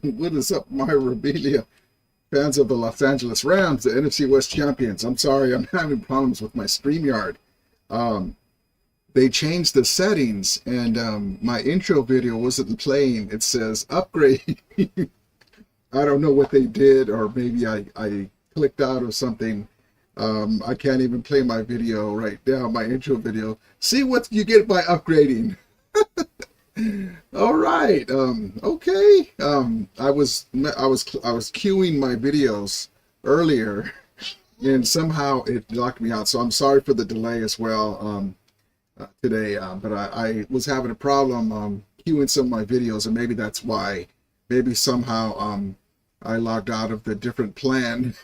What is up, my Rebellia fans of the Los Angeles Rams, the NFC West champions? I'm sorry, I'm having problems with my StreamYard. Um, they changed the settings, and my intro video wasn't playing. It says upgrade. I don't know what they did, or maybe I clicked out or something. I can't even play my video right now, my intro video. See what you get by upgrading. All right. Okay. I was queuing my videos earlier, and somehow it locked me out. So I'm sorry for the delay as well today. But I was having a problem queuing some of my videos, and maybe that's why. Maybe somehow I logged out of the different plan.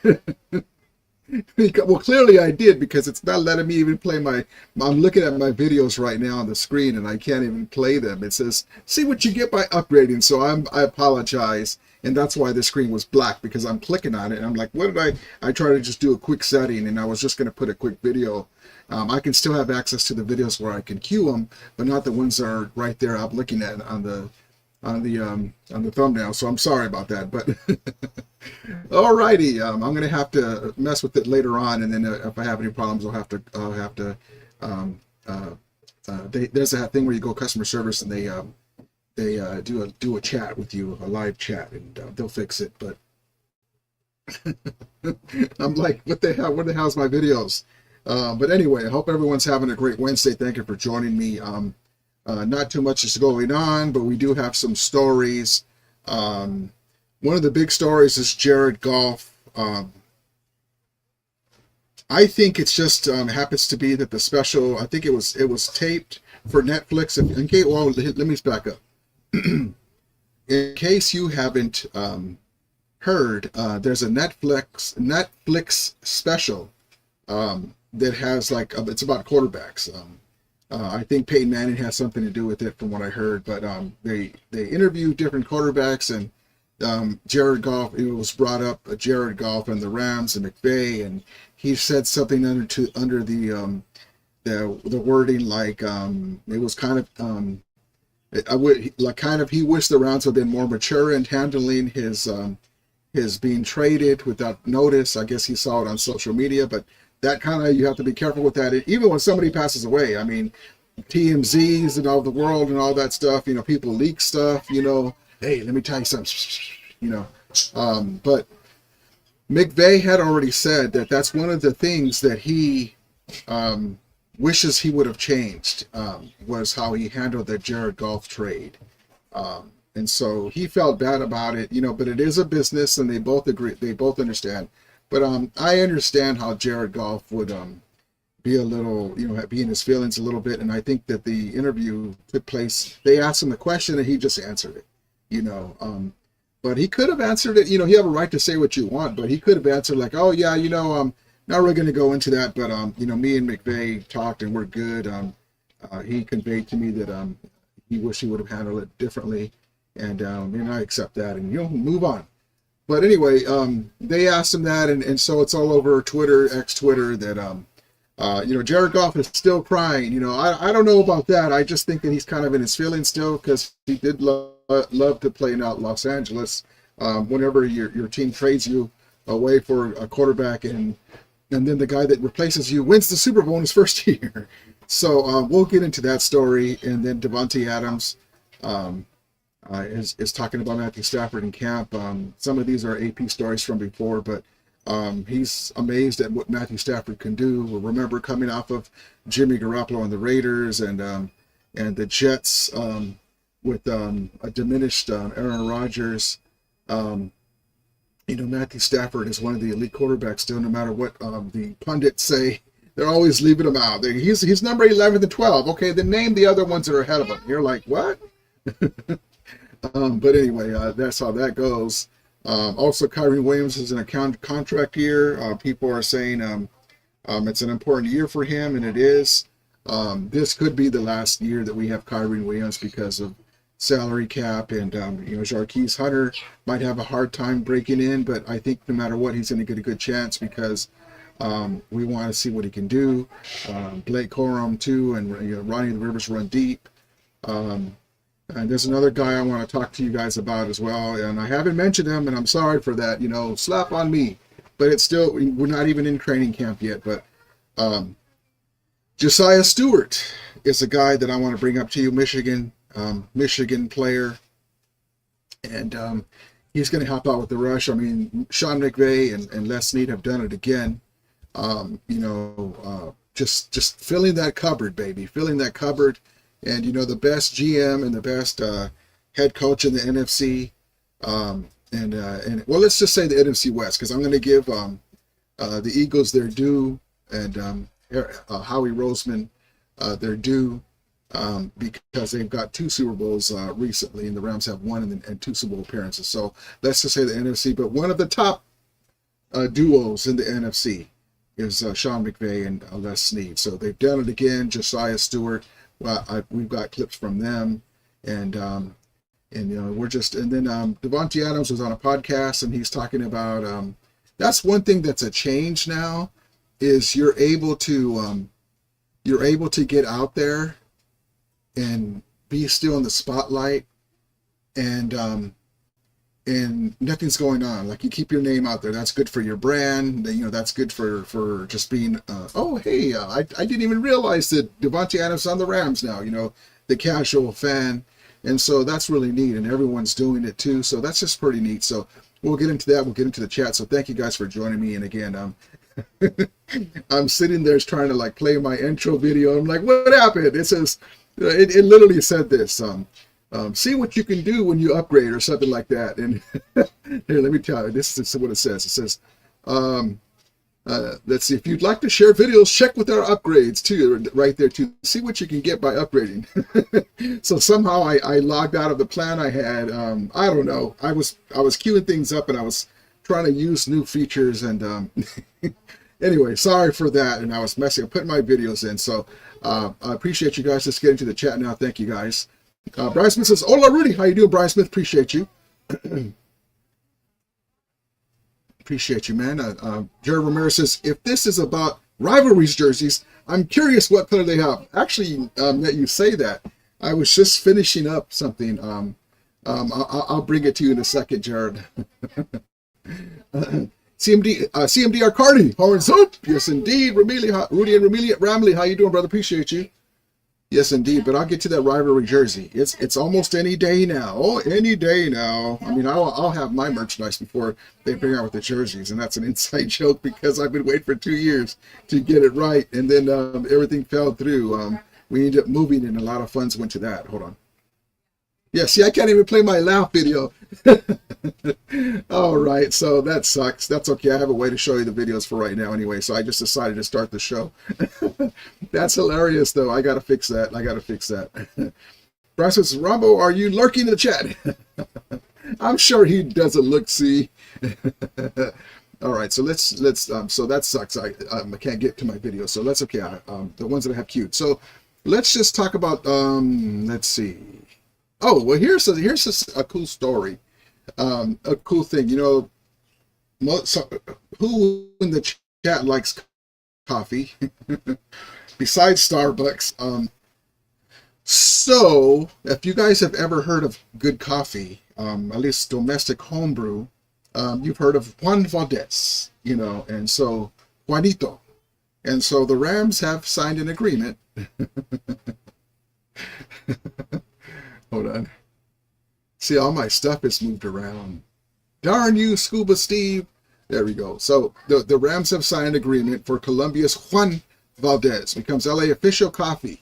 Well, clearly I did, because it's not letting me even play I'm looking at my videos right now on the screen, and I can't even play them. It says, see what you get by upgrading. So I apologize. And that's why the screen was black, because I'm clicking on it. And I'm like, what did I tried to just do a quick setting, and I was just going to put a quick video. I can still have access to the videos where I can queue them, but not the ones that are right there I'm looking at on the thumbnail. So I'm sorry about that, but alrighty, I'm gonna have to mess with it later on, and then if I have any problems, I'll have to there's a thing where you go customer service, and they do a chat with you, a live chat, and they'll fix it. But I'm like, what the hell's my videos? But anyway, I hope everyone's having a great Wednesday. Thank you for joining me. Not too much is going on, but we do have some stories. One of the big stories is Jared Goff. I think it's just happens to be that the special, I think it was taped for Netflix. Well, let me back up. In case you haven't heard, there's a Netflix special that has it's about quarterbacks. I think Peyton Manning has something to do with it, from what I heard. But they interview different quarterbacks, and Jared Goff. It was brought up Jared Goff and the Rams and McVay, and he said something under the wording like it was kind of he wished the Rams would have been more mature in handling his being traded without notice. I guess he saw it on social media, but that kind of, you have to be careful with that. Even when somebody passes away, I mean, TMZs and all the world and all that stuff, people leak stuff, hey, let me tell you something, but McVay had already said that that's one of the things that he wishes he would have changed, was how he handled the Jared Goff trade. And so he felt bad about it, but it is a business, and they both agree, they both understand. But I understand how Jared Goff would be a little, be in his feelings a little bit. And I think that the interview took place. They asked him the question, and he just answered it, But he could have answered it. You have a right to say what you want, but he could have answered like, oh, yeah, not really going to go into that. But, me and McVay talked, and we're good. He conveyed to me that he wished he would have handled it differently. And I accept that, and, move on. But anyway, they asked him that, and so it's all over Twitter, ex-Twitter, that, Jared Goff is still crying. I don't know about that. I just think that he's kind of in his feelings still, because he did love to play in Los Angeles. Whenever your team trades you away for a quarterback, and then the guy that replaces you wins the Super Bowl in his first year. So we'll get into that story. And then Devontae Adams is talking about Matthew Stafford in camp. Some of these are AP stories from before, but he's amazed at what Matthew Stafford can do. We'll remember coming off of Jimmy Garoppolo and the Raiders, and the Jets with a diminished Aaron Rodgers. Matthew Stafford is one of the elite quarterbacks still, no matter what the pundits say. They're always leaving him out. He's number 11 and 12. Okay, then name the other ones that are ahead of him. You're like, what? But anyway, that's how that goes. Also, Kyrie Williams is in a contract year. People are saying it's an important year for him, and it is. This could be the last year that we have Kyrie Williams because of salary cap, and Jarquez Hunter might have a hard time breaking in, but I think no matter what, he's going to get a good chance, because we want to see what he can do. Blake Corum too, and Ronnie the Rivers run deep. And there's another guy I want to talk to you guys about as well, and I haven't mentioned him, and I'm sorry for that. You know, slap on me, but it's still, we're not even in training camp yet. But Josiah Stewart is a guy that I want to bring up to you, Michigan player, and he's going to help out with the rush. I mean, Sean McVay and Les Snead have done it again. Just filling that cupboard, baby, filling that cupboard. And, you know, the best GM and the best head coach in the NFC, well, let's just say the NFC West, because I'm going to give the Eagles their due, and Howie Roseman their due, because they've got 2 Super Bowls recently, and the Rams have 1 and 2 Super Bowl appearances. So let's just say the NFC, but one of the top duos in the NFC is Sean McVay and Les Snead. So they've done it again. Josiah Stewart. Well, we've got clips from them, and you know, we're just, and then Devontae Adams was on a podcast, and he's talking about that's one thing that's a change now, is you're able to get out there and be still in the spotlight, and nothing's going on. Like, you keep your name out there. That's good for your brand. You know, that's good for just being, oh, hey, I didn't even realize that Devontae Adams is on the Rams now, you know, the casual fan. And so that's really neat, and everyone's doing it too. So that's just pretty neat. So we'll get into that. We'll get into the chat. So thank you guys for joining me. And again, I'm sitting there trying to like play my intro video. I'm like, what happened? It says, it literally said this, see what you can do when you upgrade, or something like that. And here, let me tell you, this is what it says. It says, let's see, if you'd like to share videos, check with our upgrades too, right there to see what you can get by upgrading. So somehow I logged out of the plan I had. I don't know. I was queuing things up, and I was trying to use new features, and anyway, sorry for that. And I was messing up putting my videos in. So I appreciate you guys. Just getting to the chat now. Thank you guys. Brian Smith says, hola Rudy, how you doing, Brian Smith? Appreciate you. Appreciate you, man. Jared Ramirez says, if this is about rivalries jerseys, I'm curious what color they have. Actually, that you say that, I was just finishing up something. I'll bring it to you in a second, Jared. CMD Arcardi, horns up. Yes, indeed. Rudy and Ramley, how you doing, brother? Appreciate you. Yes, indeed. But I'll get to that rivalry jersey. It's almost any day now. Oh, any day now. I mean, I'll have my merchandise before they bring out with the jerseys, and that's an inside joke because I've been waiting for 2 years to get it right, and then everything fell through. We ended up moving, and a lot of funds went to that. Hold on. Yeah, see, I can't even play my laugh video. All right, so that sucks. That's okay. I have a way to show you the videos for right now anyway, so I just decided to start the show. That's hilarious, though. I got to fix that. Bryce says, Rambo, are you lurking in the chat? I'm sure he doesn't look, see. All right, so let's so that sucks. I can't get to my video, so that's okay. The ones that I have queued. So let's just talk about, let's see. Oh, well, here's a cool story, a cool thing. You know, who in the chat likes coffee besides Starbucks? So if you guys have ever heard of good coffee, at least domestic homebrew, you've heard of Juan Valdez, you know, and so Juanito, and so the Rams have signed an agreement. Hold on. See, all my stuff is moved around. Darn you, Scuba Steve. There we go. So the Rams have signed an agreement for Colombia's Juan Valdez. Becomes LA official coffee.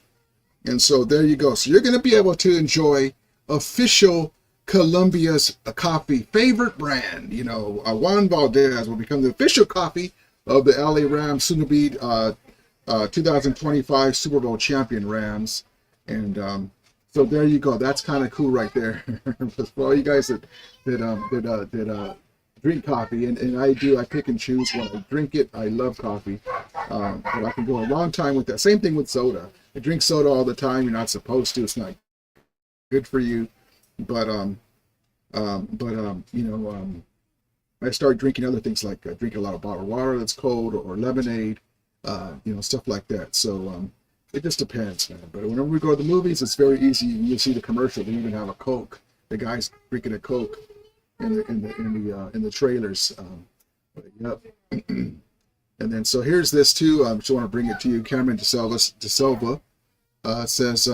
And so there you go. So you're going to be able to enjoy official Colombia's coffee favorite brand. You know, Juan Valdez will become the official coffee of the LA Rams, soon to be 2025 Super Bowl champion Rams. And so there you go. That's kind of cool right there. For all you guys that drink coffee, and I pick and choose when I drink it. I love coffee, but I can go a long time with that. Same thing with soda. I drink soda all the time. You're not supposed to. It's not good for you. But you know, I start drinking other things, like I drink a lot of bottled water that's cold, or lemonade, you know, stuff like that. So It just depends, man. But whenever we go to the movies, it's very easy. You'll see the commercial. They even have a Coke. The guy's drinking a Coke in the trailers. But, yep. And then so here's this too. I just want to bring it to you. Cameron DeSilva says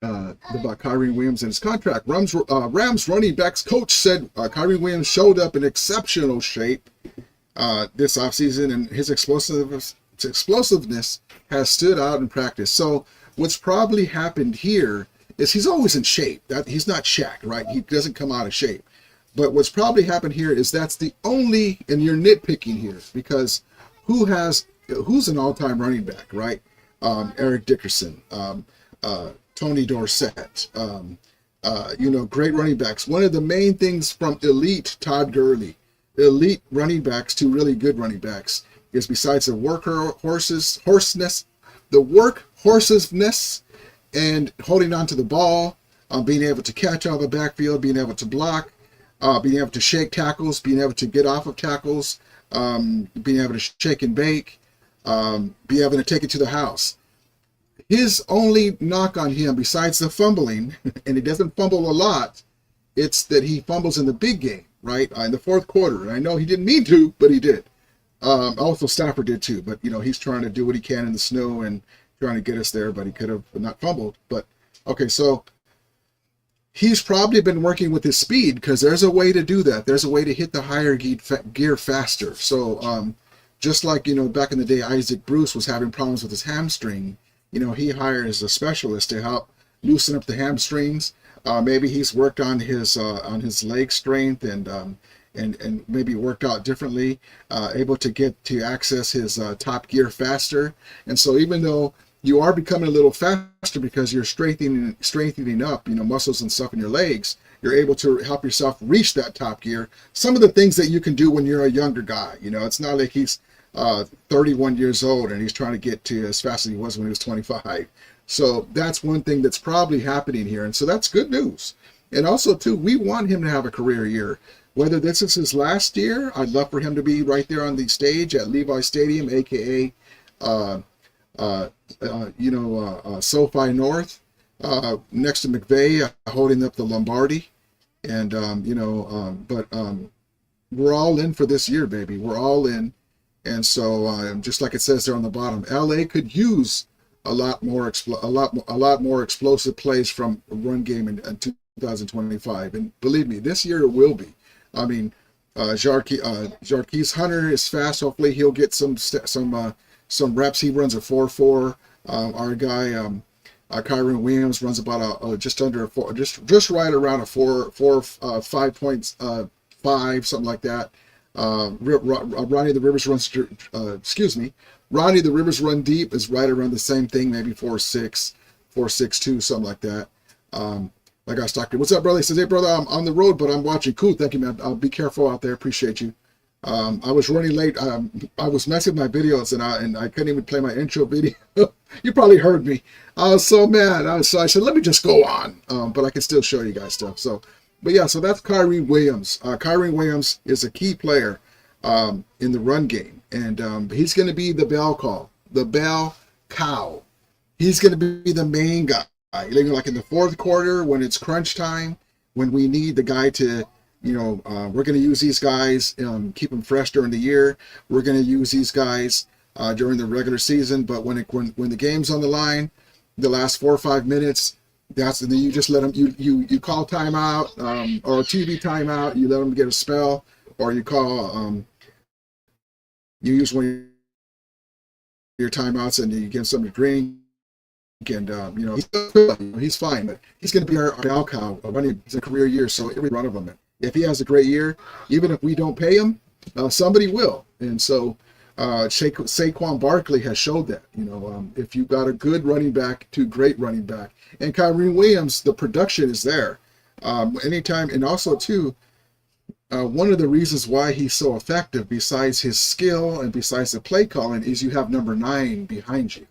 about Kyrie Williams and his contract. Rams running backs coach said Kyrie Williams showed up in exceptional shape this offseason, and his explosiveness has stood out in practice. So what's probably happened here is he's always in shape. That he's not Shaq, right? He doesn't come out of shape. But what's probably happened here is that's the only, and you're nitpicking here, because who's an all-time running back, right? Eric Dickerson, Tony Dorsett, great running backs. One of the main things from elite Todd Gurley, elite running backs to really good running backs, is besides the workhorseness and holding on to the ball, being able to catch out of the backfield, being able to block, being able to shake tackles, being able to get off of tackles, being able to shake and bake, be able to take it to the house. His only knock on him, besides the fumbling, and he doesn't fumble a lot, it's that he fumbles in the big game, right? In the fourth quarter. And I know he didn't mean to, but he did. Also, Stafford did too, but he's trying to do what he can in the snow and trying to get us there, but he could have not fumbled. But okay, so he's probably been working with his speed, because there's a way to do that. There's a way to hit the higher gear faster. So just like back in the day, Isaac Bruce was having problems with his hamstring. He hires a specialist to help loosen up the hamstrings. Maybe he's worked on his leg strength and maybe worked out differently, able to get to access his top gear faster. And so even though you are becoming a little faster because you're strengthening up, muscles and stuff in your legs, you're able to help yourself reach that top gear. Some of the things that you can do when you're a younger guy, it's not like he's 31 years old and he's trying to get to as fast as he was when he was 25. So that's one thing that's probably happening here. And so that's good news. And also too, we want him to have a career year. Whether this is his last year, I'd love for him to be right there on the stage at Levi Stadium, aka SoFi North, next to McVay, holding up the Lombardi. And but we're all in for this year, baby. We're all in. And so just like it says there on the bottom, LA could use a lot more explosive plays from a run game in 2025. And believe me, this year it will be. I mean, Jarquez Hunter is fast. Hopefully he'll get some reps. He runs a 4.4. Our guy Kyrie Williams runs about just under a 4, just right around a 5.5, something like that. Ronnie the Rivers run deep is right around the same thing, maybe 4.6, 4.62, something like that. Like I was talking, what's up, brother? He says, hey, brother, I'm on the road, but I'm watching. Cool, thank you, man. I'll be careful out there. Appreciate you. I was running late. I was messing with my videos, and I couldn't even play my intro video. You probably heard me. I was so mad. So I said, let me just go on. But I can still show you guys stuff. So, but yeah, so that's Kyrie Williams. Kyrie Williams is a key player in the run game, and he's going to be the bell cow. He's going to be the main guy. Like in the fourth quarter, when it's crunch time, when we need the guy to, we're going to use these guys, keep them fresh during the year. We're going to use these guys during the regular season. But when the game's on the line, the last 4 or 5 minutes, then you just let them. You call timeout or a TV timeout. You let them get a spell, or you call. You use one of your timeouts and you give them something to drink. And he's fine, but he's going to be our bell cow running his career year. So every one of them, if he has a great year, even if we don't pay him, somebody will. And so Saquon Barkley has showed that. If you got a good running back to great running back, and Kyrie Williams, the production is there. Anytime, and also too, one of the reasons why he's so effective, besides his skill and besides the play calling, is you have number 9 behind you.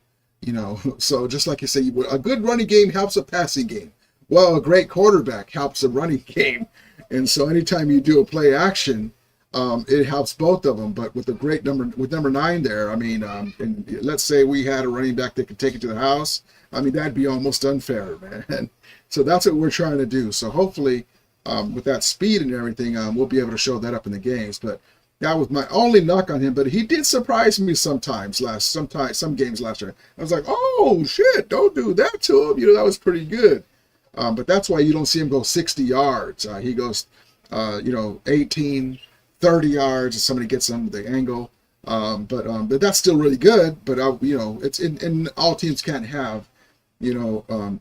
So just like you say, a good running game helps a passing game. Well, a great quarterback helps a running game. And so anytime you do a play action, it helps both of them. But with the great number 9 there, I mean, and let's say we had a running back that could take it to the house. I mean, that'd be almost unfair, man. So that's what we're trying to do. So hopefully, with that speed and everything, we'll be able to show that up in the games. But that was my only knock on him. But he did surprise me some games last year. I was like, oh shit, don't do that to him. That was pretty good. But that's why you don't see him go 60 yards. He goes, 18, 30 yards if somebody gets him the angle. But that's still really good. But it's in all teams can't have, one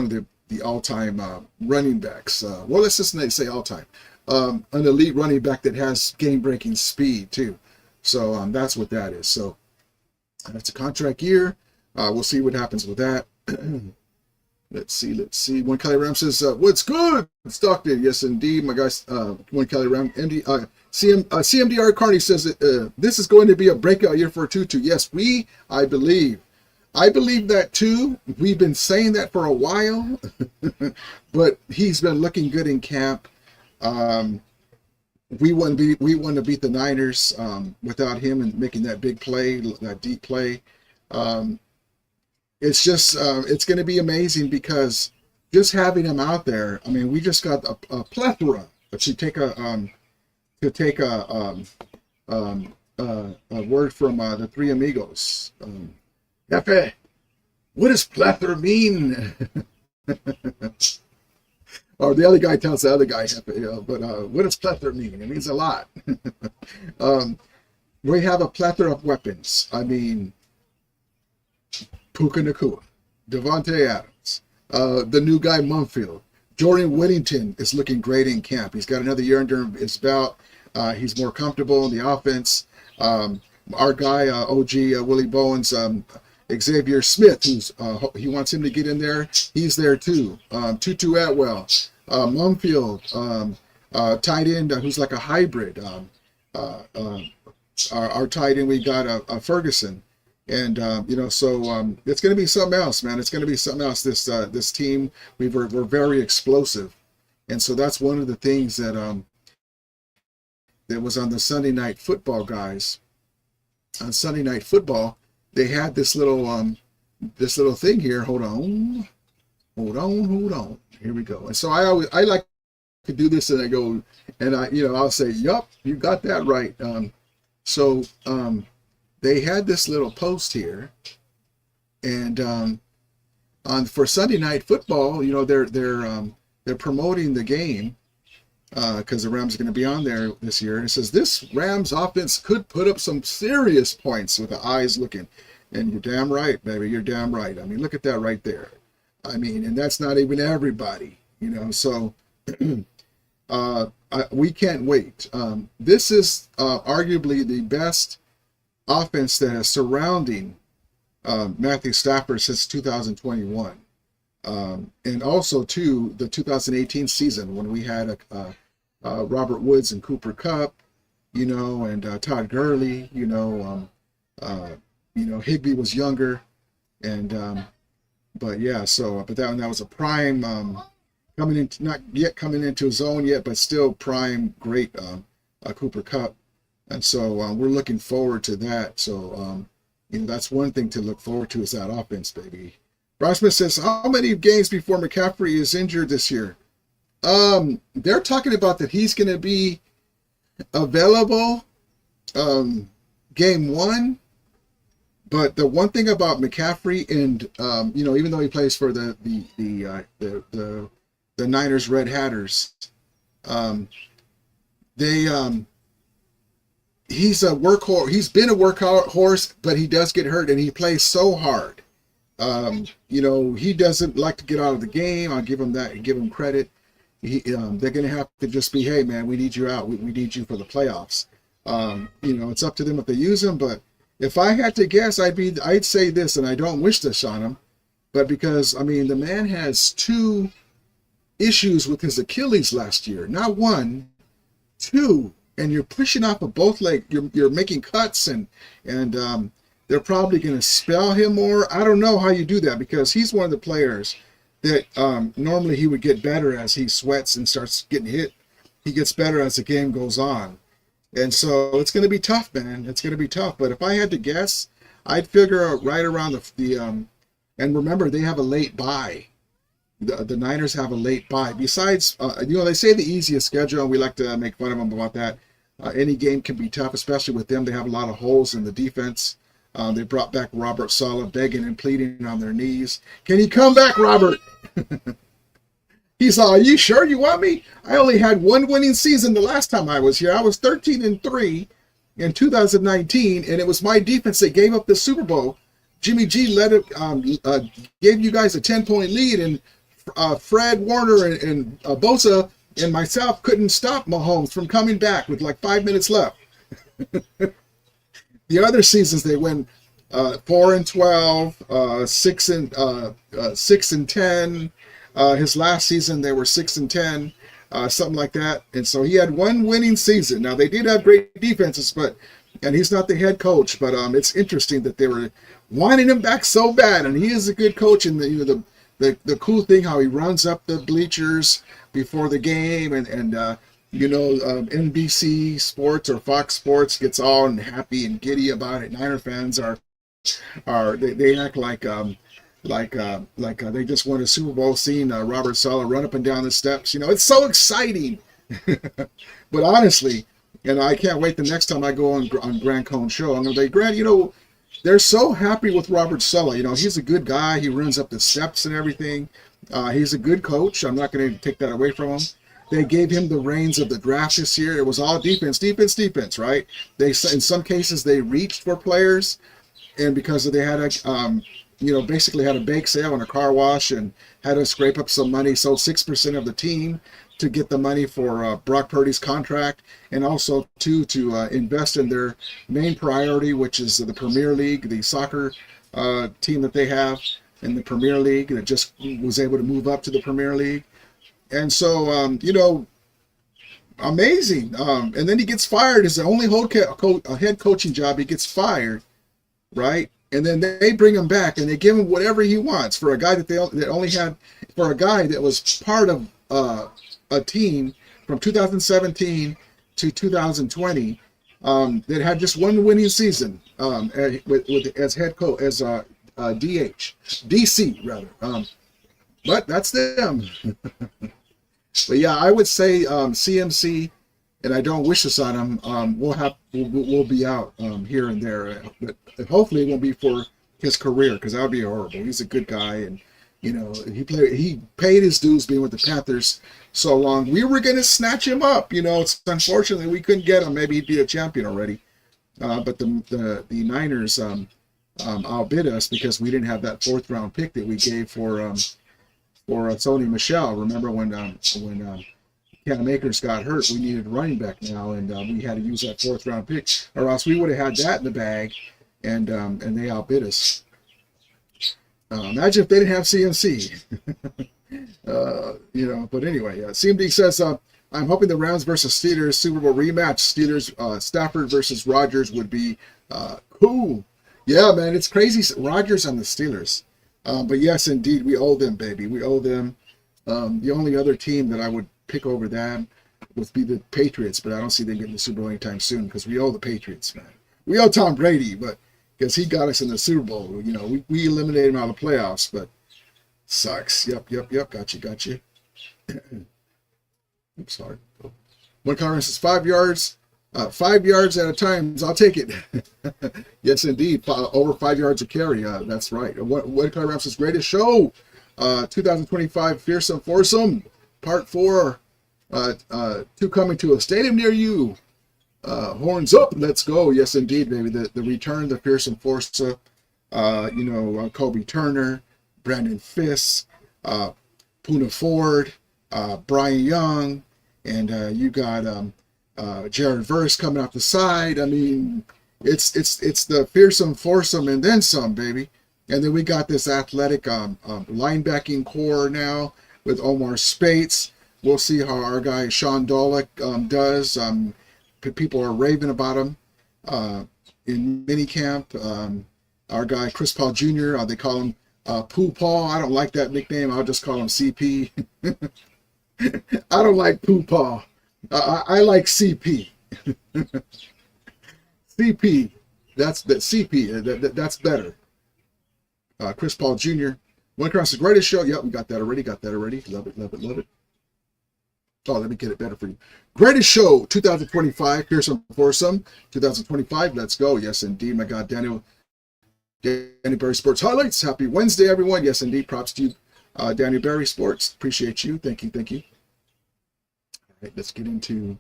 of the all-time running backs. Well, let's just say all-time. An elite running back that has game-breaking speed too. So that's what that is. So that's a contract year. We'll see what happens with that. Let's see. One Kelly Ram says, "What's good, Stockton?" Yes, indeed, my guys. One Kelly Ram, CMDR Carney says that this is going to be a breakout year for Tutu. Yes, I believe that too. We've been saying that for a while, but he's been looking good in camp. We want to beat the Niners without him and making that big play, that deep play. It's just it's going to be amazing because just having him out there. I mean, we just got a plethora. But to take a word from the Three Amigos, Jefe, what does plethora mean? Or the other guy tells the other guy, but what does plethora mean? It means a lot. We have a plethora of weapons. I mean, Puka Nacua, Devontae Adams, the new guy Mumfield, Jordan Whittington is looking great in camp. He's got another year under his belt. He's more comfortable in the offense. Our guy OG Willie Bowens, Xavier Smith, he wants him to get in there. He's there too. Tutu Atwell, Mumfield, tight end who's like a hybrid. Our tight end, we got Ferguson. And so it's going to be something else, man. It's going to be something else. This team, we're very explosive, and so that's one of the things that was on the Sunday Night Football guys. On Sunday Night Football, they had this little thing here. Hold on. Here we go. And so I like to do this, and I go, and I'll say, "Yup, you got that right." They had this little post here, and for Sunday Night Football, they're promoting the game because the Rams are going to be on there this year. And it says this Rams offense could put up some serious points with the eyes looking, and you're damn right, baby. You're damn right. I mean, look at that right there. I mean, and that's not even everybody, So we can't wait. This is arguably the best offense that is surrounding Matthew Stafford since 2021, and also too the 2018 season when we had Robert Woods and Cooper Kupp, and Todd Gurley, Higbee was younger, and but that was a prime not yet coming into his own yet, but still prime great Cooper Kupp. And so we're looking forward to that. So, that's one thing to look forward to is that offense, baby. Brian Smith says, how many games before McCaffrey is injured this year? They're talking about that he's going to be available game 1. But the one thing about McCaffrey and, even though he plays for the Niners Red Hatters, he's a workhorse. He's been a workhorse, but he does get hurt, and he plays so hard. He doesn't like to get out of the game. I'll give him that. Give him credit. They're going to have to just be, hey, man, we need you out. We need you for the playoffs. It's up to them if they use him. But if I had to guess, I'd say this, and I don't wish this on him, but because the man has 2 issues with his Achilles last year. Not 1, 2. And you're pushing off of both legs. You're making cuts, and they're probably going to spell him more. I don't know how you do that because he's one of the players that normally he would get better as he sweats and starts getting hit. He gets better as the game goes on. And so it's going to be tough, man. It's going to be tough. But if I had to guess, I'd figure right around and remember, they have a late bye. The Niners have a late bye. Besides, they say the easiest schedule, and we like to make fun of them about that. Any game can be tough, especially with them. They have a lot of holes in the defense. They brought back Robert Saleh, begging and pleading on their knees. Can you come back, Robert? He's like, are you sure you want me? I only had one winning season the last time I was here. I was 13-3 in 2019, and it was my defense that gave up the Super Bowl. Jimmy G gave you guys a 10-point lead, and Fred Warner and Bosa and myself couldn't stop Mahomes from coming back with like 5 minutes left. The other seasons they went 4-12, 6-10. His last season they were 6-10, something like that. And so he had one winning season. Now they did have great defenses, and he's not the head coach. But it's interesting that they were wanting him back so bad, and he is a good coach. And the cool thing how he runs up the bleachers before the game, and NBC Sports or Fox Sports gets all happy and giddy about it. Niner fans they act like they just won a Super Bowl, seeing Robert Saleh run up and down the steps. It's so exciting. But honestly, and I can't wait the next time I go on Grant Cohn's show. I'm going to say, Grant, they're so happy with Robert Saleh. He's a good guy. He runs up the steps and everything. He's a good coach. I'm not going to take that away from him. They gave him the reins of the draft this year. It was all defense, right? In some cases, they reached for players, and because they had basically had a bake sale and a car wash and had to scrape up some money, sold 6% of the team to get the money for Brock Purdy's contract, and also to invest in their main priority, which is the Premier League, the soccer team that they have in the Premier League that just was able to move up to the Premier League. And so, amazing. And then he gets fired. It's the only head coaching job. He gets fired, right? And then they bring him back and they give him whatever he wants for a guy for a guy that was part of a team from 2017 to 2020 that had just one winning season as head coach, as DC rather. But that's them. But yeah, I would say CMC, and I don't wish this on him. We'll be out here and there, but hopefully it won't be for his career, because that would be horrible. He's a good guy, and he paid his dues being with the Panthers so long. We were gonna snatch him up. It's unfortunately we couldn't get him. Maybe he'd be a champion already. But the Niners outbid us because we didn't have that 4th round pick that we gave for Sony Michel. Remember when Cam Akers got hurt, we needed a running back now, and we had to use that 4th round pick, or else we would have had that in the bag, and they outbid us. Imagine if they didn't have CMC. But anyway, CMD says, I'm hoping the Rams versus Steelers Super Bowl rematch, Steelers Stafford versus Rodgers, would be cool. Yeah, man, it's crazy. Rodgers on the Steelers. But yes, indeed, we owe them, baby. We owe them. The only other team that I would pick over them would be the Patriots, but I don't see them getting the Super Bowl anytime soon, because we owe the Patriots, man. We owe Tom Brady, but because he got us in the Super Bowl. We eliminated him out of the playoffs, but sucks. Yep. Got you. Oops, sorry. One comment says 5 yards. 5 yards at a time, I'll take it. Yes, indeed. Over 5 yards a carry. That's right. What Color Ramps' greatest show? 2025 Fearsome Foursome, Part 4. 2 coming to a stadium near you. Horns up, let's go. Yes, indeed, baby. The return, the Fearsome Foursome. Kobie Turner, Brandon Fiss, Poona Ford, Brian Young, and you got Jared Verse coming off the side. I mean, it's the Fearsome Foursome and then some, baby. And then we got this athletic linebacking core now with Omar Spates. We'll see how our guy Sean Dolick does. People are raving about him in minicamp. Our guy Chris Paul Jr., they call him Pooh Paul. I don't like that nickname. I'll just call him CP. I don't like Pooh Paul. I like CP. CP. That's the CP. That's better. Chris Paul Jr. One Across the Greatest Show. Yep, we got that already. Love it, love it, love it. Oh, let me get it better for you. Greatest Show 2025. Here's some foursome. 2025. Let's go. Yes, indeed. My God, Danny Berry Sports Highlights. Happy Wednesday, everyone. Yes, indeed. Props to you, Danny Berry Sports. Appreciate you. Thank you. All right, let's get into.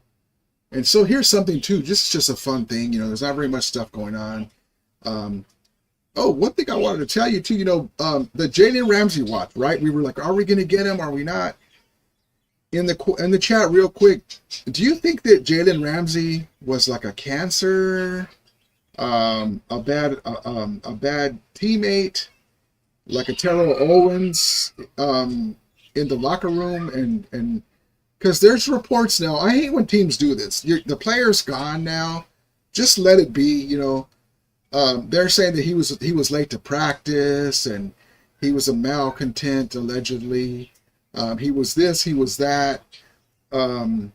And so here's something too. Just a fun thing. There's not very much stuff going on. One thing I wanted to tell you too. The Jalen Ramsey watch, right? We were like, are we going to get him? Are we not? In the chat, real quick, do you think that Jalen Ramsey was like a cancer, a bad teammate, like a Terrell Owens, in the locker room, and because there's reports now. I hate when teams do this. The player's gone now, just let it be. They're saying that he was late to practice and he was a malcontent allegedly. He was this, he was that. Could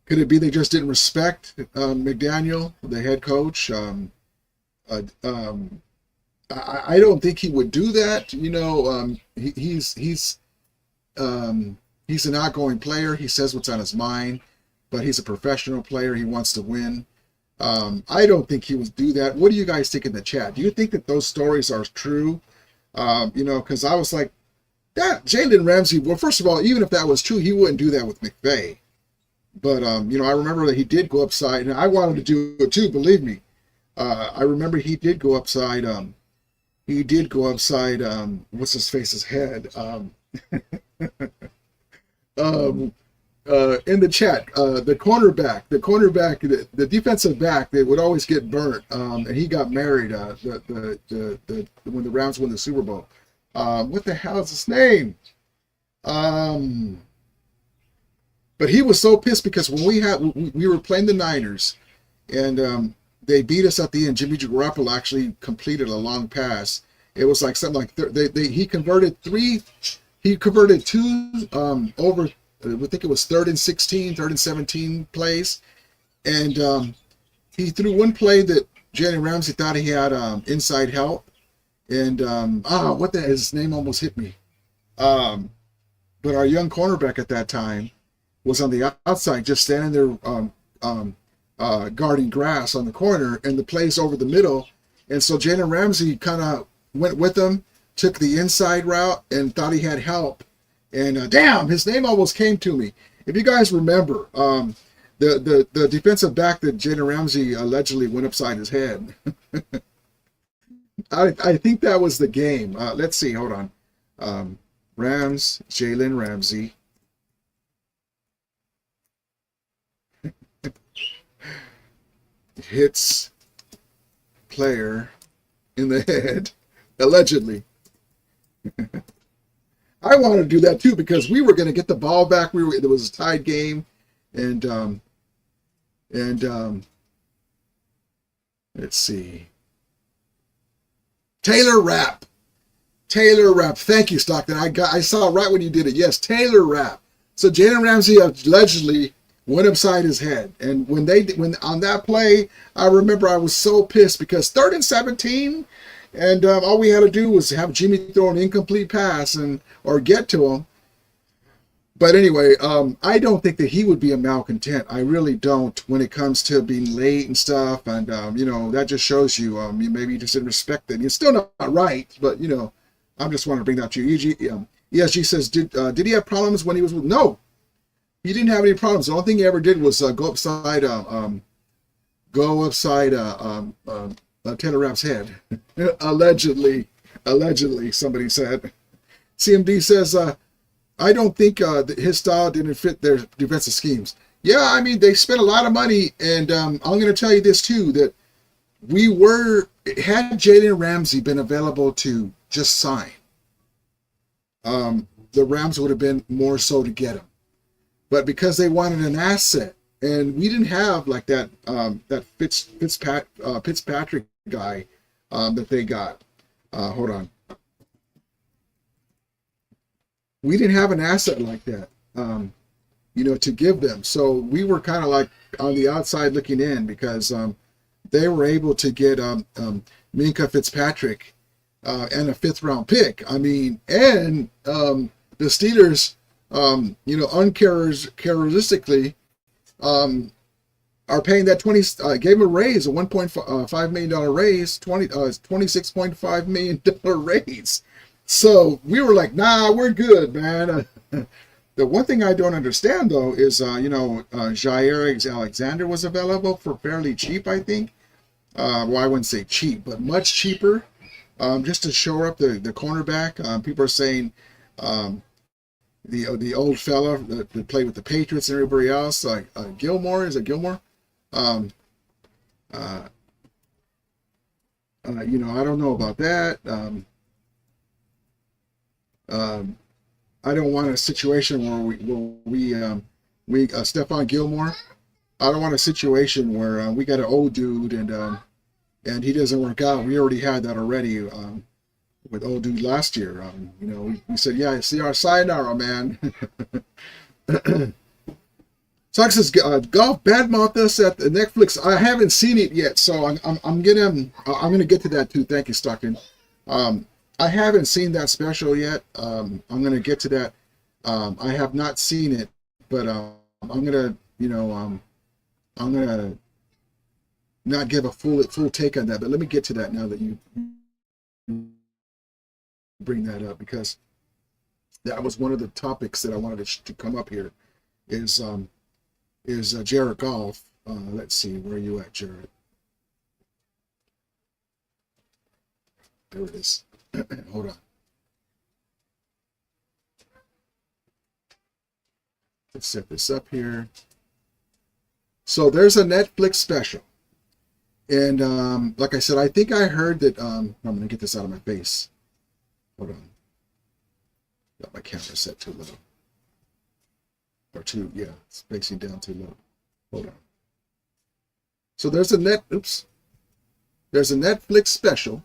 it be they just didn't respect McDaniel, the head coach? I don't think he would do that. He's an outgoing player. He says what's on his mind, but he's a professional player. He wants to win. I don't think he would do that. What do you guys think in the chat? Do you think that those stories are true? Because I was like, that Jalen Ramsey, well, first of all, even if that was true, he wouldn't do that with McVay. But, I remember that he did go upside, and I wanted to do it too, believe me. I remember he did go upside, what's his face's head? In the chat, the cornerback, the defensive back that would always get burnt, and he got married, when the Rams won the Super Bowl. What the hell is his name? But he was so pissed because when we were playing the Niners, and they beat us at the end. Jimmy Garoppolo actually completed a long pass. It was like something like he converted two over. I think it was 3rd and 16, 3rd and 17 plays, and he threw one play that Jalen Ramsey thought he had inside help. And his name almost hit me. But our young cornerback at that time was on the outside, just standing there guarding grass on the corner, and the play's over the middle. And so Jalen Ramsey kind of went with him, took the inside route, and thought he had help. And damn, his name almost came to me. If you guys remember, the defensive back that Jalen Ramsey allegedly went upside his head. I think that was the game. Let's see. Hold on. Jalen Ramsey. Hits player in the head, allegedly. I wanted to do that too because we were going to get the ball back. It was a tied game, and let's see. Taylor Rapp. Thank you, Stockton. I saw it right when you did it. Yes, Taylor Rapp. So Jalen Ramsey allegedly went upside his head, and when on that play, I remember I was so pissed because 3rd and 17, and all we had to do was have Jimmy throw an incomplete pass or get to him. But anyway, I don't think that he would be a malcontent. I really don't when it comes to being late and stuff. And, that just shows you, maybe you just didn't respect it. It's still not right, but, I'm just wanting to bring that to you. ESG says, did he have problems when he was with? No, he didn't have any problems. The only thing he ever did was go upside Taylor Rapp's head. Allegedly, somebody said. CMD says, I don't think his style didn't fit their defensive schemes. Yeah, I mean, they spent a lot of money, and I'm going to tell you this too, that had Jalen Ramsey been available to just sign, the Rams would have been more so to get him. But because they wanted an asset, and we didn't have like that Fitzpatrick guy that they got. Hold on. We didn't have an asset like that, to give them. So we were kind of like, on the outside looking in because they were able to get Minka Fitzpatrick and a 5th round pick. I mean, and the Steelers, uncharacteristically, are paying that gave him a raise, a $1.5 million raise, $26.5 million raise. So we were like, nah, we're good, man. The one thing I don't understand though is, Jair Alexander was available for fairly cheap, I think. Well, I wouldn't say cheap, but much cheaper, just to shore up the cornerback. People are saying the old fella that played with the Patriots and everybody else, like Gilmore, is it Gilmore? I don't know about that. I don't want a situation where we Stephon Gilmore. I don't want a situation where we got an old dude and he doesn't work out. We already had that already with old dude last year. We said, yeah, see our sayonara, man. So says Goff badmouthed us at the Netflix. I haven't seen it yet, so I'm gonna get to that too. Thank you, Stockton. I haven't seen that special yet. I'm gonna get to that. I have not seen it, but I'm gonna not give a full take on that. But let me get to that now that you bring that up, because that was one of the topics that I wanted to come up here. Is Jared Goff. Let's see, where are you at, Jared? There it is. Hold on. Let's set this up here. So there's a Netflix special. And like I said, I think I heard that, I'm going to get this out of my face. Hold on. Got my camera set too low. Or it's facing down too low. Hold on. So there's a Netflix special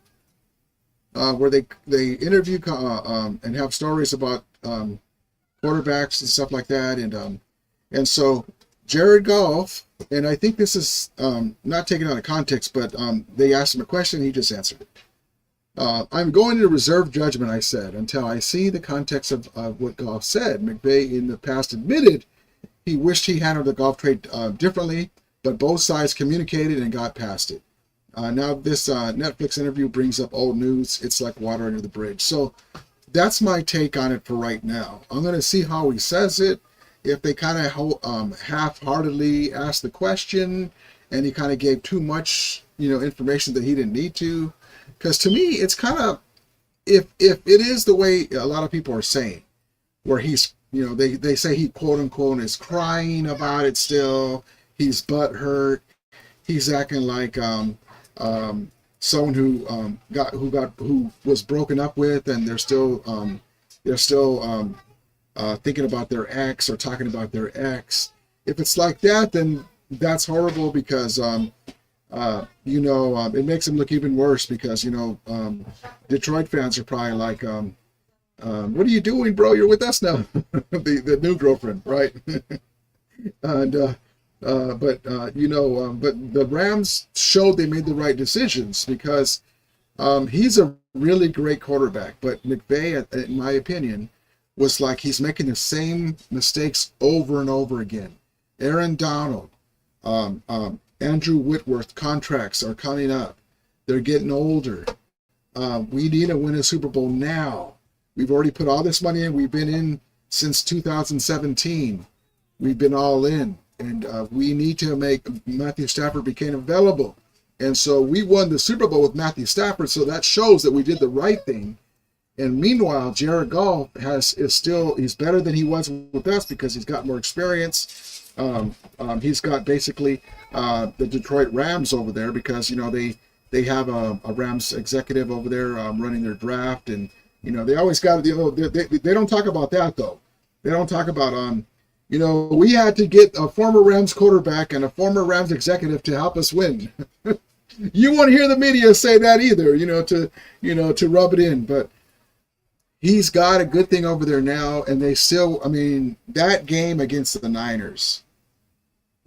where they interview and have stories about quarterbacks and stuff like that, and so Jared Goff, and I think this is not taken out of context, but they asked him a question, he just answered it. I'm going to reserve judgment, I said, until I see the context of what Goff said. McVay in the past admitted he wished he handled the Goff trade differently, but both sides communicated and got past it. Now this Netflix interview brings up old news. It's like water under the bridge. So that's my take on it for right now. I'm going to see how he says it. If they kind of half-heartedly asked the question and he kind of gave too much, information that he didn't need to. Because to me, it's kind of, if it is the way a lot of people are saying, where he's, they say he quote unquote is crying about it still, he's butthurt, he's acting like someone who was broken up with, and they're still thinking about their ex or talking about their ex. If it's like that, then that's horrible because it makes him look even worse because, Detroit fans are probably like, what are you doing, bro? You're with us now. the new girlfriend, right? And, but the Rams showed they made the right decisions because he's a really great quarterback. But McVay, in my opinion, was like he's making the same mistakes over and over again. Aaron Donald, Andrew Whitworth contracts are coming up. They're getting older. We need to win a Super Bowl now. We've already put all this money in. We've been in since 2017. We've been all in. And we need to make Matthew Stafford became available. And so we won the Super Bowl with Matthew Stafford. So that shows that we did the right thing. And meanwhile, Jared Goff he's better than he was with us because he's got more experience. He's got basically the Detroit Rams over there because, they have a Rams executive over there running their draft. And, they always got, they don't talk about that, though. They don't talk about, we had to get a former Rams quarterback and a former Rams executive to help us win. You won't hear the media say that either, to rub it in. But he's got a good thing over there now, and they still, that game against the Niners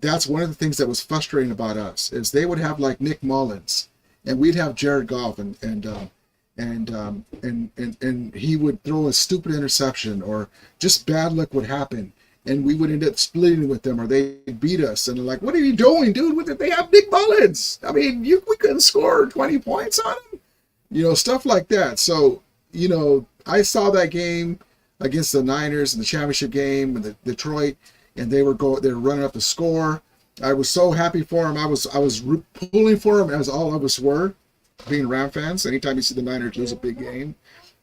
that's one of the things that was frustrating about us, is they would have like Nick Mullins, and we'd have Jared Goff, and he would throw a stupid interception, or just bad luck would happen, and we would end up splitting with them, or they'd beat us, and they're like, "What are you doing, dude? With it, they have Nick Mullins. I mean, we couldn't score 20 points on him." Stuff like that. So, I saw that game against the Niners in the championship game with Detroit, and they were running up the score. I was so happy for him. I was pulling for him, as all of us were, being Ram fans. Anytime you see the Niners lose a big game,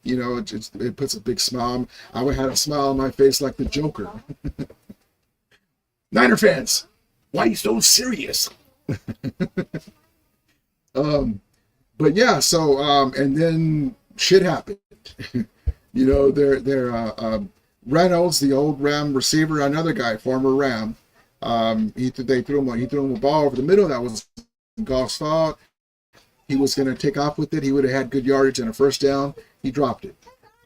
it puts a big smile. I would have a smile on my face like the Joker. Niner fans, why are you so serious? But yeah, so and then shit happened. Reynolds, the old Ram receiver, another guy, former Ram. They threw him a ball over the middle. That was Goff's fault. He was going to take off with it. He would have had good yardage and a first down. He dropped it.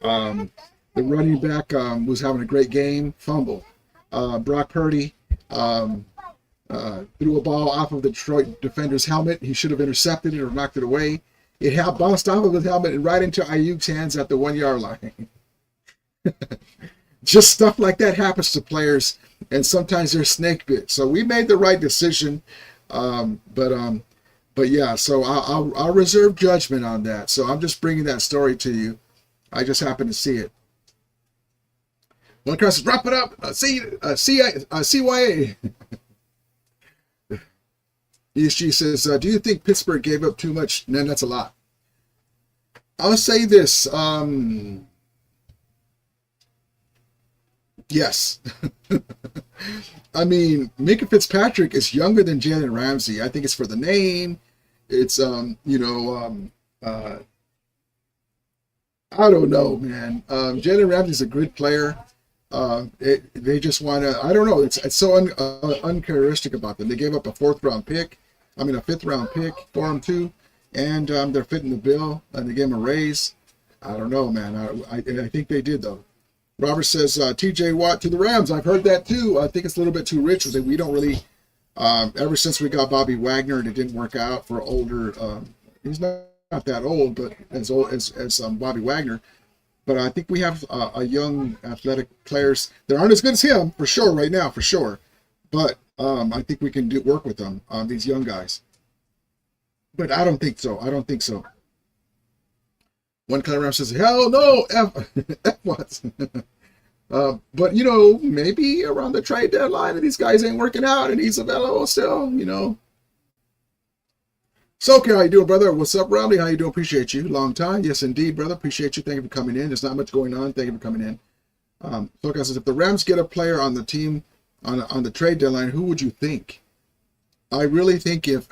The running back was having a great game. Fumble. Brock Purdy threw a ball off of the Detroit defender's helmet. He should have intercepted it or knocked it away. It bounced off of his helmet and right into Ayuk's hands at the 1 yard line. Just stuff like that happens to players, and sometimes they're snake bit. So we made the right decision, but yeah. So I'll reserve judgment on that. So I'm just bringing that story to you. I just happened to see it. One cross says, wrap it up. CYA. She says, do you think Pittsburgh gave up too much? No, that's a lot. I'll say this. Yes. I mean, Minka Fitzpatrick is younger than Jalen Ramsey. I think it's for the name. It's, I don't know, man. Jalen Ramsey's a good player. They just want to, I don't know. It's so uncharacteristic about them. They gave up a fifth round pick for him too. And they're fitting the bill, and they gave him a raise. I don't know, man. I think they did, though. Robert says, TJ Watt to the Rams. I've heard that too. I think it's a little bit too rich. We don't really, ever since we got Bobby Wagner and it didn't work out for older, he's not that old, but as old as Bobby Wagner. But I think we have a young athletic players that aren't as good as him, for sure, right now, for sure. But I think we can work with them, these young guys. But I don't think so. One Ram says, hell no, F what? But, maybe around the trade deadline and these guys ain't working out and he's available still, So, okay, how you doing, brother? What's up, Romney? How you doing? Appreciate you. Long time. Yes, indeed, brother. Appreciate you. Thank you for coming in. There's not much going on. Thank you for coming in. So, guys, if the Rams get a player on the team on the trade deadline, who would you think? I really think if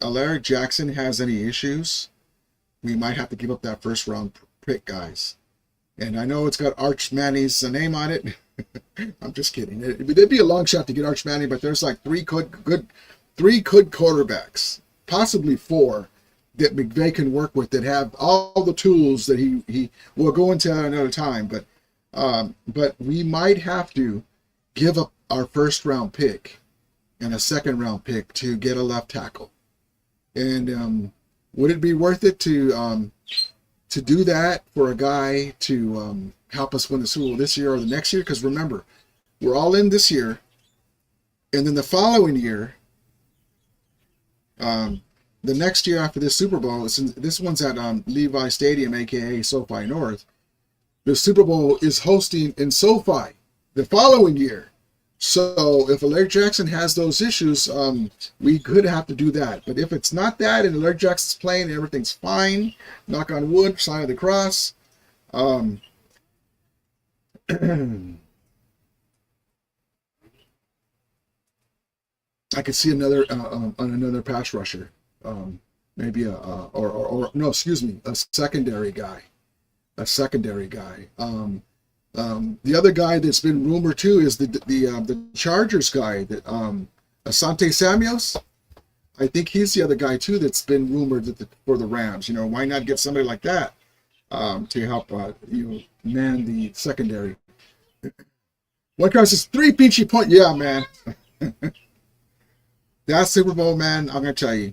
Alaric Jackson has any issues, we might have to give up that first round pick, guys. And I know it's got Arch Manny's name on it. I'm just kidding. It'd be a long shot to get Arch Manny, but there's like three good quarterbacks, possibly four, that McVay can work with that have all the tools that he will go into another time. But we might have to give up our first round pick and a second round pick to get a left tackle. And would it be worth it to do that for a guy to help us win the Super Bowl this year or the next year? Because remember, we're all in this year, and then the following year, the next year after this Super Bowl, this one's at Levi Stadium, aka SoFi North. The Super Bowl is hosting in SoFi the following year. So if Alaric Jackson has those issues, we could have to do that. But if it's not that, and Alaric Jackson's playing and everything's fine, knock on wood, sign of the cross. I could see another pass rusher, maybe a secondary guy. The other guy that's been rumored too is the Chargers guy, that Asante Samuels. I think he's the other guy too that's been rumored for the Rams. Why not get somebody like that to help man the secondary? One guy says 3 peachy point. Yeah, man. that Super Bowl, man, I'm going to tell you,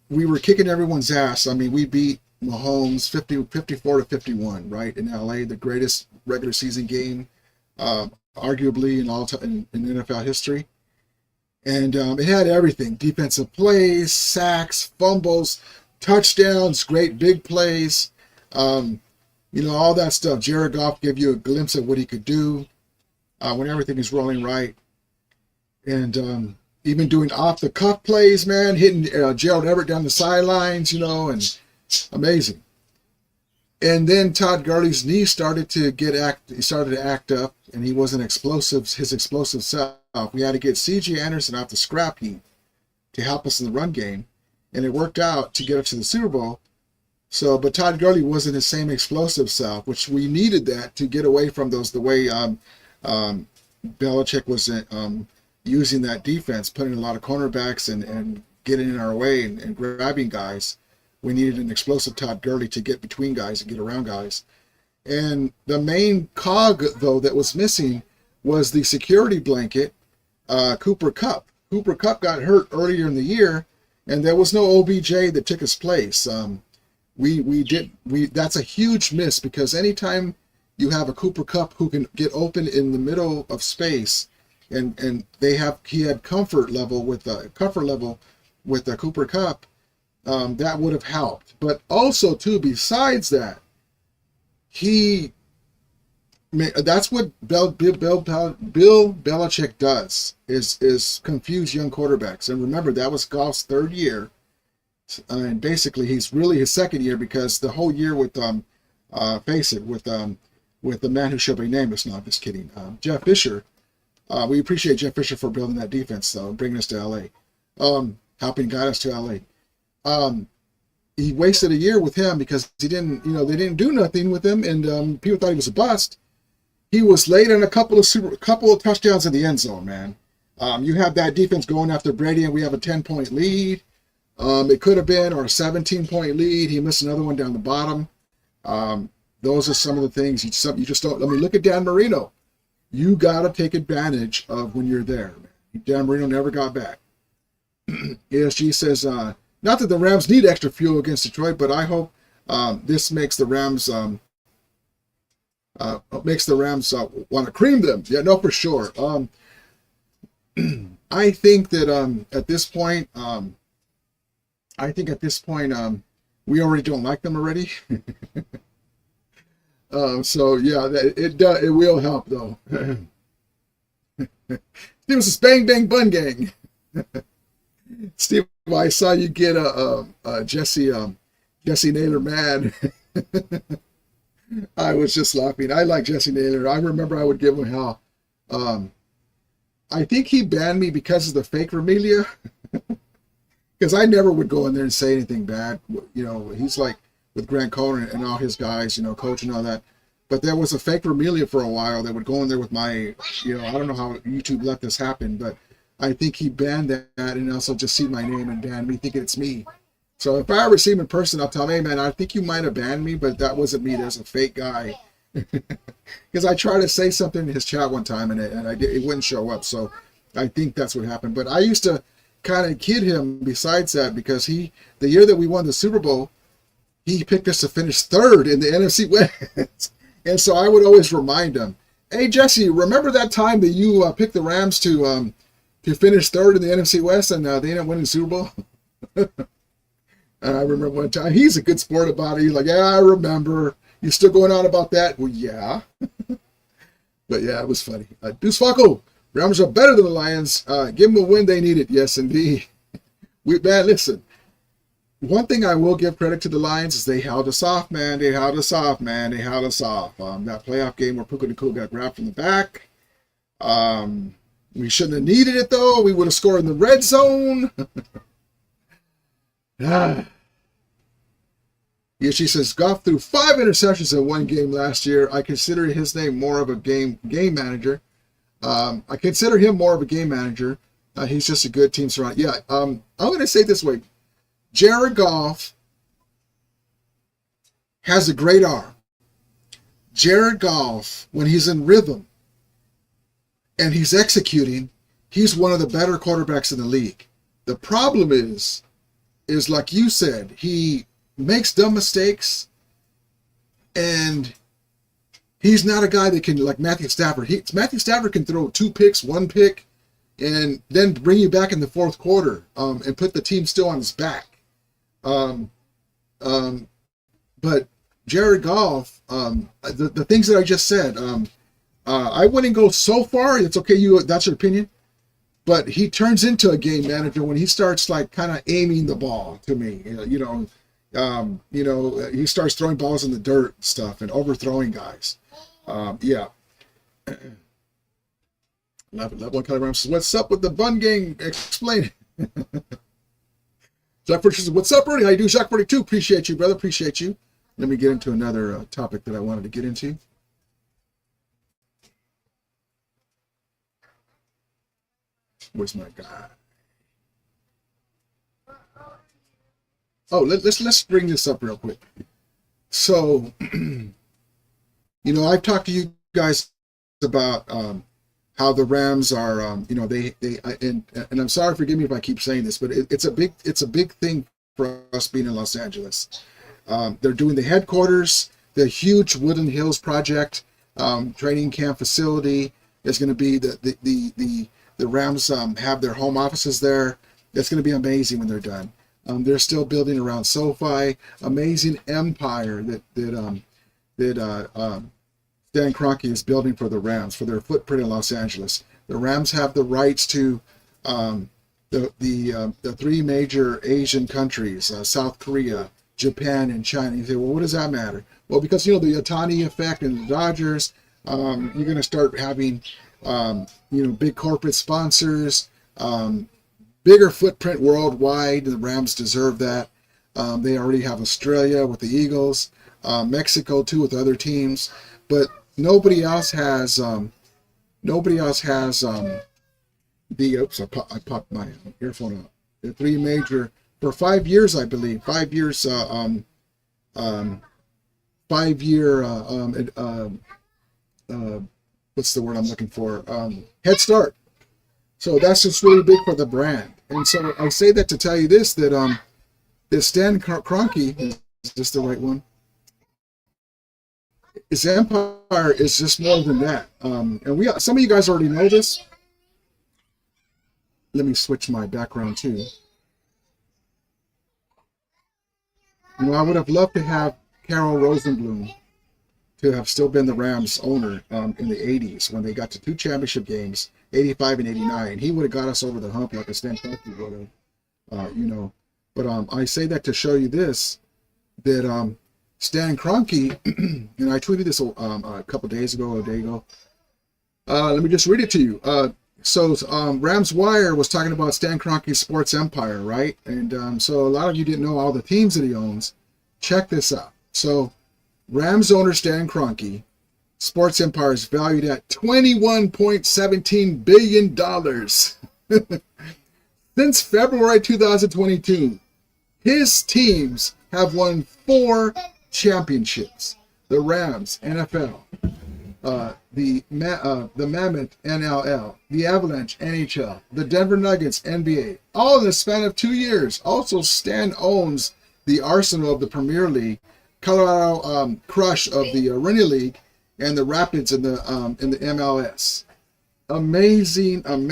we were kicking everyone's ass. I mean, we beat Mahomes 54-51, right, in LA, the greatest regular season game, arguably in NFL history. And it had everything: defensive plays, sacks, fumbles, touchdowns, great big plays, all that stuff. Jared Goff gave you a glimpse of what he could do when everything is rolling right. And even doing off-the-cuff plays, man, hitting Gerald Everett down the sidelines, and amazing. And then Todd Gurley's knee started to act up, and he wasn't his explosive self. We had to get C.J. Anderson off the scrap heap to help us in the run game, and it worked out to get us to the Super Bowl. But Todd Gurley wasn't his same explosive self, which we needed that to get away from the way Belichick was using that defense, putting a lot of cornerbacks and getting in our way and grabbing guys. We needed an explosive Todd Gurley to get between guys and get around guys. And the main cog, though, that was missing was the security blanket, Cooper Kupp. Cooper Kupp got hurt earlier in the year, and there was no OBJ that took his place. That's a huge miss, because anytime you have a Cooper Kupp who can get open in the middle of space, and he had comfort level with Cooper Kupp, that would have helped. But also too, besides that, that's what Bill Belichick does, is confuse young quarterbacks. And remember, that was Goff's third year, and basically he's really his second year, because the whole year with the man who shall be nameless. No, I'm just kidding. Jeff Fisher. We appreciate Jeff Fisher for building that defense, though, bringing us to LA, helping guide us to LA. He wasted a year with him because they didn't do nothing with him, and people thought he was a bust. He was late on a couple of touchdowns in the end zone, man. You have that defense going after Brady, and we have a 10-point lead. It could have been, or a 17-point lead. He missed another one down the bottom. Those are some of the things you just don't. I mean, look at Dan Marino. You got to take advantage of when you're there, man. Dan Marino never got back. ESG says, not that the Rams need extra fuel against Detroit, but I hope this makes the Rams want to cream them. Yeah, no, for sure. I think that at this point, we already don't like them already. So yeah, it will help, though. It was a bang bang bun gang. Steve, I saw you get a Jesse Naylor mad. I was just laughing. I like Jesse Naylor. I remember I would give him hell. I think he banned me because of the fake Vermilia. Because I never would go in there and say anything bad. He's like with Grant Cohn and all his guys, coach and all that. But there was a fake Vermilia for a while that would go in there with my, I don't know how YouTube let this happen, but I think he banned that and also just see my name and banned me, thinking it's me. So if I ever see him in person, I'll tell him, hey man, I think you might have banned me, but that wasn't me. There's a fake guy. Because I tried to say something in his chat one time and it wouldn't show up. So I think that's what happened. But I used to kind of kid him besides that, because the year that we won the Super Bowl, he picked us to finish third in the NFC West. And so I would always remind him, hey Jesse, remember that time that you picked the Rams to finish third in the NFC West and they didn't win the Super Bowl? And I remember one time, he's a good sport about it. He's like, yeah, I remember. You still going on about that? Well, yeah. But yeah, it was funny. Deuce Falco, Rams are better than the Lions. Give them a win they needed. Yes, indeed. Listen, one thing I will give credit to the Lions is they held us off, man. They held us off. That playoff game where Puka Nacua got grabbed from the back. We shouldn't have needed it, though. We would have scored in the red zone. Yeah, she says, Goff threw 5 interceptions in one game last year. I consider his name more of a game manager. I consider him more of a game manager. He's just a good team surround. Yeah, I'm going to say it this way. Jared Goff has a great arm. Jared Goff, when he's in rhythm and he's executing, he's one of the better quarterbacks in the league. The problem is like you said, he makes dumb mistakes, and he's not a guy that can, like Matthew Stafford. Matthew Stafford can throw 2 picks, 1 pick, and then bring you back in the fourth quarter and put the team still on his back. But Jared Goff, the things that I just said, I wouldn't go so far. It's okay, that's your opinion. But he turns into a game manager when he starts like kind of aiming the ball to me. He starts throwing balls in the dirt and stuff and overthrowing guys. Yeah. Level 1 Kelly Rams says, what's up with the Bun Gang? Explain it. Jack 42 says, what's up, Rudy? How you doing? Jack 42, appreciate you, brother. Appreciate you. Let me get into another topic that I wanted to get into. Where's my guy? Oh, let's bring this up real quick. So, I've talked to you guys about how the Rams are, and I'm sorry, forgive me if I keep saying this, but it's a big thing for us being in Los Angeles. They're doing the headquarters, the huge Woodland Hills project, training camp facility. Is going to be the Rams have their home offices there. It's going to be amazing when they're done. They're still building around SoFi, amazing empire that Stan Kroenke is building for the Rams, for their footprint in Los Angeles. The Rams have the rights to the 3 major Asian countries, South Korea, Japan, and China. You say, well, what does that matter? Well, because, the Ohtani effect and the Dodgers, you're going to start having, big corporate sponsors, bigger footprint worldwide. The Rams deserve that. They already have Australia with the Eagles, Mexico too with other teams, but nobody else has the oops, I popped my earphone out. The 3 major for 5 years, I believe. 5 years 5-year what's the word I'm looking for? Head start. So that's just really big for the brand. And so I say that to tell you this, that Stan Kroenke, is this the right one? His empire is just more than that. And some of you guys already know this. Let me switch my background too. I would have loved to have Carol Rosenblum to have still been the Rams owner in the 80s when they got to 2 championship games, 85 and 89. He would have got us over the hump like a Stan Kroenke would have, But I say that to show you this, that Stan Kroenke, and I tweeted this a couple days ago, a day ago. Let me just read it to you. So Rams Wire was talking about Stan Kroenke's sports empire, right? And so a lot of you didn't know all the teams that he owns. Check this out. So Rams owner Stan Kroenke, sports empire is valued at $21.17 billion. Since February 2022, his teams have won 4 championships. The Rams, NFL, the Mammoth, NLL, the Avalanche, NHL, the Denver Nuggets, NBA, all in the span of 2 years. Also, Stan owns the Arsenal of the Premier League, Colorado Crush of the Arena League, and the Rapids in the MLS. Amazing. And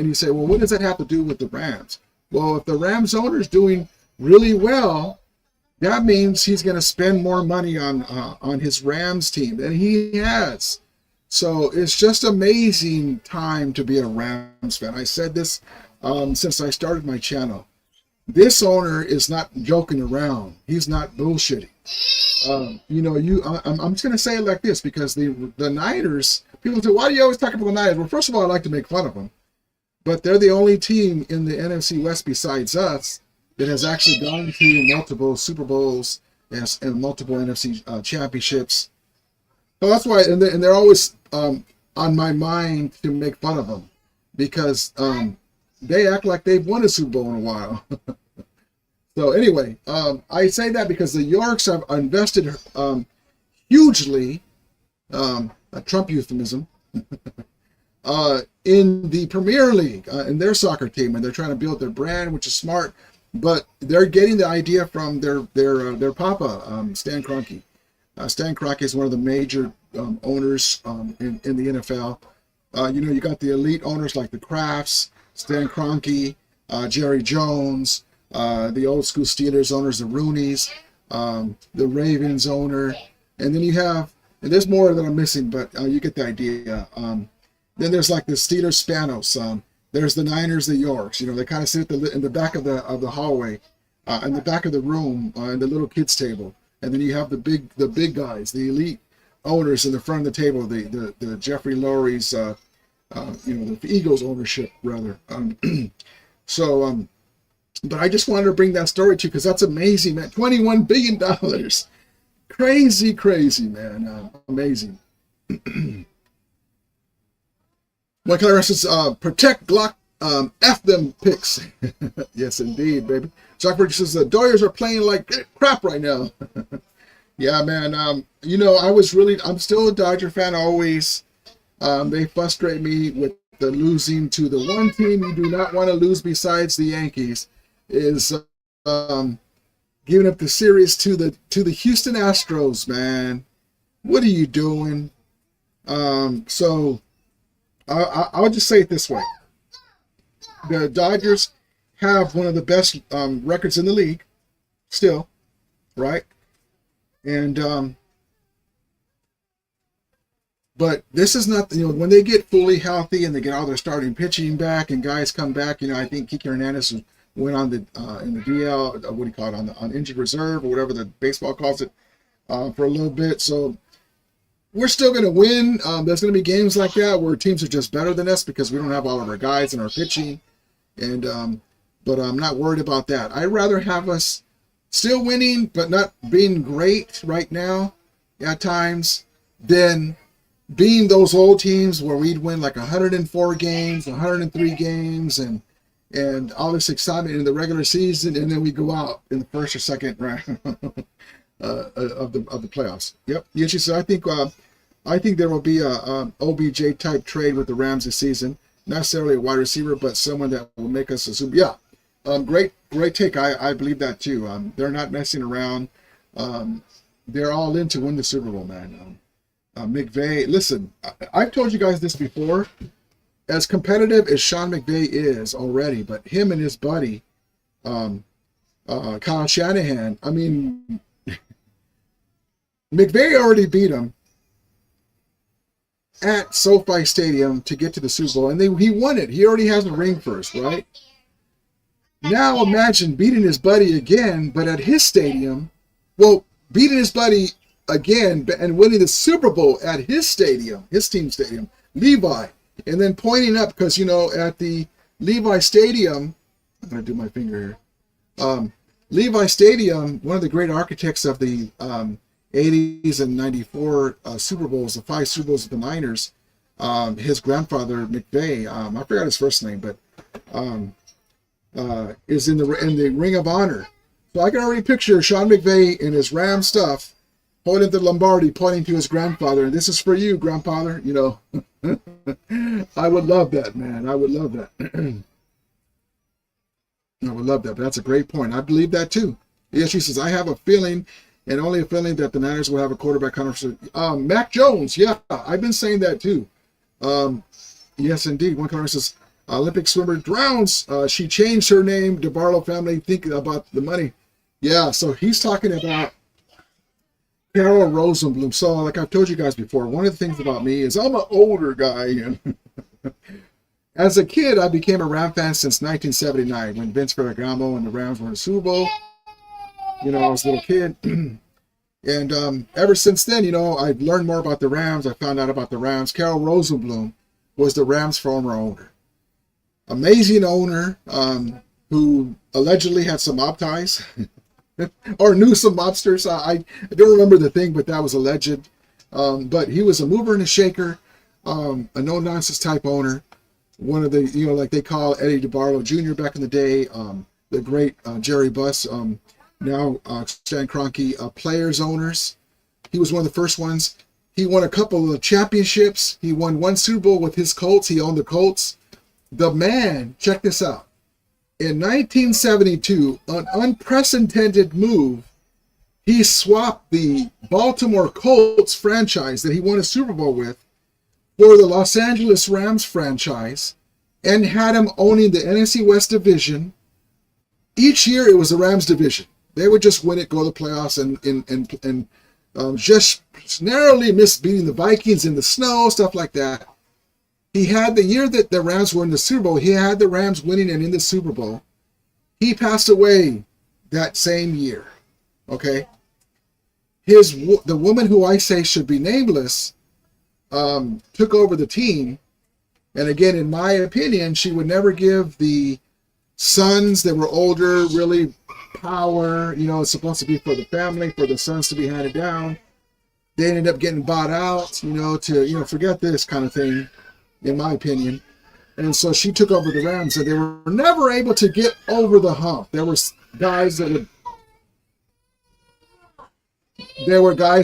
you say, well, what does that have to do with the Rams? Well, if the Rams owner is doing really well, that means he's going to spend more money on his Rams team than he has. So it's just amazing time to be a Rams fan. I said this since I started my channel. This owner is not joking around. He's not bullshitting. I'm just going to say it like this, because the Niners, people say, why do you always talk about the Niners? Well, first of all, I like to make fun of them. But they're the only team in the NFC West besides us that has actually gone to multiple Super Bowls and multiple NFC championships. So that's why, and they're always on my mind to make fun of them, because they act like they've won a Super Bowl in a while. So anyway, I say that because the Yorks have invested hugely, a Trump euphemism, in the Premier League, in their soccer team, and they're trying to build their brand, which is smart. But they're getting the idea from their papa, Stan Kroenke. Stan Kroenke is one of the major owners in the NFL. You got the elite owners like the Krafts, Stan Kroenke, Jerry Jones, the old school Steelers owners, the Rooneys, the Ravens owner, and then you have, and there's more that I'm missing, but you get the idea. Then there's like the Steelers Spanos. There's the Niners, the Yorks. They kind of sit in the back of the hallway, in the back of the room, in the little kids table. And then you have the big guys, the elite owners in the front of the table, the Jeffrey Lurie's, the Eagles ownership rather. But I just wanted to bring that story to you because that's amazing, man. $21 billion, crazy, man, amazing. Michael Harris says, protect Glock, F them picks. Yes, indeed, baby. Zuckerberg says, the Doyers are playing like crap right now. Yeah, man. I'm still a Dodger fan always. They frustrate me with the losing to the one team you do not want to lose besides the Yankees is giving up the series to the Houston Astros, man. What are you doing? So I'll just say it this way. The Dodgers have one of the best records in the league still, right? And but this is not, when they get fully healthy and they get all their starting pitching back and guys come back, I think Kike Hernandez went on the in the DL, what do you call it, on injured reserve or whatever the baseball calls it, for a little bit. So we're still going to win. There's going to be games like that where teams are just better than us because we don't have all of our guys in our pitching. And but I'm not worried about that. I'd rather have us still winning but not being great right now at times than being those old teams where we'd win like 104 games, 103 games, and all this excitement in the regular season, and then we go out in the first or second round of the playoffs. Yep. She said, I think there will be a OBJ type trade with the Rams this season. Not necessarily a wide receiver, but someone that will make us assume. Yeah. Great take. I believe that too. They're not messing around. They're all in to win the Super Bowl, man. McVay, listen, I've told you guys this before. As competitive as Sean McVay is already, but him and his buddy, Kyle Shanahan, I mean, McVay already beat him at SoFi Stadium to get to the Super Bowl, and he won it. He already has a ring first, right? Now imagine beating his buddy again, but at his stadium. Well, beating his buddy again and winning the Super Bowl at his stadium, his team stadium, Levi, and then pointing up because, at the Levi Stadium, I'm going to do my finger here. Levi Stadium, one of the great architects of the 80s and 94 Super Bowls, the 5 Super Bowls of the Niners, his grandfather, McVay, I forgot his first name, but is in the Ring of Honor. So I can already picture Sean McVay in his Ram stuff, holding the Lombardi, pointing to his grandfather, and this is for you, grandfather. I would love that, man. I would love that. I would love that, but that's a great point. I believe that too. Yes, she says, I have a feeling, and only a feeling, that the Niners will have a quarterback conversation. Mac Jones, yeah, I've been saying that too. Yes, indeed. One caller says, Olympic swimmer drowns. She changed her name. DeBarlo family thinking about the money. Yeah, so he's talking about Carol Rosenblum. So, like I've told you guys before, one of the things about me is I'm an older guy. As a kid, I became a Ram fan since 1979 when Vince Ferragamo and the Rams were in the Super Bowl. I was a little kid. And ever since then, I've learned more about the Rams. I found out about the Rams. Carol Rosenblum was the Rams' former owner. Amazing owner who allegedly had some mob ties. Or knew some mobsters. I don't remember the thing, but that was alleged. But he was a mover and a shaker, a no-nonsense type owner. One of the, like they call Eddie DeBarlo Jr. back in the day, the great Jerry Buss, now Stan Kroenke, players owners. He was one of the first ones. He won a couple of championships. He won one Super Bowl with his Colts. He owned the Colts. The man, check this out. In 1972, an unprecedented move, he swapped the Baltimore Colts franchise that he won a Super Bowl with for the Los Angeles Rams franchise and had him owning the NFC West division. Each year it was the Rams division. They would just win it, go to the playoffs, and just narrowly missed beating the Vikings in the snow, stuff like that. He had the year that the Rams were in the Super Bowl, he had the Rams winning and in the Super Bowl. He passed away that same year. Okay? The woman who I say should be nameless took over the team. And again, in my opinion, she would never give the sons that were older really power. You know, it's supposed to be for the family, for the sons to be handed down. They ended up getting bought out, to forget this kind of thing, in my opinion. And so she took over the Rams, and they were never able to get over the hump. There were guys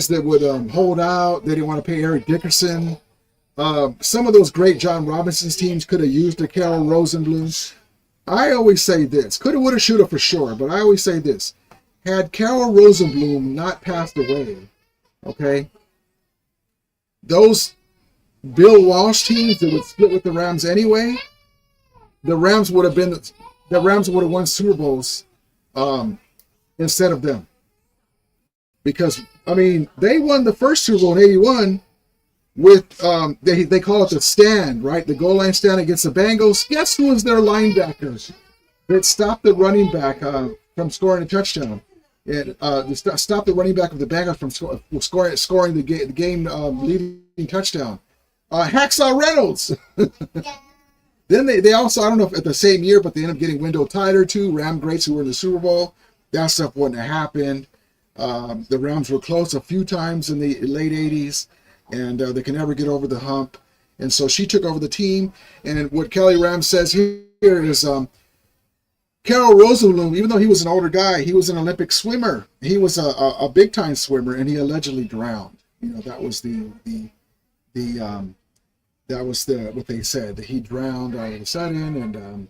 that would hold out. They didn't want to pay Eric Dickerson. Some of those great John Robinson's teams could have used a Carroll Rosenblum. I always say this, coulda, woulda, shoulda for sure, but I always say this. Had Carroll Rosenblum not passed away, okay, those Bill Walsh teams that would split with the Rams anyway, the Rams would have won Super Bowls instead of them. Because, I mean, they won the first Super Bowl in 81 with, they call it the stand, right? The goal line stand against the Bengals. Guess who was their linebackers that stopped the running back from scoring a touchdown? And stopped the running back of the Bengals from scoring the game leading touchdown. Hacksaw Reynolds. Then they also, I don't know if at the same year, but they ended up getting Wendell Tyler too, Ram greats who were in the Super Bowl. That stuff wouldn't have happened. The Rams were close a few times in the late 80s, and they can never get over the hump. And so she took over the team. And what Kelly Ram says here is Carroll Rosenblum, even though he was an older guy, he was an Olympic swimmer. He was a big-time swimmer, and he allegedly drowned. That was what they said, that he drowned all of a sudden,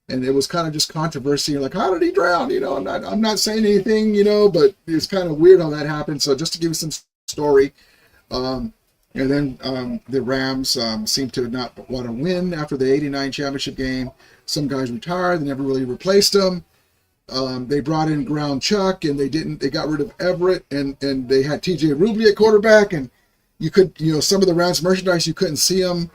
and it was kind of just controversy, like, how did he drown? I'm not saying anything, but it's kind of weird how that happened. So just to give you some story, and then the Rams seemed to not want to win after the 89 championship game. Some guys retired, they never really replaced them. They brought in Ground Chuck, and they got rid of Everett, and they had TJ Rubley at quarterback, and you could, some of the Rams merchandise, you couldn't see them.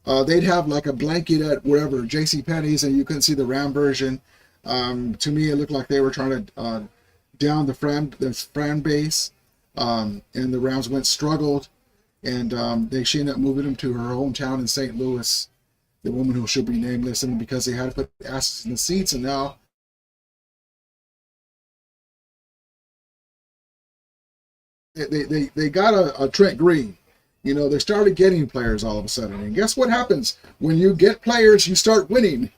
They'd have like a blanket at wherever, JCPenney's, and you couldn't see the Ram version. To me, it looked like they were trying to down the fan base, and the Rams struggled, and she ended up moving them to her hometown in St. Louis, the woman who should be nameless, and because they had to put asses in the seats, and now they got a Trent Green. They started getting players all of a sudden. And guess what happens? When you get players, you start winning.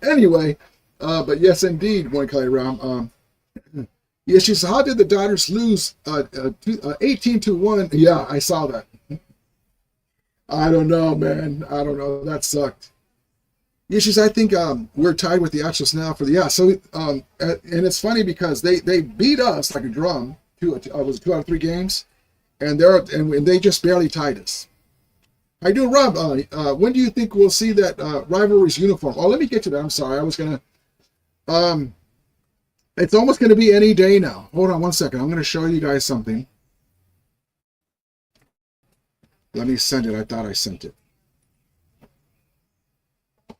Anyway, but yes, indeed, one Kelly Ram. Yeah, she said, how did the Dodgers lose 18-1? Yeah, I saw that. I don't know, man. I don't know. That sucked. Yeah, she said, I think we're tied with the Astros now for the, yeah. So, and it's funny because they beat us like a drum. Was 2 out of 3 games, and they just barely tied us. I do, Rob. When do you think we'll see that rivalry's uniform? Oh, let me get to that. I'm sorry. I was gonna. It's almost gonna be any day now. Hold on one second. I'm gonna show you guys something. Let me send it. I thought I sent it.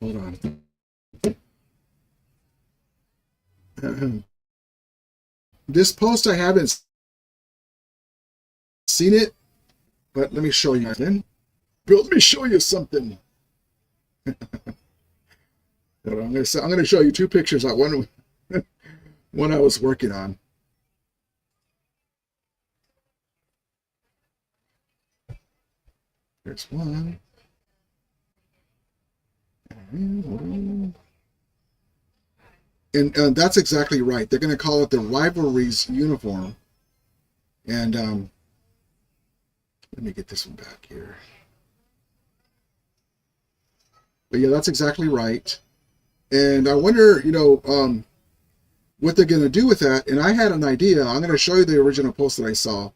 Hold on. This post I haven't seen it, but let me show you. Let me show you something. I'm going to show you 2 pictures. One I was working on. There's one. And that's exactly right. They're going to call it the rivalry's uniform. And Let me get this one back here. But yeah, that's exactly right. And I wonder, what they're going to do with that. And I had an idea. I'm going to show you the original post that I saw.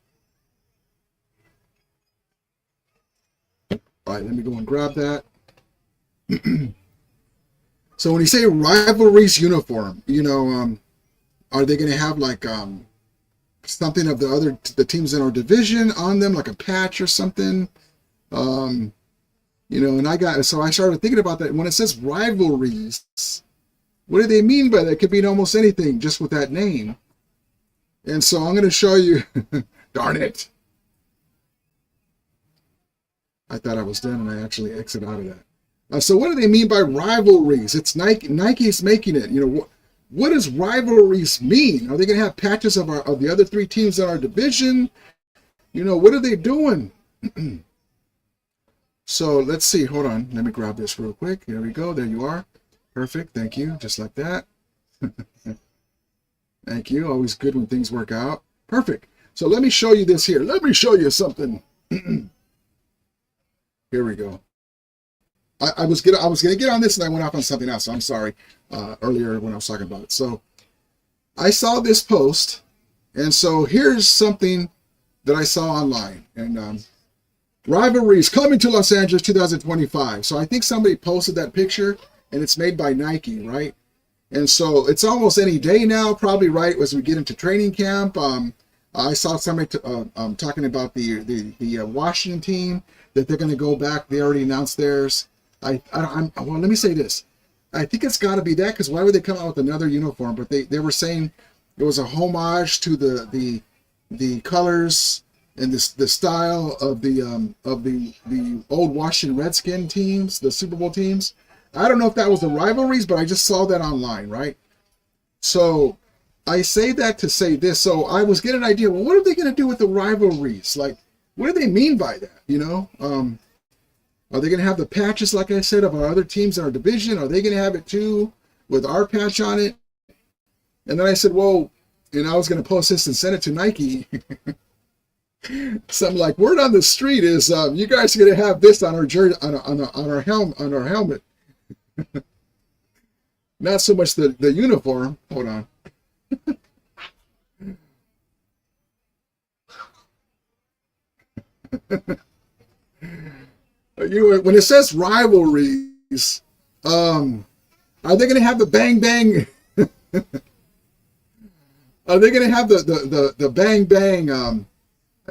All right, let me go and grab that. So when you say rivalries uniform, are they going to have like something of the teams in our division on them, like a patch or something? And so I started thinking about that. When it says rivalries, what do they mean by that? It could mean almost anything just with that name. And so I'm going to show you. Darn it. I thought I was done and I actually exit out of that. So what do they mean by rivalries? It's Nike. Nike's making it. What does rivalries mean? Are they going to have patches of the other three teams in our division? What are they doing? So let's see. Hold on. Let me grab this real quick. Here we go. There you are. Perfect. Thank you. Just like that. Thank you. Always good when things work out. Perfect. So let me show you this here. Let me show you something. Here we go. I was gonna get on this and I went off on something else. So I'm sorry. Earlier when I was talking about it. So I saw this post, and so here's something that I saw online. And rivalries coming to Los Angeles 2025. So I think somebody posted that picture, and it's made by Nike, right? And so it's almost any day now, probably, right, as we get into training camp. I saw somebody talking about the Washington team, that they're going to go back. They already announced theirs. Well, let me say this. I think it's got to be that, because why would they come out with another uniform? But they were saying it was a homage to the colors and the style of the old Washington Redskin teams, the Super Bowl teams. I don't know if that was the rivalries, but I just saw that online, right? So I say that to say this. So I was getting an idea. Well, what are they going to do with the rivalries? Like, what do they mean by that? Are they going to have the patches, like I said, of our other teams in our division? Are they going to have it too, with our patch on it? And then I said, well, I was going to post this and send it to Nike. Something like, word on the street is, you guys are going to have this on our jersey, on our helmet. Not so much the uniform. Hold on. When it says rivalries, are they going to have the bang bang? Are they going to have the bang bang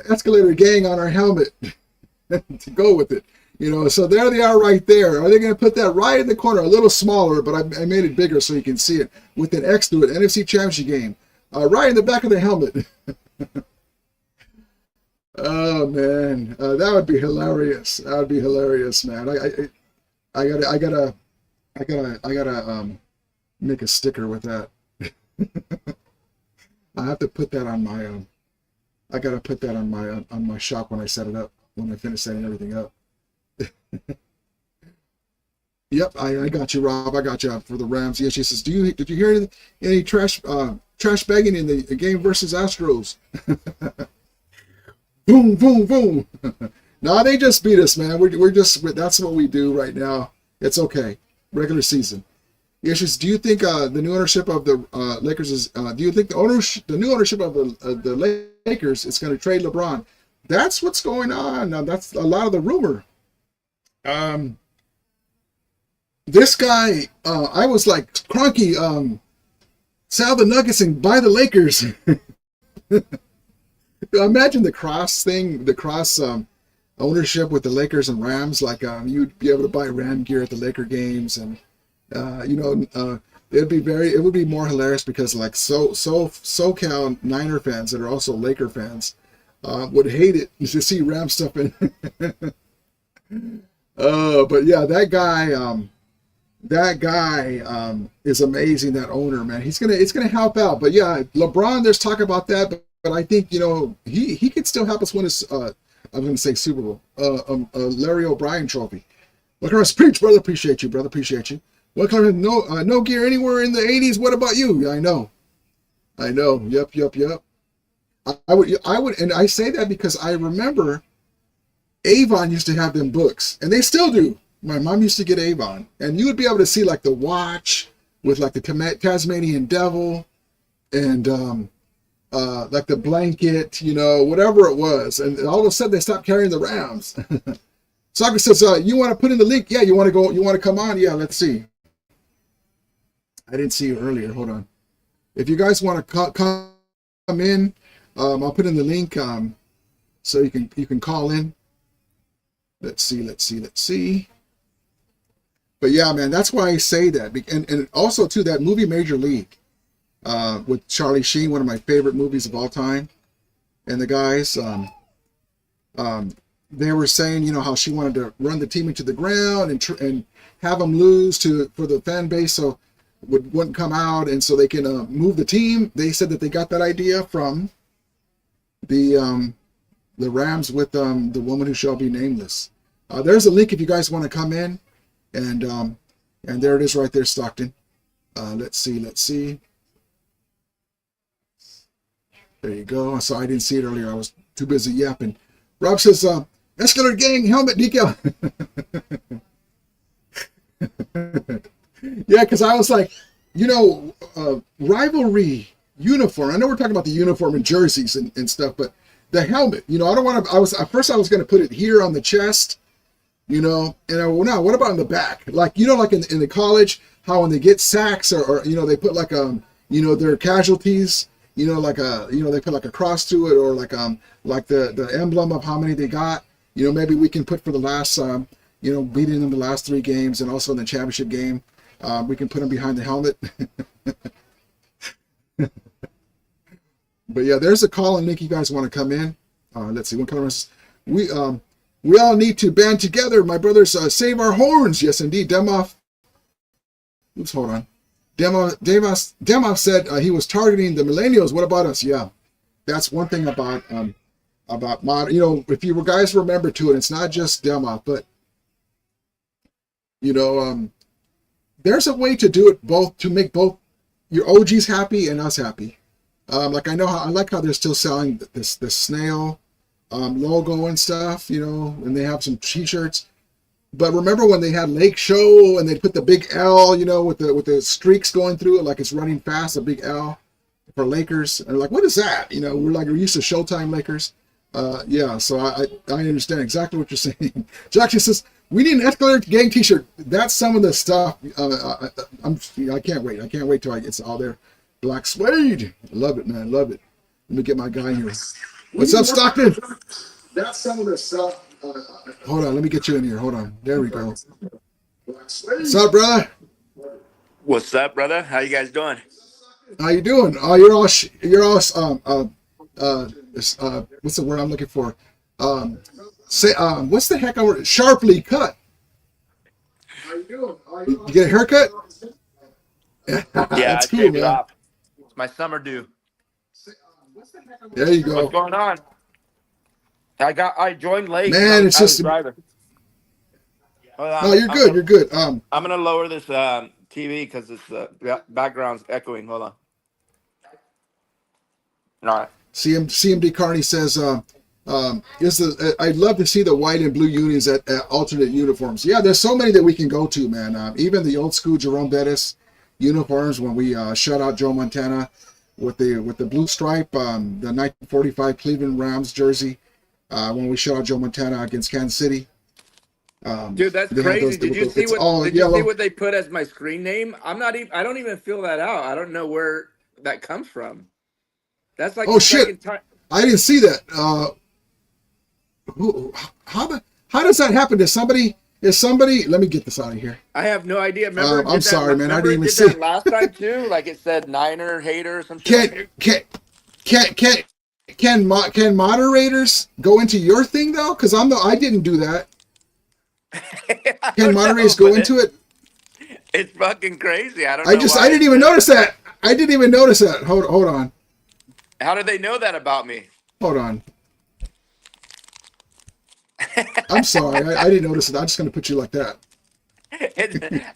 escalator gang on our helmet to go with it? So there they are right there. Are they going to put that right in the corner, a little smaller, but I made it bigger so you can see it with an X to it, NFC Championship game, right in the back of the helmet. Oh man, that would be hilarious. That would be hilarious, man. I gotta make a sticker with that. I have to put that on my I gotta put that on my shop when I set it up, when I finish setting everything up. Yep, I got you, Rob. I got you for the Rams. Yes, she says, did you hear any trash bagging in the game versus Astros? Boom, boom, boom. No, they just beat us, man. That's what we do right now. It's okay. Regular season. Yes, do you think the new ownership of the Lakers is? Do you think the new ownership of the Lakers is going to trade LeBron? That's what's going on. Now, that's a lot of the rumor. This guy, I was like, Cronky, sell the Nuggets and buy the Lakers. Imagine the cross ownership with the Lakers and Rams. Like, you'd be able to buy Ram gear at the Laker games, and it would be more hilarious because like SoCal Niner fans that are also Laker fans would hate it to see Ram stuff in. But yeah, that guy is amazing. That owner, man, it's gonna help out. But yeah, LeBron, there's talk about that, but I think he could still help us win his I'm gonna say Super Bowl, Larry O'Brien trophy. Look at us preach, brother. Appreciate you, brother. Appreciate you. What kind of no gear anywhere in the 80s? What about you? Yeah, I know. Yep. I would, and I say that because I remember Avon used to have them books, and they still do. My mom used to get Avon, and you would be able to see like the watch with like the Tasmanian devil and like the blanket, you know, whatever it was. And all of a sudden they stopped carrying the Rams. Soccer says, you want to put in the link? Yeah, you want to go? You want to come on? Yeah, let's see. I didn't see you earlier. Hold on. If you guys want to come in, I'll put in the link so you can call in. Let's see. But yeah, man, that's why I say that. And also, too, that movie Major League with Charlie Sheen, one of my favorite movies of all time. And the guys, they were saying, you know, how she wanted to run the team into the ground and have them lose for the fan base so wouldn't come out, and so they can move the team. They said that they got that idea from the Rams with the woman who shall be nameless. There's a link if you guys want to come in, and there it is right there, Stockton. Let's see. There you go. So I didn't see it earlier. I was too busy yapping. Rob says, Escalator Gang helmet decal. Yeah, because I was like, you know, rivalry uniform. I know we're talking about the uniform and jerseys and stuff, but the helmet, you know, I don't want to. At first I was going to put it here on the chest, you know, and now what about in the back? Like, you know, like in the college, how when they get sacks or you know, they put like you know, their casualties, you know, like they put like a cross to it, or like the emblem of how many they got. You know, maybe we can put for the last you know, beating them the last 3 games, and also in the championship game, we can put them behind the helmet. But yeah, there's a call and link. You guys want to come in? Let's see. What color is we all need to band together, my brothers. Save our horns. Yes, indeed. Demoff. Oops, hold on. Demoff said he was targeting the millennials. What about us? Yeah, that's one thing about mod. You know, if you guys remember too, and it's not just Demoff, but you know, there's a way to do it both, to make both your OGs happy and us happy. Like I like how they're still selling this snail logo and stuff, you know, and they have some t-shirts. But remember when they had Lake Show and they put the big L, you know, with the streaks going through it, like it's running fast, a big L for Lakers. And like, what is that? You know, we're used to Showtime Lakers. Yeah, so I understand exactly what you're saying. Jackson says, we need an Escalator Gang t-shirt. That's some of the stuff. I can't wait. I can't wait till it's all there. Black suede. Love it, man. Love it. Let me get my guy here. What's up, Stockton? That's some of the stuff. Hold on. Let me get you in here. Hold on. There we go. What's up, brother? What's up, brother? How you guys doing? How you doing? Oh, you're all what's the word I'm looking for? What's the heck? Sharply cut. How you doing? You get a haircut? Yeah, that's I cool, shaved it man. off. It's my summer due. There you go. What's going on? I joined late. Man, it's just driving. No, you're good. You're good. I'm gonna lower this TV because it's background's echoing. Hold on. All right. CMD Carney says, I'd love to see the white and blue unions at alternate uniforms. Yeah, there's so many that we can go to, man. Even the old school Jerome Bettis uniforms, when we shut out Joe Montana with the blue stripe, the 1945 Cleveland Rams jersey, when we shut out Joe Montana against Kansas City. Dude, that's crazy. Did you see what they put as my screen name? I don't even fill that out. I don't know where that comes from. That's like, oh shit! I didn't see that. How does that happen? Is somebody? Let me get this out of here. I have no idea. Remember? I'm sorry, man. I didn't even see that last time too. Like it said, Niner hater or some shit. Can moderators go into your thing though? Because I didn't do that. Can moderators go into it? It's fucking crazy. I didn't even notice that. I didn't even notice that. Hold on. How did they know that about me? Hold on. I'm sorry. I didn't notice it. I'm just going to put you like that.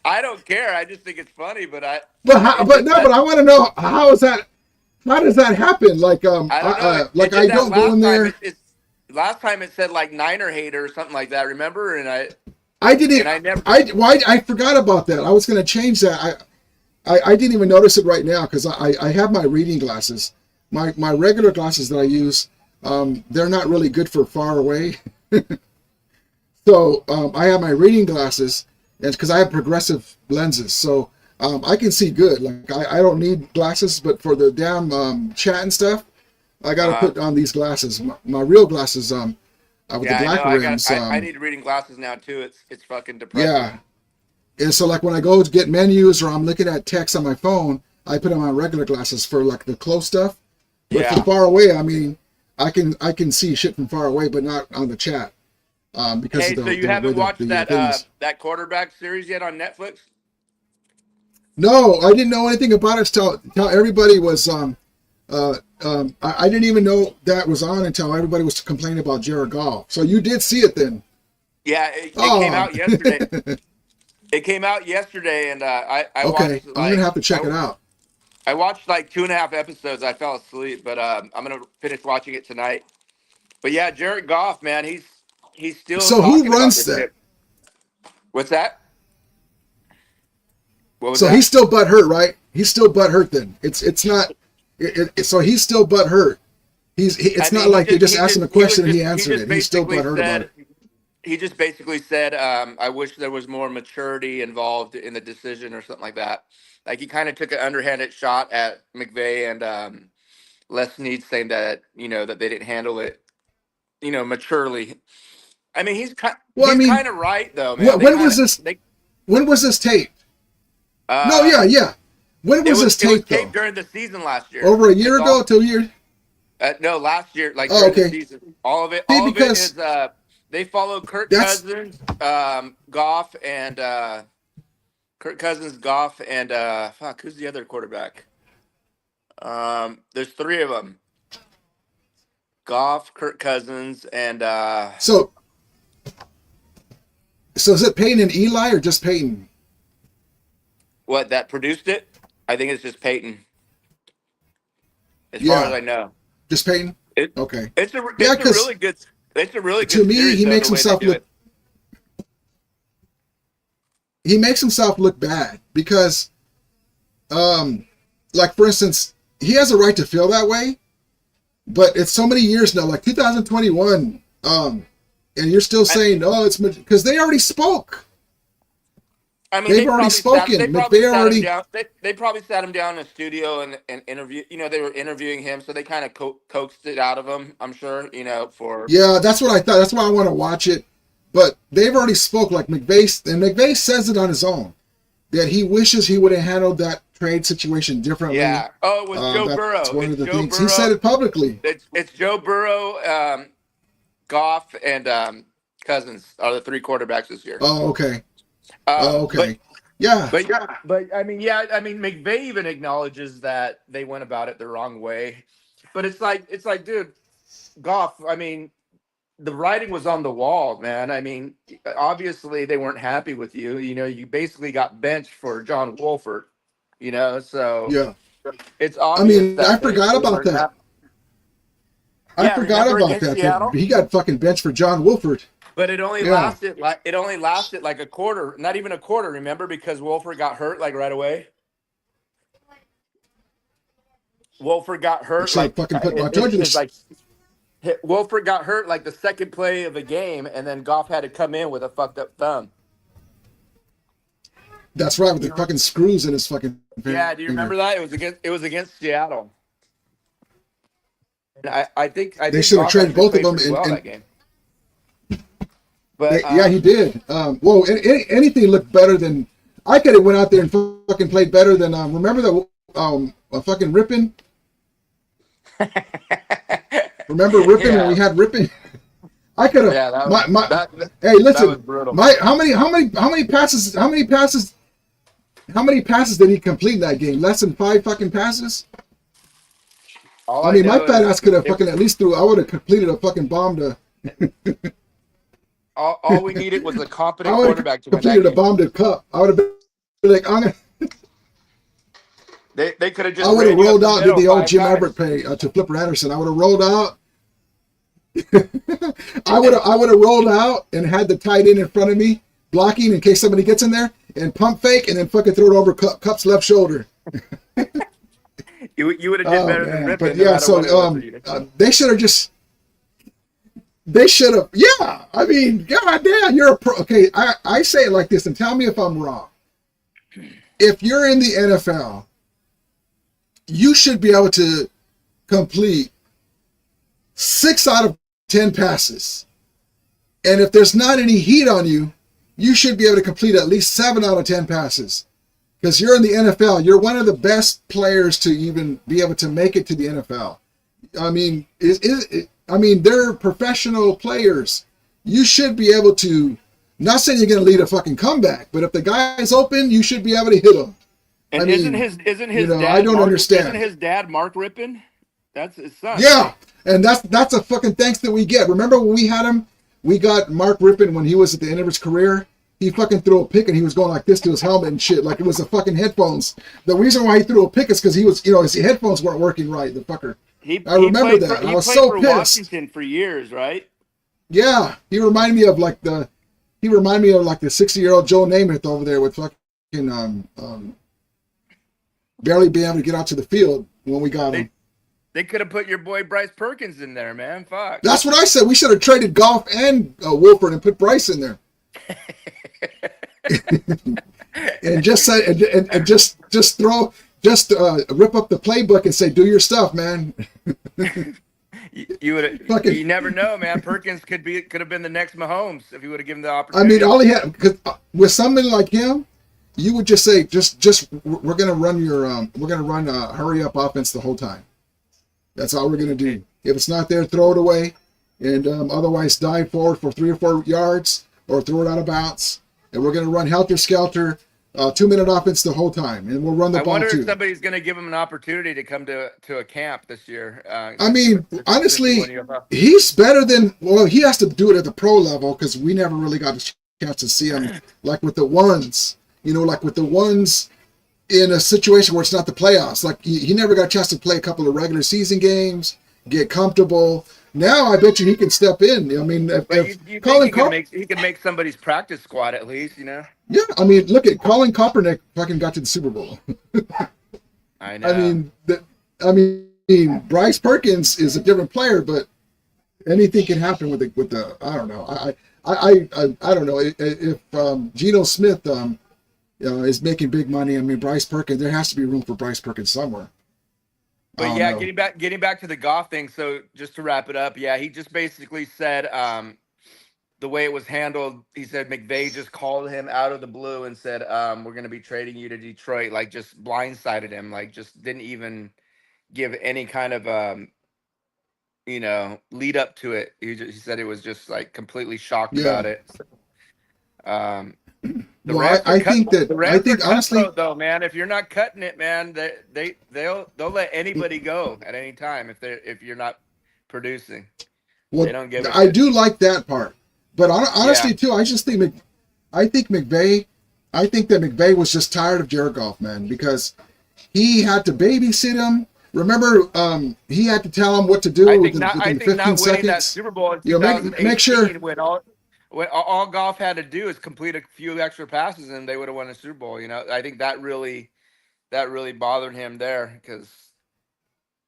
I don't care. I just think it's funny, but I want to know how does that happen? Like I don't go in there. last time it said like Niner hater or something like that. Remember? And I didn't. I forgot about that. I was going to change that. I didn't even notice it right now because I have my reading glasses. My regular glasses that I use, they're not really good for far away. So I have my reading glasses, and because I have progressive lenses, so I can see good. Like I don't need glasses, but for the damn chat and stuff, I got to put on these glasses. My real glasses, with the black rims. I need reading glasses now too. It's fucking depressing. Yeah. And so like when I go to get menus or I'm looking at text on my phone, I put on my regular glasses for like the close stuff. But from far away, I mean, I can see shit from far away, but not on the chat. Because so you haven't watched that quarterback series yet on Netflix? No, I didn't know anything about it till everybody was I didn't even know that was on until everybody was complaining about Jared Goff. So you did see it then? Yeah, it came out yesterday. It came out yesterday, and I watched. I'm gonna have to check it out. I watched like 2.5 episodes. I fell asleep, but I'm gonna finish watching it tonight. But yeah, Jared Goff, man, he's still. So who runs that? What's that? What was so that? He's still butthurt, right? He's still butthurt. Then it's not. So he's still butthurt. It's not like they just asked him a question and he answered it. He's still butthurt about it. He just basically said, I wish there was more maturity involved in the decision or something like that. Like he kind of took an underhanded shot at McVay and Les Snead, saying that, that they didn't handle it, maturely. I mean, he's kind of right, though, man. When was this taped? No, yeah. When was this taped, though? Taped during the season last year. Over a year ago, 2 years? No, last year, like during the season. All of it is... They follow Kirk Cousins, Goff, and who's the other quarterback? There's 3 of them. Goff, Kirk Cousins, and So is it Peyton and Eli or just Peyton? What, that produced it? I think it's just Peyton. As far as I know. Just Peyton? Okay. It's a really good. It's a really good. To me, he makes himself look. He makes himself look bad because, like for instance, he has a right to feel that way, but it's so many years now, like 2021, and you're still saying, "Oh, it's because they already spoke." I mean, they've already spoken. They probably sat him down in a studio and interview. They were interviewing him, so they kind of coaxed it out of him. I'm sure. Yeah, that's what I thought. That's why I want to watch it. But they've already spoke, like McVay, and McVay says it on his own that he wishes he would have handled that trade situation differently. Yeah. Oh, it was Joe Burrow. That's one of the things he said it publicly. It's Joe Burrow, Goff, and Cousins are the 3 quarterbacks this year. Oh, okay. Okay. But I mean, McVay even acknowledges that they went about it the wrong way. But it's like, dude, Goff, I mean, the writing was on the wall, man. I mean, obviously they weren't happy with you. You basically got benched for John Wolford, so yeah. It's obvious. I mean, I forgot about that. I forgot about that. He got fucking benched for John Wolford. But it only lasted like a quarter, not even a quarter. Remember, because Wolford got hurt like right away. Wolford got hurt. Wolford got hurt like the second play of the game, and then Goff had to come in with a fucked up thumb. That's right, with the fucking screws in his fucking finger. Yeah, do you remember that? It was against Seattle. And I think they should have traded both of them in that game. But he did. Whoa, anything looked better than I could have went out there and fucking played better than. Remember the fucking Rippin? Remember Rippin when we had Rippin? I could have. Yeah, hey, listen. How many passes did he complete in that game? Less than 5 fucking passes. My fat ass could have fucking at least I would have completed a fucking bomb to. All we needed was a competent quarterback to win that game. Completed a bomb to Cup. I would have been like, I'm gonna. They could have just. I would have rolled out, did the old Jim Everett pay to Flipper Anderson. I would have rolled out. I would have rolled out and had the tight end in front of me, blocking in case somebody gets in there, and pump fake, and then fucking throw it over Cup's left shoulder. You would have did Oh better than man, ripping, but no yeah, matter what it was for you. they should have just. They should have. Yeah, I mean, goddamn, you're a pro. Okay, I say it like this, and tell me if I'm wrong. If you're in the NFL, you should be able to complete 6 out of 10 passes. And if there's not any heat on you, you should be able to complete at least 7 out of 10 passes. Because you're in the NFL. You're one of the best players to even be able to make it to the NFL. I mean, they're professional players. You should be able to, not saying you're going to lead a fucking comeback, but if the guy is open, you should be able to hit him. And isn't his dad? I don't understand. Isn't his dad Mark Rippon? That's his son. Yeah, and that's a fucking thanks that we get. Remember when we had him? We got Mark Rippon when he was at the end of his career. He fucking threw a pick and he was going like this to his helmet and shit, like it was a fucking headphones. The reason why he threw a pick is because he was, his headphones weren't working right. The fucker. I remember that. I was so pissed. Washington for years, right? Yeah, he reminded me of like the 60-year-old Joe Namath over there with fucking barely being able to get out to the field when we got him. They could have put your boy Bryce Perkins in there, man. Fuck. That's what I said. We should have traded Goff and Wolford and put Bryce in there. And just say and just rip up the playbook and say, do your stuff, man. You never know, man. Perkins could have been the next Mahomes if he would have given the opportunity. I mean, all he had, because with somebody like him, you would just say, we're gonna run hurry up offense the whole time. That's all we're gonna do. If it's not there, throw it away, and otherwise dive forward for 3 or 4 yards or throw it out of bounds. And we're gonna run helter skelter, 2-minute offense the whole time, and we'll run the ball too. I wonder if somebody's gonna give him an opportunity to come to a camp this year. I mean, honestly, he's better than. Well, he has to do it at the pro level because we never really got a chance to see him like with the ones. Like with the ones in a situation where it's not the playoffs. Like he never got a chance to play a couple of regular season games, get comfortable. Now I bet you he can step in. I mean, you think he can make somebody's practice squad at least, Yeah, I mean, look at Colin Kaepernick. Fucking got to the Super Bowl. I know. I mean, Bryce Perkins is a different player, but anything can happen with the. I don't know. I don't know if Geno Smith is making big money. I mean, Bryce Perkins. There has to be room for Bryce Perkins somewhere. But yeah, getting back to the Goff thing. So just to wrap it up, yeah, he just basically said the way it was handled. He said McVay just called him out of the blue and said, "We're going to be trading you to Detroit." Like just blindsided him. Like just didn't even give any kind of lead up to it. He said it was just like completely shocked about it. I think honestly, though, man, if you're not cutting it, man, they'll let anybody go at any time if you're not producing. Well, they don't give I do like that part, but honestly too, I think that McVay was just tired of Jared Goff, man, because he had to babysit him. Remember, he had to tell him what to do within 15 seconds. That Super Bowl in 2018, make sure. When all Goff had to do is complete a few extra passes, and they would have won the Super Bowl. I think that really bothered him there because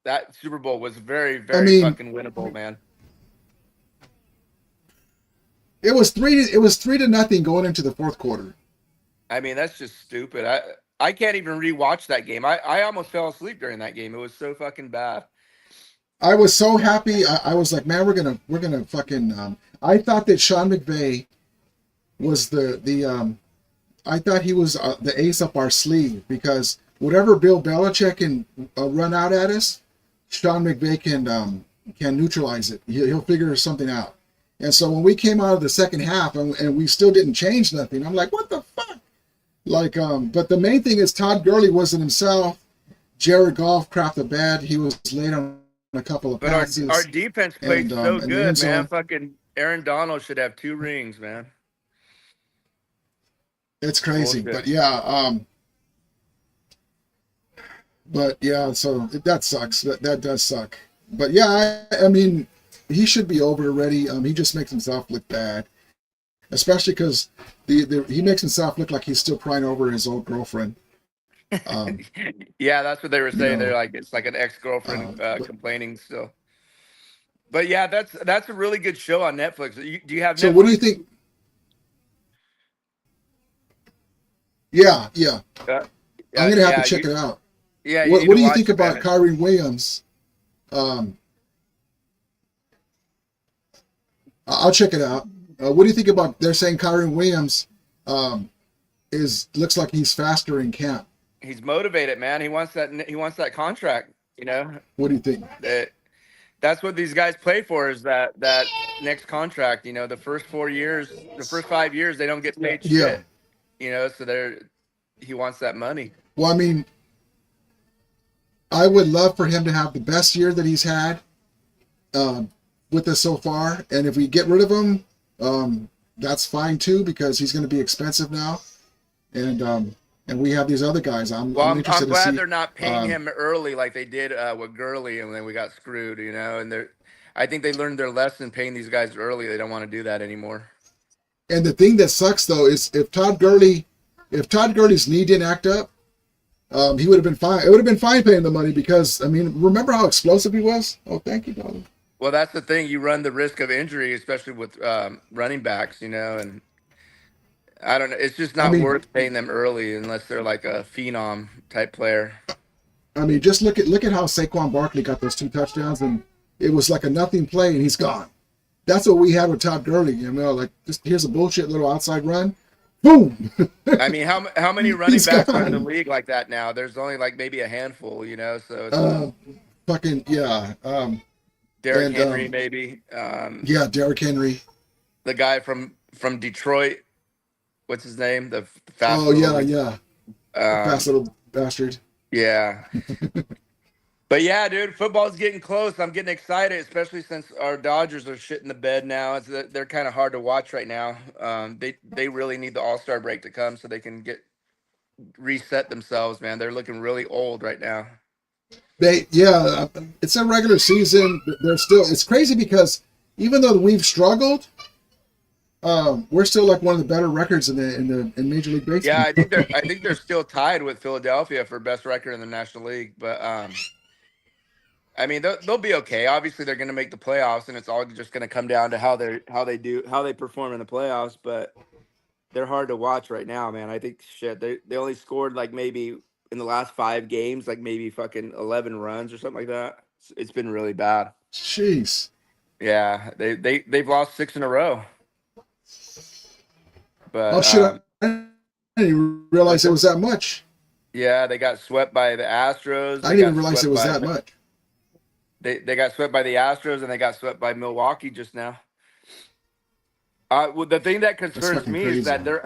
that Super Bowl was very, very fucking winnable, man. It was 3-0 going into the fourth quarter. I mean, that's just stupid. I can't even rewatch that game. I almost fell asleep during that game. It was so fucking bad. I was so happy. I was like, man, we're gonna fucking. I thought that Sean McVay was I thought he was the ace up our sleeve because whatever Bill Belichick can run out at us, Sean McVay can neutralize it. He'll figure something out. And so when we came out of the second half and we still didn't change nothing, I'm like, what the fuck? Like, but the main thing is Todd Gurley wasn't himself. Jared Goff crapped the bed. He was late on a couple of passes. Our defense played so good, man. Fucking Aaron Donald should have 2 rings, man. It's crazy, but yeah, so that sucks. That does suck. But yeah, I mean, he should be over already. He just makes himself look bad, especially because he makes himself look like he's still crying over his old girlfriend. Um, Yeah, that's what they were you saying. They're know, like, it's like an ex-girlfriend but, complaining still. But yeah, that's a really good show on Netflix. Do you have so what do you Netflix? think? Yeah, yeah. I'm gonna have to Yeah, check it out. you need What to do you watch think it, about man. Kyrie Williams? Um, I'll check it out. What do you think about? They're saying Kyrie Williams um, is looks like he's faster in camp. He's motivated, man. He wants that contract. What do you think? That that's what these guys play for, is that next contract. The first 4 years, the first 5 years, they don't get paid Yeah. shit. So he wants that money. Well, I mean, I would love for him to have the best year that he's had um, with us so far. And if we get rid of him, that's fine too, because he's going to be expensive now. And we have these other guys. Well, I'm I'm interested to glad see. they're not paying Um, him early like they did with Gurley, and then we got screwed. I think they learned their lesson paying these guys early. They don't want to do that anymore. and the thing that sucks though is if Todd Gurley's knee didn't act up, he would have been fine. It would have been fine paying the money because I mean, remember how explosive he was? Oh, thank you, darling. Well, that's the thing. You run the risk of injury, especially with running backs. And I don't know. It's just I not mean, worth paying them early unless they're like a phenom type player. just look at how Saquon Barkley got those 2 touchdowns, and it was like a nothing play, and he's gone. That's what we had with Todd Gurley. Like just here's a bullshit little outside run, boom. I mean, how many running He's backs are in the gone. league like that now? There's only like maybe a handful. So it's Uh, fucking yeah. Derrick And Henry, maybe. yeah, Derrick Henry. The guy from Detroit. What's his name? The fast Oh little. yeah, yeah. The fast Um, little bastard. yeah. But yeah, dude, football's getting close. I'm getting excited, especially since our Dodgers are shit in the bed now. They're kind of hard to watch right now. They really need the All-Star break to come so they can get reset themselves, man. They're looking really old right now. It's a regular season. They're still. It's crazy because even though we've struggled, we're still like one of the better records in Major League Yeah, Baseball. I think they're still tied with Philadelphia for best record in the National League, but I mean they'll be okay. Obviously, they're going to make the playoffs, and it's all just going to come down to how they perform in the playoffs. But they're hard to watch right now, man. I think shit. They only scored like maybe in the last 5 games, like maybe fucking 11 runs or something like that. It's been really bad. Jeez. Yeah, they've lost 6 in a row. Oh But shit! I didn't even realize what's it that? was that much. Yeah, they got swept by the Astros. I They didn't even got realize it swept was by that much. they got swept by the Astros, and they got swept by Milwaukee just now. Well, the thing that That's concerns fucking me is crazy. that they're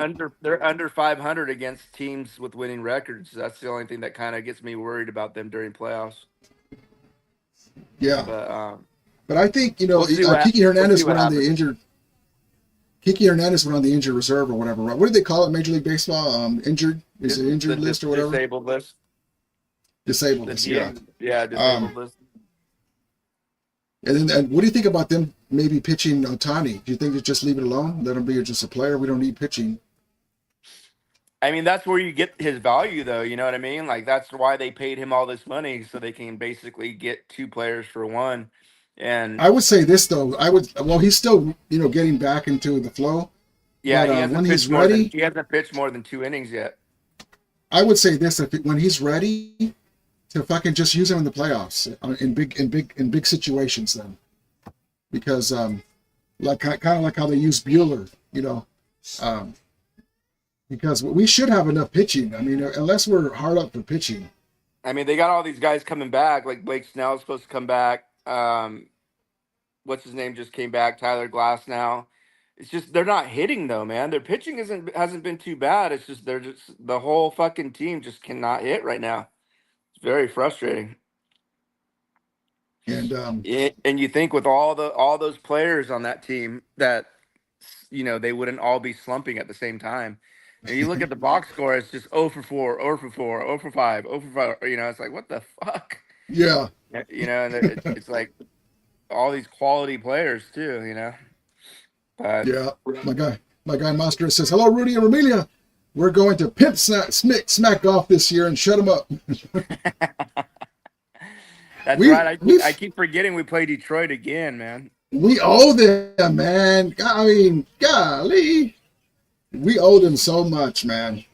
under 500 against teams with winning records. That's the only thing that kind of gets me worried about them during playoffs. Yeah, But but I think we'll see Kiki Hernandez what went on the happens. injured. Kiki Hernandez went on the injured reserve or whatever. Right? What do they call it? Major League Baseball. Injured is it The injured list or whatever? disabled list, Disabled the list. Yeah. disabled Um, list. and what do you think about them maybe pitching Otani? Do you think they just leave it alone? Let him be just a player. We don't need pitching. I mean, that's where you get his value, though. You know what I mean? Like that's why they paid him all this money, so they can basically get 2 players for one. And I would say this though. Well, he's still getting back into the flow. yeah, But when he's he ready, hasn't pitched more than 2 innings yet. I would say this: when he's ready, to fucking just use him in the playoffs in big situations then, because like kind of like how they use Bueller, um, because we should have enough pitching. I mean, unless we're hard up for pitching. I mean, they got all these guys coming back. Like Blake Snell's supposed to come back. What's his name just came back? Tyler Glass now. It's just they're not hitting though, man. Their pitching hasn't been too bad. It's just they're just the whole fucking team just cannot hit right now. It's very frustrating. And And you think with all those players on that team that they wouldn't all be slumping at the same time. And you look at the box score, it's just 0 for 4, 0 for 4, 0 for 5, 0 for 5. It's like what the fuck, yeah, and it's like all these quality players too, you know. But Yeah, my guy Monster says, "Hello, Rudy and Amelia. We're going to pimp smack Goff this year and shut him up." that's we right. we I keep forgetting we play Detroit again, man. we owe them, man. I mean, golly, we owe them so much, man.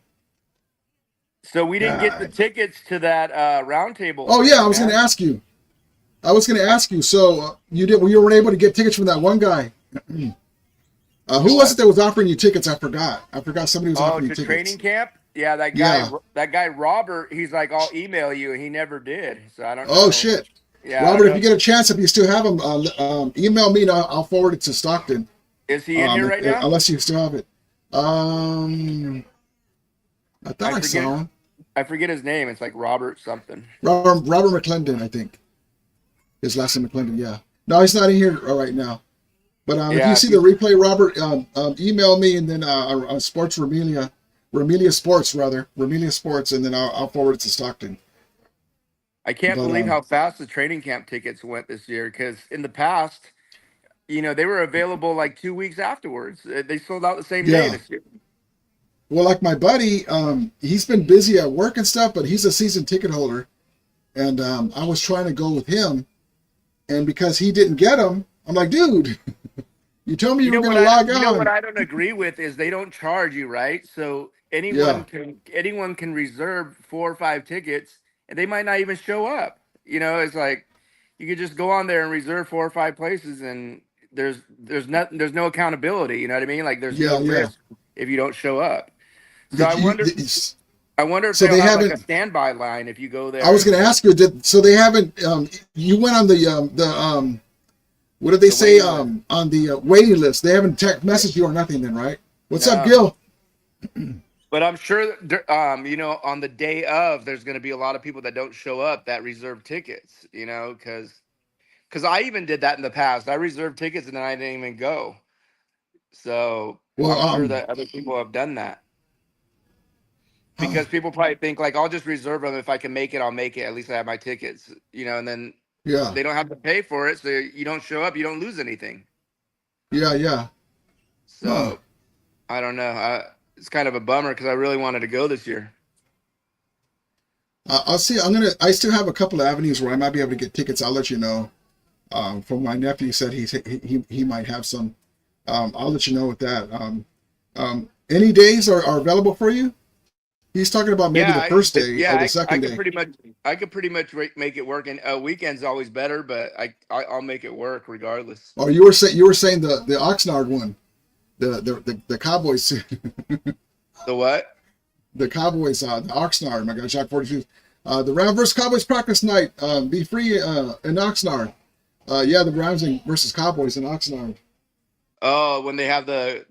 So we didn't get the God. tickets to that roundtable Oh yeah, I thing, was going to man. ask you. I was going to ask you. So you weren't able to get tickets from that one guy. To Who was it what? that was offering you tickets? I forgot. Somebody was Oh, offering you to training tickets. camp? Yeah, Yeah. that guy Robert. He's like, I'll email you, and he never did. So I don't Oh know. shit. Yeah, I don't Robert, if know. you get a chance, if you still have them, email me and I'll forward it to Stockton. Is he in here right now? Unless you still have it. I thought I I forget. saw him. I forget his name. It's like Robert something. Robert McClendon, I think. His last name McClendon, yeah. No, he's not in here right now. But if you Yeah, see the replay, Robert, email me and then Sports Ramelia Sports, and then I'll forward it to Stockton. I can't But believe how fast the training camp tickets went this year. Because in the past, you know, they were available like 2 weeks afterwards. They sold out the same day yeah, this year. well, like my buddy, he's been busy at work and stuff, but he's a season ticket holder, and I was trying to go with him, and because he didn't get them, I'm like, dude, you told me you were going to log You know what on. I don't agree with is they don't charge you, right? So Yeah, anyone can reserve 4 or 5 tickets, and they might not even show up. You know, it's like you could just go on there and reserve 4 or 5 places, and there's no accountability. You know what I mean? Like there's no yeah. risk if you don't show up. So Did you? I wonder if So they'll they have like a haven't. standby line if you go I there was going to and ask you. So they haven't. You went on the what did they the say waiting list. on the waiting list? They haven't text messaged you or nothing, then, right? What's up, No. Gil? But I'm sure, you know, on the day of, there's going to be a lot of people that don't show up that reserve tickets, you know, because I even did that in the past. I reserved tickets and then I didn't even go. So Well, I'm sure that other people have done that because people probably think like, I'll just reserve them. If I can make it, I'll make it. At least I have my tickets, you know, and then yeah, they don't have to pay for it. So you don't show up, you don't lose anything. yeah. Huh. So I don't know. It's kind of a bummer because I really wanted to go this year. I'll see. I still have a couple of avenues where I might be able to get tickets. I'll let you know. From my nephew said he might have some. I'll let you know with that. Any days are available for you? He's talking about maybe the first day or the I second could day. pretty much make it work. And weekend's always better, but I'll make it work regardless. Or you were saying the Oxnard one, the Cowboys, The what? the Oxnard. My God, Shock 42. The Rams versus Cowboys practice night. Be free in Oxnard. Yeah, the Rams versus Cowboys in Oxnard. Oh, when they have the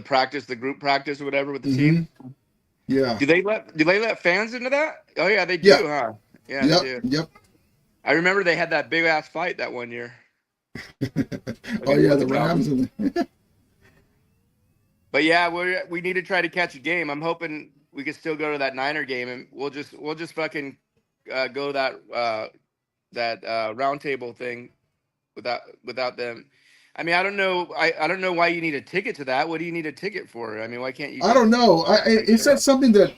practice, the group practice or whatever with the team. Yeah. Do they let fans into that? Oh yeah, they Yeah. do, huh? Yeah, they Yep. do. Yep. I remember they had that big ass fight that one year Oh yeah, with the the Rams Cowboys. and But yeah, we need to try to catch a game. I'm hoping we can still go to that Niner game, and we'll just fucking go to that round table thing without them. I mean, I don't know. I don't know why you need a ticket to that. What do you need a ticket for? I mean, why can't you I just don't know. like, It show said up? something that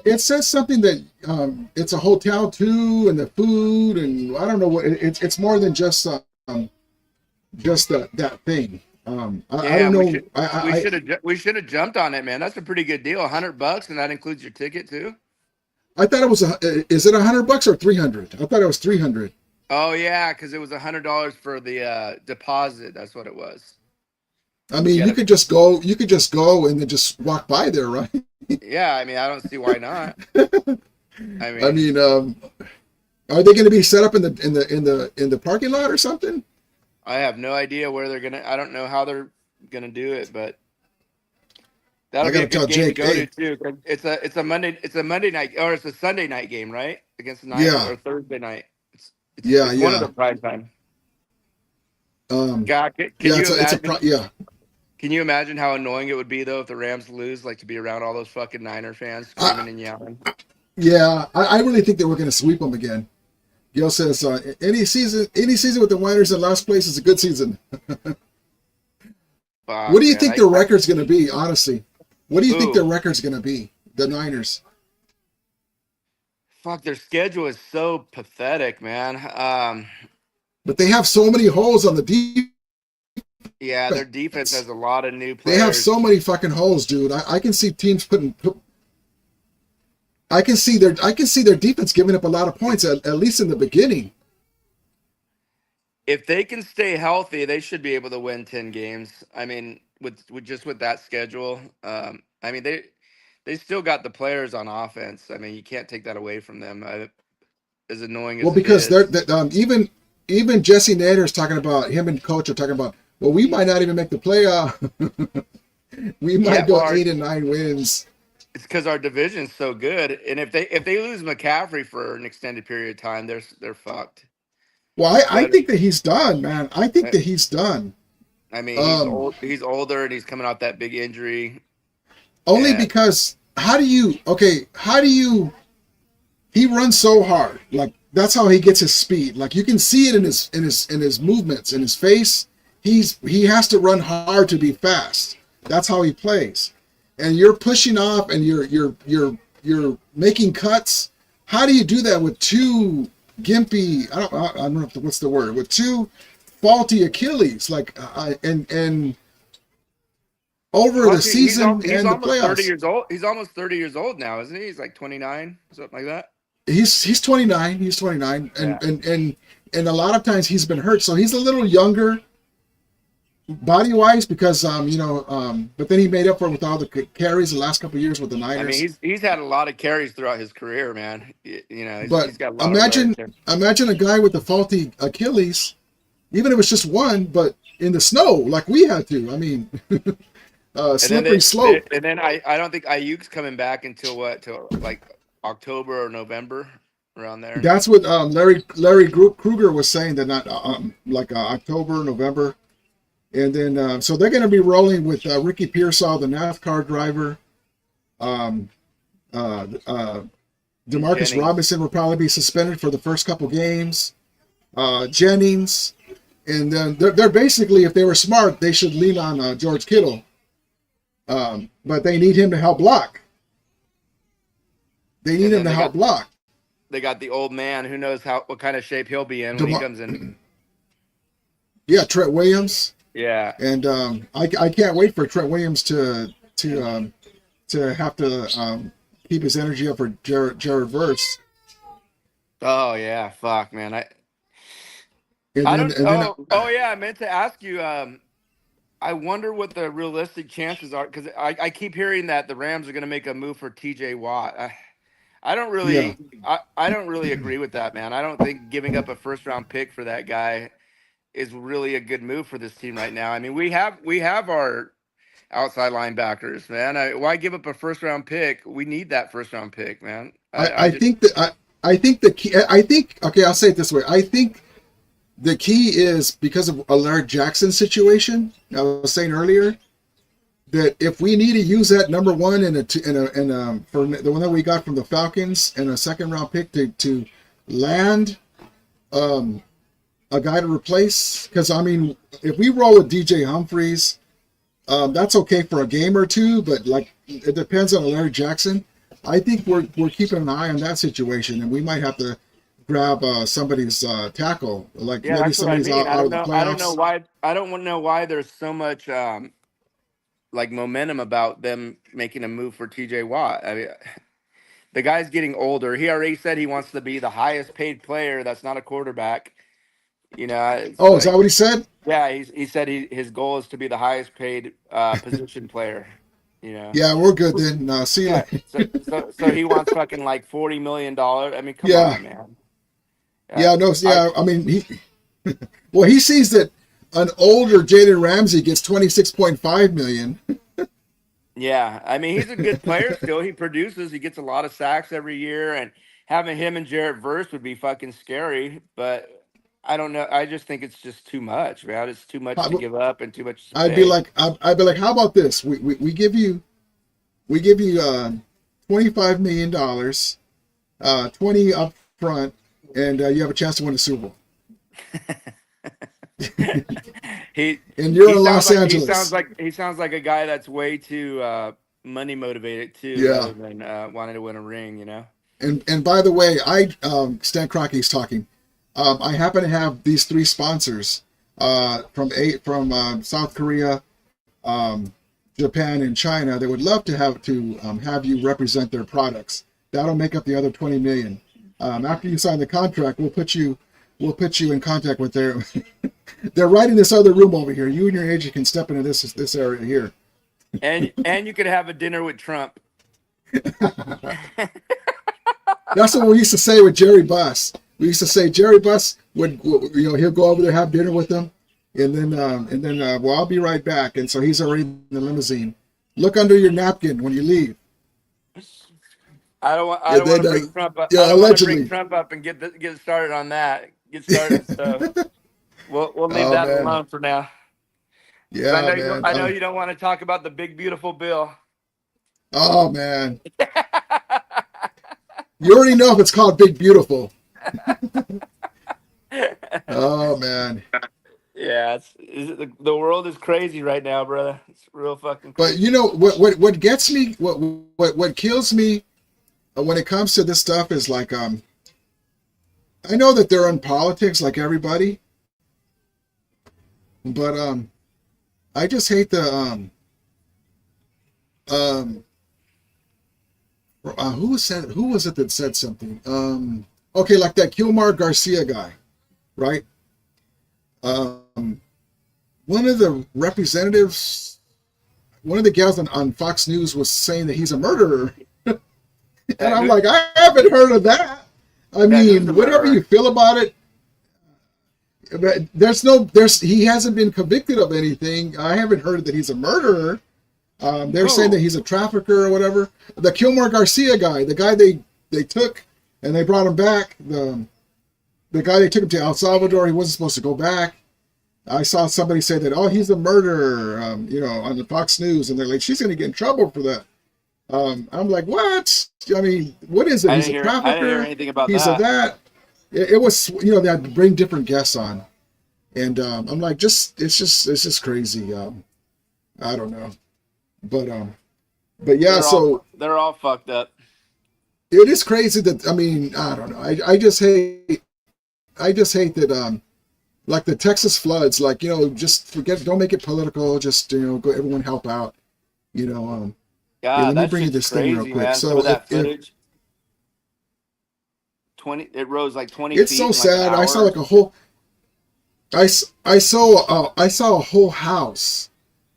it's a hotel too, and the food, and I don't know what it's more than just that thing. I don't Damn, know. we should have jumped on it, man. That's a pretty good deal. $100, and that includes your ticket too. I thought it was is it $100 or 300? I thought it was 300. Oh yeah, because it was $100 for the deposit. That's what it was. I mean, You you gotta, could just go. You could just go and then just walk by there, right? yeah. I mean, I don't see why not. I I mean, mean, are they going to be set up in the parking lot or something? I have no idea where they're gonna. I don't know how they're gonna do it, but I that'll got be to a good tell game to Jake. go to Hey, too. 'Cause it's a Monday night or it's a Sunday night game, right? Against the Niners yeah, or Thursday night. yeah, It's one of the yeah. prime time. Um, God, yeah, yeah. Can you imagine how annoying it would be though if the Rams lose? Like to be around all those fucking Niner fans I, screaming and yelling. yeah, I really think that we're going to sweep them again. Gil says any season with the Niners in last place is a good season. What do you think their record's going to be? Honestly, what do you think their record's going to be? The Niners. Fuck, their schedule is so pathetic, man. But they have so many holes on the defense. Yeah, their defense has a lot of new players. They have so many fucking holes, dude. I can see teams putting. I can see their defense giving up a lot of points at least in the beginning. If they can stay healthy, they should be able to win 10 games. I mean, with that schedule, I mean they still got the players on offense. I mean, you can't take that away from them. As annoying as because they're even Jesse Nader's talking about, him and coach are talking about, well, we might not even make the playoff. We might go 8 and 9 wins. It's because our division's so good, and if they lose McCaffrey for an extended period of time, they're fucked. Well, I think that he's done, man. I think that he's done. I mean, he's older and he's coming off that big injury. Only because he runs so hard. Like, that's how he gets his speed. Like, you can see it in his movements, in his face. He has to run hard to be fast. That's how he plays. And you're pushing off and you're making cuts. How do you do that with two gimpy? I don't know what's the word, with two faulty Achilles? Like and over the season and the playoffs. 30 years old. He's almost 30 years old now, isn't he? He's like 29, something like that. He's 29. He's 29, and a lot of times he's been hurt, so he's a little younger body wise because but then he made up for it with all the carries the last couple of years with the Niners. I mean, he's had a lot of carries throughout his career, man. He's got a lot imagine a guy with a faulty Achilles, even if it's just one, but in the snow like we had to. I mean, slippery slope. And then I don't think Ayuk's coming back until till like October or November, around there. That's what Larry Kruger was saying, that not October, November. And then, so they're going to be rolling with Ricky Pearsall, the NASCAR driver. Demarcus Robinson will probably be suspended for the first couple games. Jennings. And then they're basically, if they were smart, they should lean on George Kittle. But they need him to help block. They need him to help block. They got the old man. Who knows what kind of shape he'll be in when he comes in. Yeah, Trent Williams. Yeah, and I can't wait for Trent Williams to have to keep his energy up for Jared Verse. Oh yeah, fuck, man. I meant to ask you. I wonder what the realistic chances are, because I keep hearing that the Rams are going to make a move for T.J. Watt. I don't really, I don't really agree with that, man. I don't think giving up a first round pick for that guy is really a good move for this team right now. I mean, we have our outside linebackers, man. Why give up a first round pick? We need that first round pick, man. I think okay, I'll say it this way. I think the key is because of a Larry Jackson situation. I was saying earlier that if we need to use that number one for the one that we got from the Falcons and a second round pick to land a guy to replace, because I mean, if we roll with DJ Humphries, that's okay for a game or two, but like it depends on Larry Jackson. I think we're keeping an eye on that situation, and we might have to grab somebody's tackle, like maybe somebody's out of the playoffs. I don't know why there's so much like momentum about them making a move for TJ Watt. I mean, the guy's getting older. He already said he wants to be the highest paid player that's not a quarterback. Is that what he said? Yeah, he said his goal is to be the highest paid position player. Yeah, we're good then. See you. So he wants fucking like $40 million. I mean, come on, man. I mean, he sees that an older Jalen Ramsey gets $26.5 million. Yeah, I mean, he's a good player still. He produces. He gets a lot of sacks every year, and having him and Jarrett Verse would be fucking scary. But I don't know. I just think it's just too much, man. It's too much to give up and too much to pay. I'd be like, how about this? We give you $25 million, 20 up front, and you have a chance to win the Super Bowl. he And you're he in sounds Los like Angeles. he sounds like a guy that's way too money motivated too, Yeah. rather than wanting to win a ring. You know. And by the way, Stan Crocky's talking. I happen to have these 3 sponsors from South Korea, Japan, and China. They would love to have you represent their products. That'll make up the other 20 million. After you sign the contract, we'll put you in contact with their. They're right in this other room over here. You and your agent can step into this area here. And you could have a dinner with Trump. That's what we used to say with Jerry Buss. We used to say Jerry Buss would, he'll go over there, have dinner with them, and then well, I'll be right back. And so he's already in the limousine. Look under your napkin when you leave. I don't want to bring Trump up. Yeah, I don't want to allegedly. bring Trump up and get started on that. Get started. So we'll leave that alone for now. Yeah, I know you don't want to talk about the big beautiful bill. Oh man. You already know if it's called Big Beautiful. Oh man. Yeah, the world is crazy right now, brother. It's real fucking crazy. But you know what gets me, what kills me when it comes to this stuff is like I know that they're in politics like everybody, but I just hate the who was it that said something? Okay, like that Kilmar Garcia guy, right? One of the representatives, one of the gals on Fox News was saying that he's a murderer. And I'm like, I haven't heard of that. I mean, whatever you feel about it, he hasn't been convicted of anything. I haven't heard that he's a murderer. They're saying that he's a trafficker or whatever. The Kilmar Garcia guy, the guy they took and they brought him back. The guy they took him to El Salvador, he wasn't supposed to go back. I saw somebody say that, oh, he's a murderer, on the Fox News, and they're like, she's going to get in trouble for that. I'm like, what? I mean, what is it? He's a trafficker. I didn't hear anything about he's that. a that. It was, they had to bring different guests on, and I'm like, it's just crazy. I don't know, but yeah. They're all fucked up. It is crazy that, I mean, I don't know. I just hate that. Like the Texas floods, like, just forget, don't make it political. Just, go, everyone help out, God, let me bring you this thing crazy, real quick. man. So some of that footage, 20, it rose like 20 it's feet. so in sad. like I saw like a whole, I saw a whole house,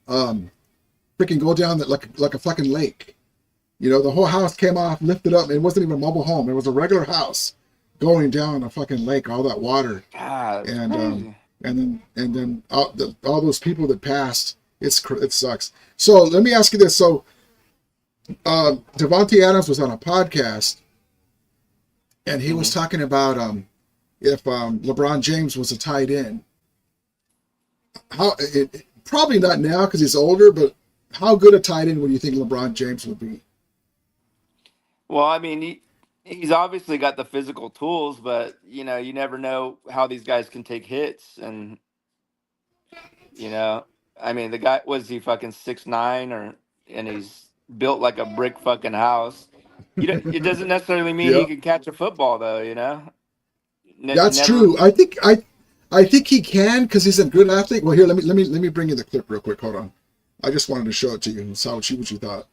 freaking go down that like a fucking lake. The whole house came off, lifted up. It wasn't even a mobile home. It was a regular house going down a fucking lake, all that water. God, And then all those people that passed, it sucks. So let me ask you this. So Devontae Adams was on a podcast, and he was talking about if LeBron James was a tight end. Probably not now because he's older, but how good a tight end would you think LeBron James would be? Well, I mean, he's obviously got the physical tools, but you never know how these guys can take hits, and I mean, the guy, was he fucking 6'9", and he's built like a brick fucking house. It doesn't necessarily mean he can catch a football, though. That's true. I think he can because he's a good athlete. Well, here, let me bring you the clip real quick. Hold on. I just wanted to show it to you and see what you thought.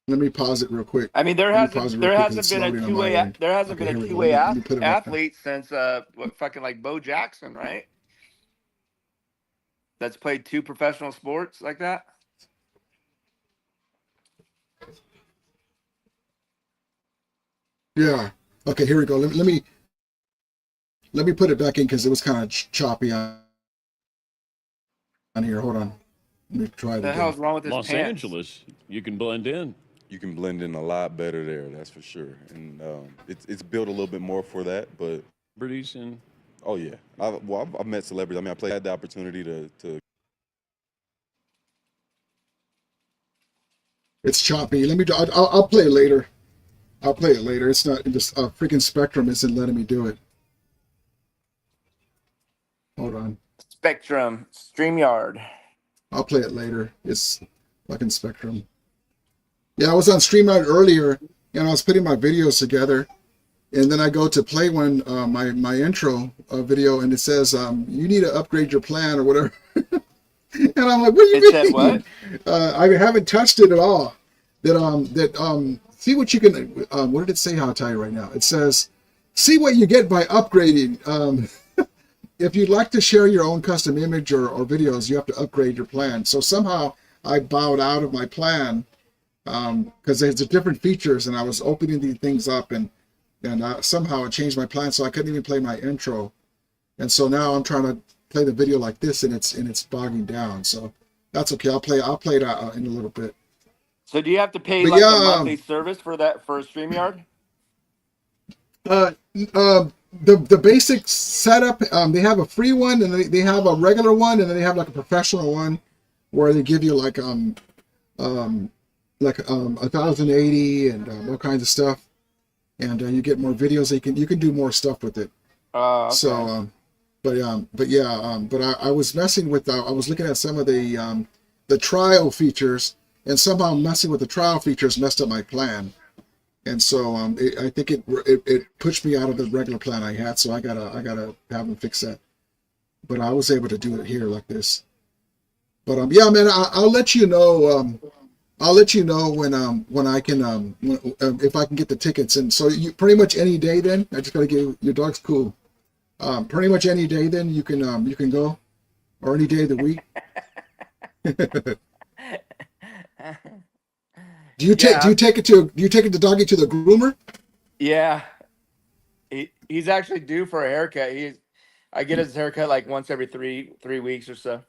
Let me pause it real quick. I mean, there hasn't been a two-way athlete since fucking like Bo Jackson, right? That's played 2 professional sports like that. Yeah. Okay, here we go. Let me put it back in because it was kind of choppy on here. Hold on. Let me try it. What the hell's wrong with this Los pants? Angeles, you can blend in. you can blend in a lot better there. That's for sure. And it's built a little bit more for that. But celebrities and oh yeah, I've met celebrities. I mean, had the opportunity to. It's choppy. Let me. I'll play it later. I'll play it later. It's not just freaking Spectrum isn't letting me do it. Hold on. Spectrum, StreamYard. I'll play it later. It's fucking Spectrum. Yeah, I was on StreamYard earlier, and I was putting my videos together, and then I go to play my intro video, and it says you need to upgrade your plan or whatever. And I'm like, what do you mean? Said what? I haven't touched it at all. See what you can. What did it say? I'll tell you right now. It says, see what you get by upgrading. If you'd like to share your own custom image or videos, you have to upgrade your plan. So somehow I bowed out of my plan because there's different features, and I was opening these things up, and somehow it changed my plan, so I couldn't even play my intro. And so now I'm trying to play the video like this, and it's bogging down. So that's okay. I'll play it out in a little bit. So do you have to pay a monthly service for StreamYard? The basic setup, they have a free one, and they have a regular one, and then they have like a professional one where they give you like 1080 and all kinds of stuff, and you get more videos. You can do more stuff with it. Okay. So but I was messing with I was looking at some of the trial features, and somehow messing with the trial features messed up my plan. And so I think it pushed me out of the regular plan I had, so I gotta have them fix that. But I was able to do it here like this. But yeah, man, I'll let you know. I'll let you know when I can if I can get the tickets. And so you pretty much any day then. I just gotta get your dog's cool. Pretty much any day then you can go, or any day of the week. Do you take the doggy to the groomer? Yeah, he's actually due for a haircut. I get his haircut like once every three weeks or so.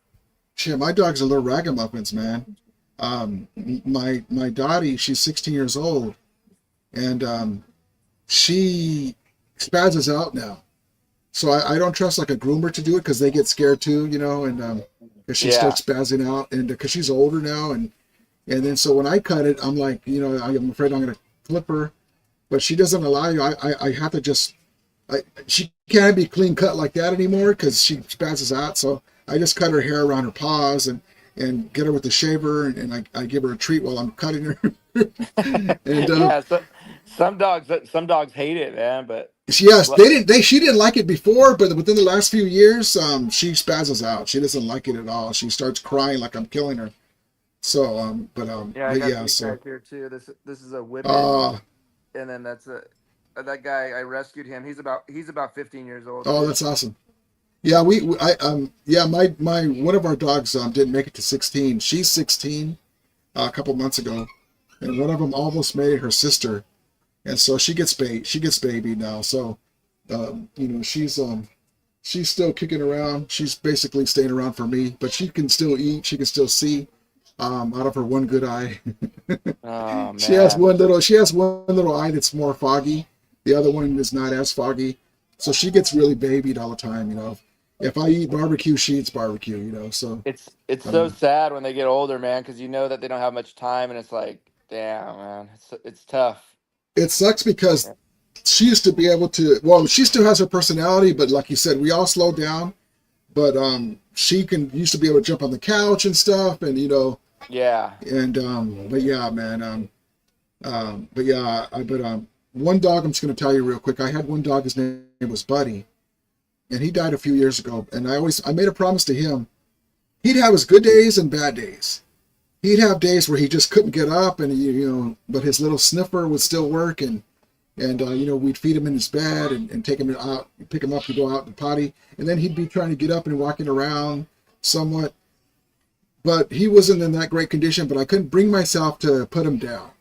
Shit, my dog's a little ragamuffins, man. My Dottie, she's 16 years old, and she spazzes out now. So I don't trust like a groomer to do it because they get scared too, and because she starts spazzing out, and because she's older now, and then so when I cut it, I'm like, I'm afraid I'm gonna flip her, but she doesn't allow you. I have to just, she can't be clean cut like that anymore because she spazzes out. So I just cut her hair around her paws and get her with the shaver, and I give her a treat while I'm cutting her. And some dogs hate it, man. But yes, she didn't like it before, but within the last few years, she spazzes out. She doesn't like it at all. She starts crying like I'm killing her. So I got so here too. This is a whippet, and then that guy, I rescued him. He's about 15 years old. Oh, that's awesome. Yeah, my one of our dogs didn't make it to 16. She's 16 a couple months ago, and one of them almost made it her sister, and so she gets baby now. So she's still kicking around. She's basically staying around for me, but she can still eat. She can still see. Out of her one good eye. Oh, man. She has one little eye that's more foggy. The other one is not as foggy. So she gets really babied all the time, If I eat barbecue, she eats barbecue, So it's so sad when they get older, man, because that they don't have much time, and it's like, damn, man, it's tough. It sucks because she used to be able to. Well, she still has her personality, but like you said, we all slow down. But she used to be able to jump on the couch and stuff, and Yeah. And but yeah, man. One dog I'm just gonna tell you real quick. I had one dog. His name was Buddy, and he died a few years ago. And I made a promise to him. He'd have his good days and bad days. He'd have days where he just couldn't get up, and but his little sniffer would still work, and we'd feed him in his bed and take him out, pick him up to go out and potty, and then he'd be trying to get up and walking around somewhat. But he wasn't in that great condition, but I couldn't bring myself to put him down.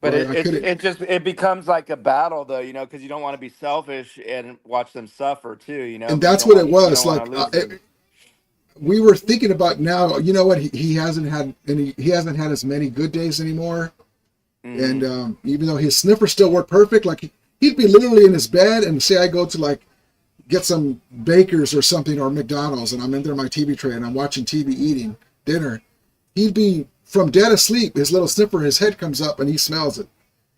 But it becomes like a battle, though, because you don't want to be selfish and watch them suffer too, And that's what it was. Like we were thinking about now. You know what? He hasn't had as many good days anymore, And even though his sniffer still worked perfect, like he'd be literally in his bed, and say I go to like get some Baker's or something or McDonald's, and I'm in there on my TV tray and I'm watching TV eating dinner, he'd be from dead asleep. His little sniffer, his head comes up and he smells it,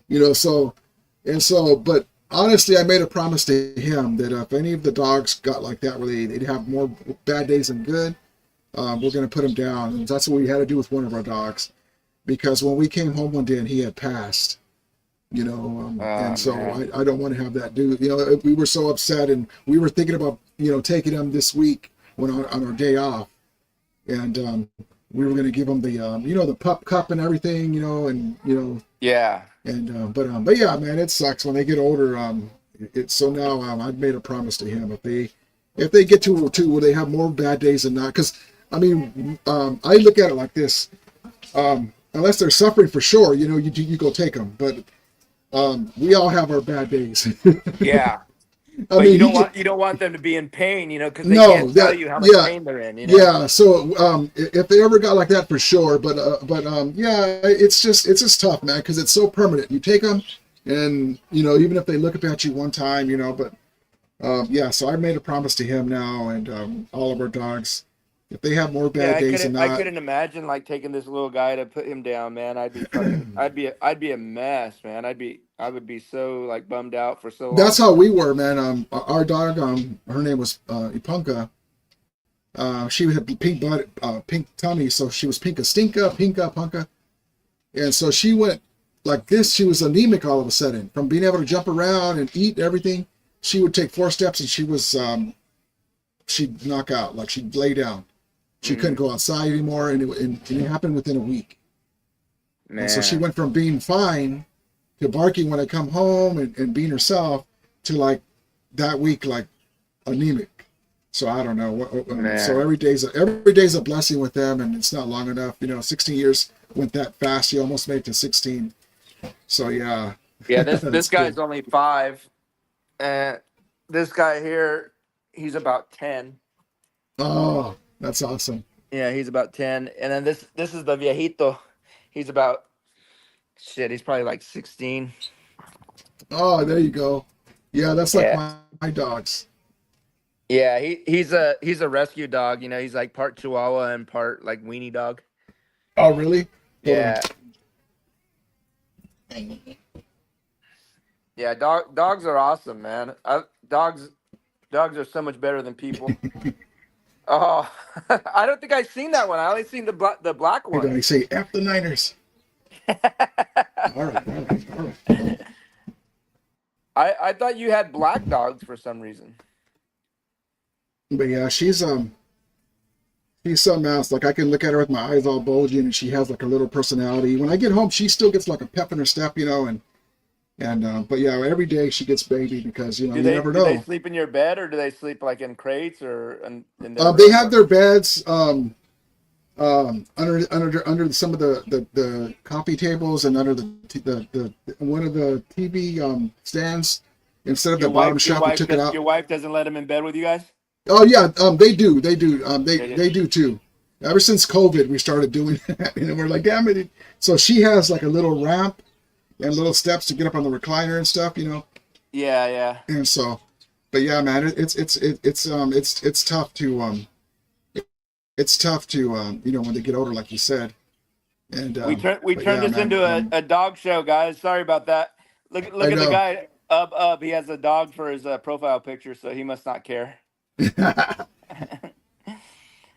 but honestly, I made a promise to him that if any of the dogs got like that, where they'd have more bad days than good, we're going to put him down. And that's what we had to do with one of our dogs, because when we came home one day and he had passed, and so I don't want to have that dude. We were so upset, and we were thinking about taking him this week on our day off, and we were going to give him the the pup cup and everything, Yeah. And but yeah, man, it sucks when they get older. So now I've made a promise to him, if they get to where they have more bad days than not, because I look at it like this: unless they're suffering for sure, you go take them. But we all have our bad days. Yeah. I But mean, you don't want them to be in pain, because they can't tell you how much pain they're in. Yeah. So if they ever got like that, for sure. But yeah, it's just tough, man, because it's so permanent. You take them, and even if they look up at you one time, but yeah. So I made a promise to him now, and all of our dogs, if they have more bad days than not. I couldn't imagine like taking this little guy to put him down, man. I'd be a mess, man. I would be so like bummed out for so long. That's how we were, man. Our dog, her name was Ipunka. She had pink tummy, so she was Pinka Stinka, Pinka Punka, and so she went like this. She was anemic all of a sudden from being able to jump around and eat everything. She would take 4 steps and she'd knock out, like she'd lay down. She couldn't go outside anymore, and it happened within a week. Man. And so she went from being fine to barking when I come home and being herself to like that week, like anemic. So I don't know. So every day's a blessing with them, and it's not long enough. 16 years went that fast. You almost made it to 16. So yeah. Yeah, this guy's only 5. This guy here, he's about 10. Oh, that's awesome. Yeah, he's about 10. And then this is the viejito. He's about he's probably like 16. Oh, there you go. Yeah, that's like my dogs. Yeah, he's a rescue dog. He's like part Chihuahua and part like weenie dog. Oh, really? Yeah. Yeah, dogs are awesome, man. Dogs are so much better than people. Oh, I don't think I've seen that one. I only seen the black one. They say F the Niners. All right. I thought you had black dogs for some reason. But yeah, she's something else. Like I can look at her with my eyes all bulging, and she has like a little personality. When I get home, she still gets like a pep in her step, but yeah, every day she gets baby because you never know. Do they sleep in your bed, or do they sleep like in crates, or in they have their beds under some of the coffee tables and under the one of the TV stands instead of the bottom shelf. We took it out. Your wife doesn't let them in bed with you guys? Oh yeah, they do. They do too. Ever since COVID, we started doing that, and we're like, damn it. So she has like a little ramp and little steps to get up on the recliner and stuff, Yeah. And so, but yeah, man, it's tough to when they get older, like you said. And we turned this into a dog show, guys. Sorry about that. Look at the guy up. He has a dog for his profile picture, so he must not care.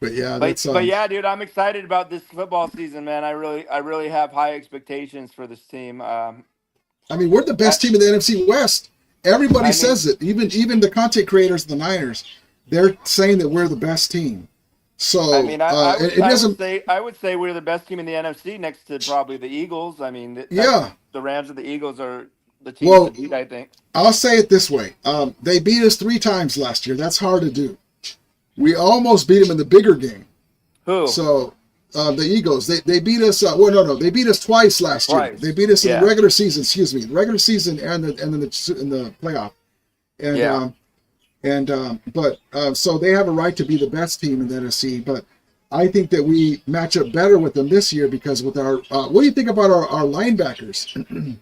But yeah, but yeah, dude, I'm excited about this football season, man. I really have high expectations for this team. We're the best team in the NFC West. Everybody says it. Even the content creators of the Niners, they're saying that we're the best team. So I would say we're the best team in the NFC next to probably the Eagles. The Rams and the Eagles are the teams to beat, I think. I'll say it this way: they beat us 3 times last year. That's hard to do. We almost beat them in the bigger game. Who? So the Eagles, they beat us. They beat us twice last year. They beat us in the regular season. Excuse me, the regular season and in the playoff. And so they have a right to be the best team in the NFC. But I think that we match up better with them this year because with our what do you think about our linebackers?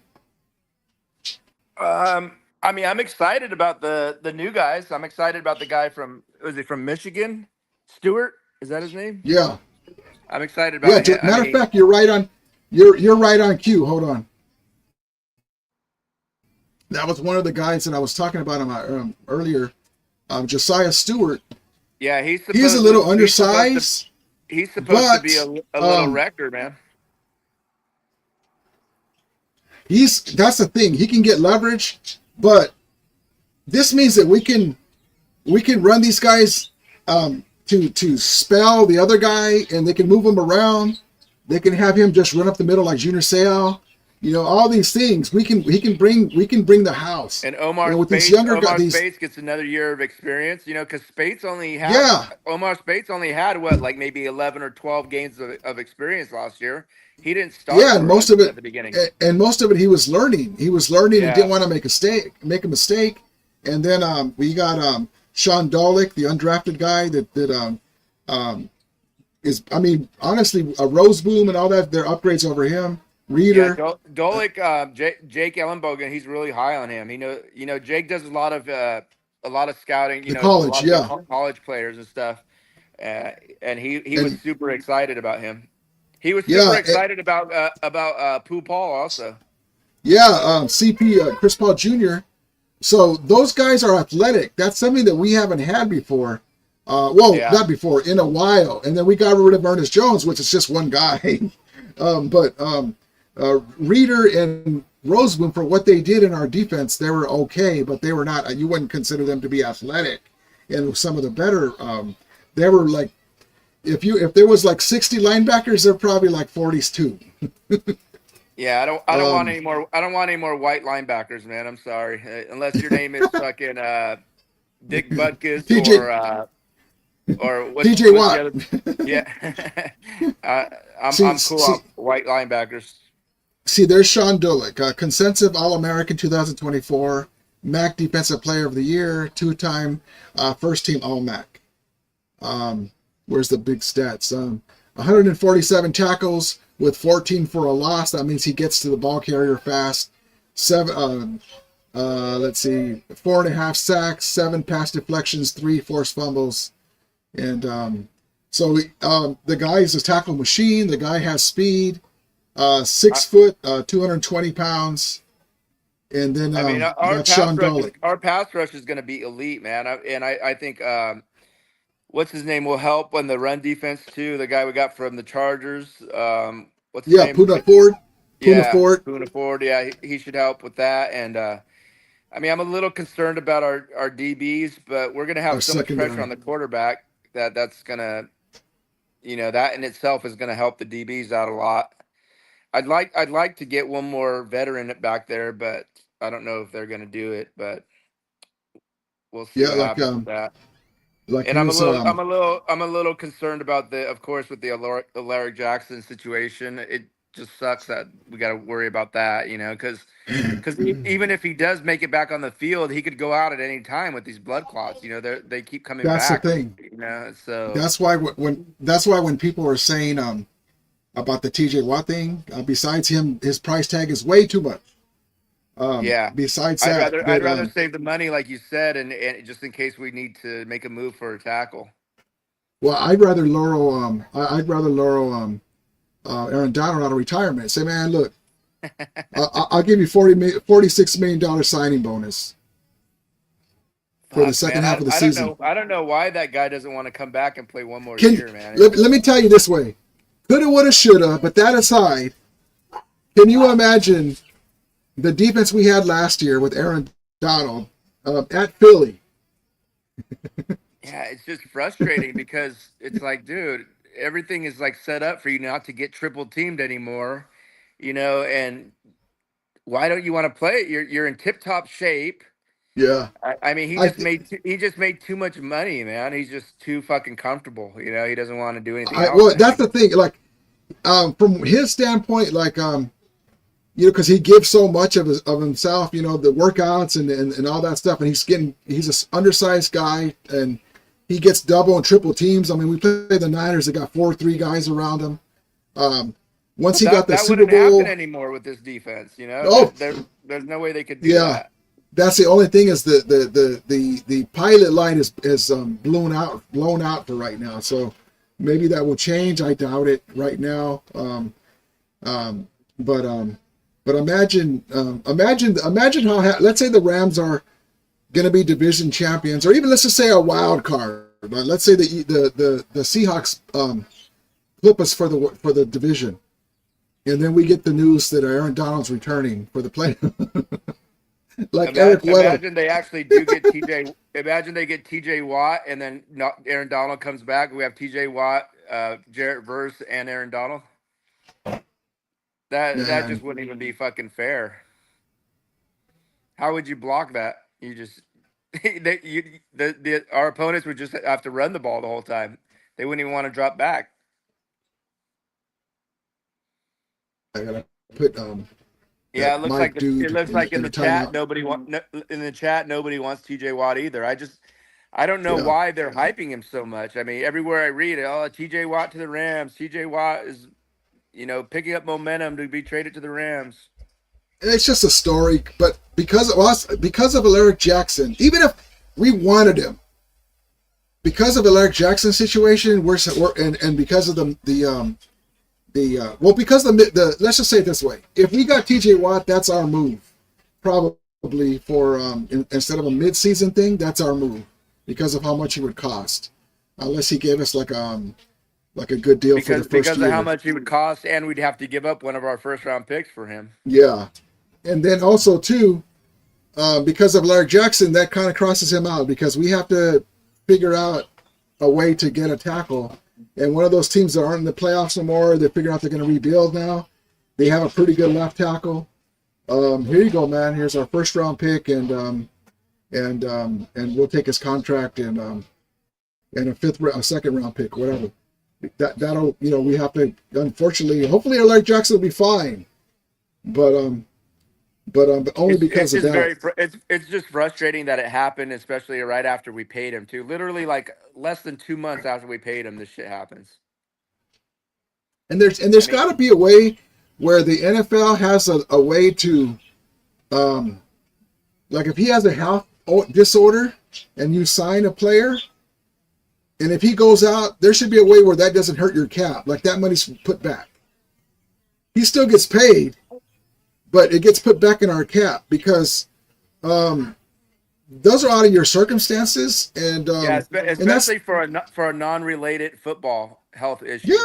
I mean, I'm excited about the new guys. I'm excited about the guy from was he from Michigan? Stewart, is that his name? Yeah, I'm excited yeah. about him. I Matter of mean, fact, you're right on. You're right on cue. Hold on. That was one of the guys that I was talking about earlier. Josiah Stewart. yeah, He's a little undersized. He's supposed to be But a little wrecker, man. that's the thing. He can get leverage, but this means that we can run these guys to spell the other guy, and they can move him around. They can have him just run up the middle like Junior Seau. You know, all these things he can bring the house. And Omar Spates gets another year of experience. You know, because Omar Spates only had what, like maybe 11 or 12 games of experience last year. He didn't start. Yeah, and most of it at the beginning. And most of it he was learning. He was learning and didn't want to make a mistake. And then we got Sean Dolick, the undrafted guy that is, I mean, honestly, a Roseboom and all that. They're upgrades over him. Reader. Yeah, Dolick, Jake Ellenbogen, he's really high on him. You know, Jake does a lot of scouting. You know, college players and stuff. And he was super excited about him. He was super excited about Pooh Paul also. Yeah, CP Chris Paul Jr. So those guys are athletic. That's something that we haven't had before. Not before, in a while. And then we got rid of Ernest Jones, which is just one guy. Reader and Roseboom, for what they did in our defense, they were okay, but they were not. You wouldn't consider them to be athletic. And some of the better, they were like, if there was like 60 linebackers, they're probably like 40s too. Yeah, I don't want any more. I don't want any more white linebackers, man. I'm sorry, unless your name is fucking Dick Butkus or what's TJ Watt. The other, yeah, I'm cool on white linebackers. See, there's Sean Dolick, consensus All-American 2024, MAC Defensive Player of the Year, 2-time first-team All-MAC. Where's the big stats? 147 tackles with 14 for a loss. That means he gets to the ball carrier fast. 4.5 sacks, 7 pass deflections, 3 forced fumbles. And so the guy is a tackle machine. The guy has speed. 6 foot, 220 pounds, and then our pass rush is going to be elite, man. I think what's his name will help on the run defense too. The guy we got from the Chargers, what's his name? Poona Ford. Yeah, he should help with that. And I mean, I'm a little concerned about our DBs, but we're going to have so much pressure on the quarterback that's going to, that in itself is going to help the DBs out a lot. I'd like to get one more veteran back there, but I don't know if they're going to do it. But we'll see what happens with that. And I'm a little concerned about with the Alaric Jackson situation. It just sucks that we got to worry about that, because even if he does make it back on the field, he could go out at any time with these blood clots. They keep coming back. That's the thing. So that's why when people are saying about the TJ Watt thing, besides him, his price tag is way too much. Besides that, I'd rather save the money, like you said, and just in case we need to make a move for a tackle. Well, I'd rather Laurel Aaron Donald out of retirement. Say, man, look, I'll give you $46 million signing bonus for the second half of the season. I don't know why that guy doesn't want to come back and play one more year, man. Let me tell you this way. Coulda, woulda, shoulda, but that aside, can you imagine the defense we had last year with Aaron Donald at Philly? Yeah, it's just frustrating because it's like, dude, everything is like set up for you not to get triple teamed anymore, and why don't you want to play it? You're in tip top shape. Yeah. I mean, he just made too much money, man. He's just too fucking comfortable. He doesn't want to do anything else. Well, that's the thing. Like, from his standpoint, like, because he gives so much of himself, the workouts and all that stuff, and he's an undersized guy, and he gets double and triple teams. I mean, we play the Niners. They got 4-3 guys around him. Once he got the that Super wouldn't Bowl, happen anymore with this defense. You know, oh there's no way they could do yeah, that. that's the only thing is the pilot line is blown out for right now. So maybe that will change. I doubt it right now. But imagine how let's say the Rams are going to be division champions, or even let's just say a wild card. Let's say the Seahawks flip us for the division, and then we get the news that Aaron Donald's returning for the play. Imagine they actually do get TJ. Imagine they get TJ Watt, and then Aaron Donald comes back. We have TJ Watt, Jarrett Verse, and Aaron Donald. That just wouldn't even be fucking fair. How would you block that? You just our opponents would just have to run the ball the whole time. They wouldn't even want to drop back. I gotta put yeah, it looks like in the chat nobody wants TJ Watt either. I don't know why they're hyping him so much. I mean, everywhere I read it, TJ Watt to the Rams. TJ Watt is, picking up momentum to be traded to the Rams. It's just a story, but because of Alaric Jackson, even if we wanted him, because of Alaric Jackson's situation, because of let's just say it this way: if we got TJ Watt, that's our move. Probably for instead of a mid-season thing, that's our move because of how much he would cost, unless he gave us like a good deal for the first year. Because of how much he would cost, and we'd have to give up one of our first-round picks for him. Yeah, and then also too, because of Alaric Jackson, that kind of crosses him out because we have to figure out a way to get a tackle. And one of those teams that aren't in the playoffs no more, they figure out they're going to rebuild now. They have a pretty good left tackle. Here you go, man. Here's our first round pick, and we'll take his contract and a second round pick, whatever. That'll we have to, unfortunately, hopefully Alaric Jackson will be fine, but only because of that. It's just frustrating that it happened, especially right after we paid him too. Literally, like less than 2 months after we paid him, this shit happens. And there's got to be a way where the NFL has a way to, like if he has a health disorder and you sign a player, and if he goes out, there should be a way where that doesn't hurt your cap, like that money's put back. He still gets paid, but it gets put back in our cap because those are out of your circumstances, and especially for a non-related football health issue.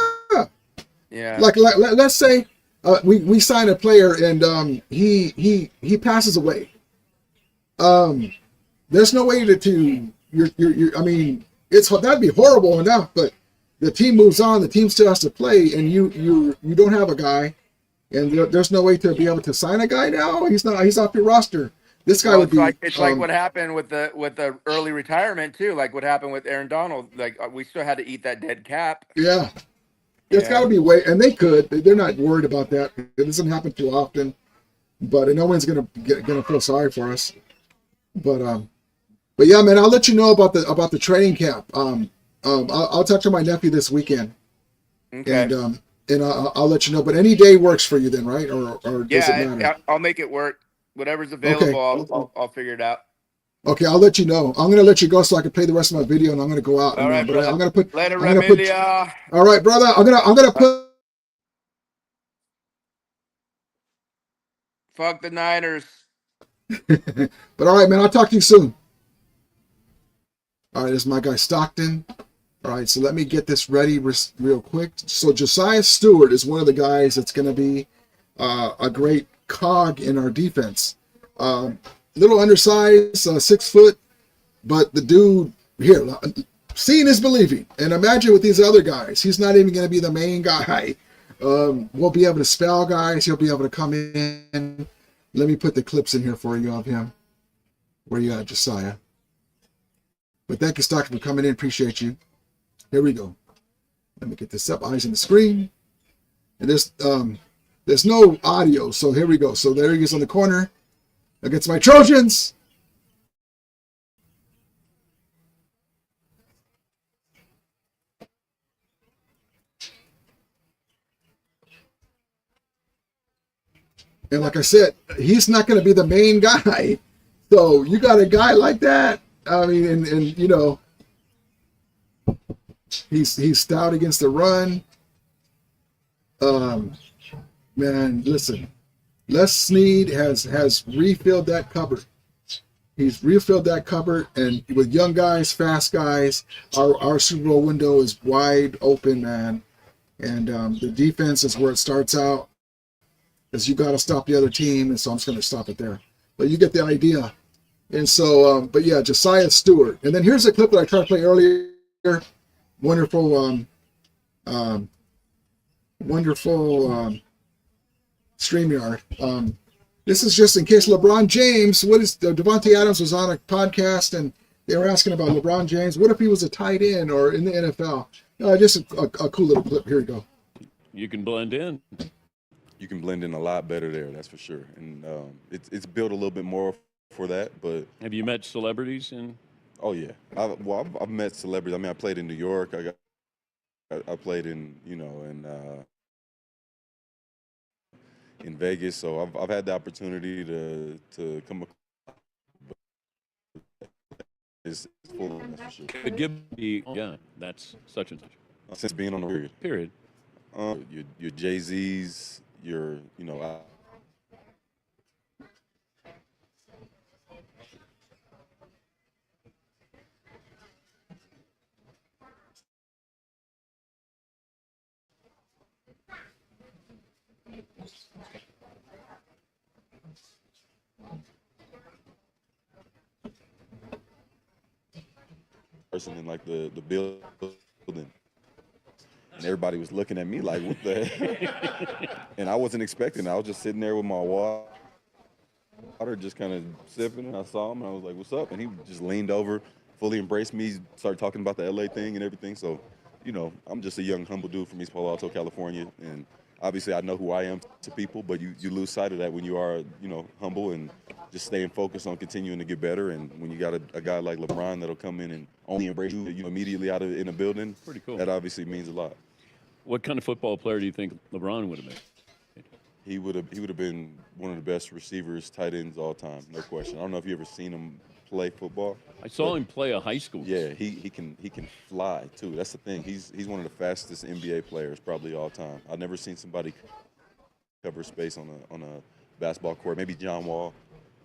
Yeah. Like let's say we sign a player and he passes away. There's no way to I mean, that'd be horrible enough, but the team moves on. The team still has to play, and you don't have a guy. And there's no way to be able to sign a guy now. He's off your roster. This guy would be. It's like what happened with the early retirement too. Like what happened with Aaron Donald. Like we still had to eat that dead cap. Yeah, there's got to be a way, and they could. They're not worried about that. It doesn't happen too often, but no one's gonna feel sorry for us. But yeah, man, I'll let you know about the training camp. I'll talk to my nephew this weekend. Okay. And I'll let you know. But any day works for you then, right? Or does it matter? I'll make it work. Whatever's available, okay. I'll figure it out. Okay, I'll let you know. I'm gonna let you go so I can play the rest of my video, and I'm gonna go out. All right, but I'm gonna put. Later, all right, brother. I'm gonna put. Fuck the Niners. But all right, man. I'll talk to you soon. All right, this is my guy Stockton. All right, so let me get this ready real quick. So Josiah Stewart is one of the guys that's going to be a great cog in our defense. Little undersized, 6 foot, but the dude here, seeing is believing. And imagine with these other guys, he's not even going to be the main guy. We'll be able to spell guys. He'll be able to come in. Let me put the clips in here for you of him. Where you at, Josiah? But thank you, Stockton, for coming in. Appreciate you. Here we go. Let me get this up. Eyes on the screen. And there's no audio, so here we go. So there he is on the corner against my Trojans. And like I said, he's not going to be the main guy. So you got a guy like that. I mean, and you know, he's stout against the run. Man, listen, Les Snead has refilled that cupboard. He's refilled that cupboard, and with young guys, fast guys, our Super Bowl window is wide open, man. And the defense is where it starts out, is you got to stop the other team, and so I'm just going to stop it there. But you get the idea. And so, but yeah, Josiah Stewart. And then here's a clip that I tried to play earlier. Wonderful, wonderful StreamYard. This is just in case LeBron James, Devontae Adams was on a podcast and they were asking about LeBron James. What if he was a tight end or in the NFL? Just a cool little clip. Here we go. You can blend in. You can blend in a lot better there, that's for sure. And it's built a little bit more for that, but... Have you met celebrities in... Oh, yeah. I've met celebrities. I mean, I played in New York. I played in, you know, in Vegas, so I've had the opportunity to come across. It's full of, that's for sure. Could give me, yeah, that's such and such. Since being on the period. Period. Your Jay-Z's, you know, person in like the building, and everybody was looking at me like, what the heck? And I wasn't expecting it. I was just sitting there with my water, just kind of sipping, and I saw him and I was like, what's up? And he just leaned over, fully embraced me, started talking about the LA thing and everything. So, you know, I'm just a young, humble dude from East Palo Alto, California, and obviously I know who I am to people, but you lose sight of that when you are, you know, humble and just staying focused on continuing to get better. And when you got a guy like LeBron that'll come in and only embrace you immediately in a building, pretty cool. That obviously means a lot. What kind of football player do you think LeBron would have been? He would have been one of the best receivers, tight ends all time, no question. I don't know if you ever seen him play football. I saw him play a high school. Yeah, he can fly too. That's the thing. He's one of the fastest NBA players probably all time. I've never seen somebody cover space on a basketball court. Maybe John Wall.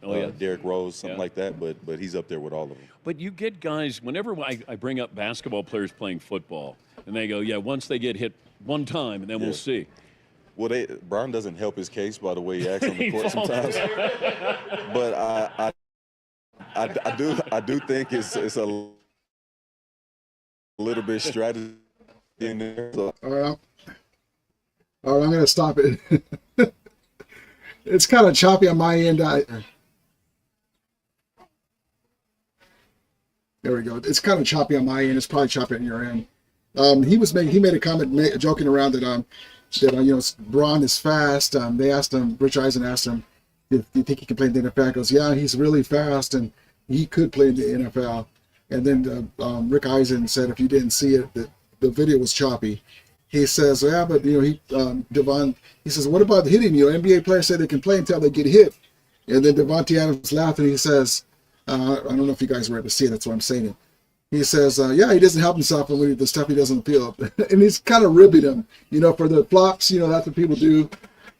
Oh, yeah. Derrick Rose, something like that, but he's up there with all of them. But you get guys, whenever I bring up basketball players playing football, and they go, yeah, once they get hit one time, and then we'll see. Well, Brian doesn't help his case by the way he acts on the court sometimes. But I do think it's a little bit strategy in there. So. All right, I'm going to stop it. It's kind of choppy on my end. There we go. It's kind of choppy on my end. It's probably choppy on your end. He made a comment joking around that you know, Braun is fast. They asked him, Rich Eisen asked him, do you think he can play in the NFL? He goes, yeah, he's really fast and he could play in the NFL. And then Rick Eisen said, if you didn't see it, that the video was choppy. He says, yeah, but you know, Devon, he says, what about hitting? You know, NBA players say they can play until they get hit. And then Devontae Adams laughed and he says, I don't know if you guys were able to see it, that's why I'm saying it. He says, yeah, he doesn't help himself when the stuff he doesn't feel. And he's kind of ribbing him, you know, for the flops, you know, that's what people do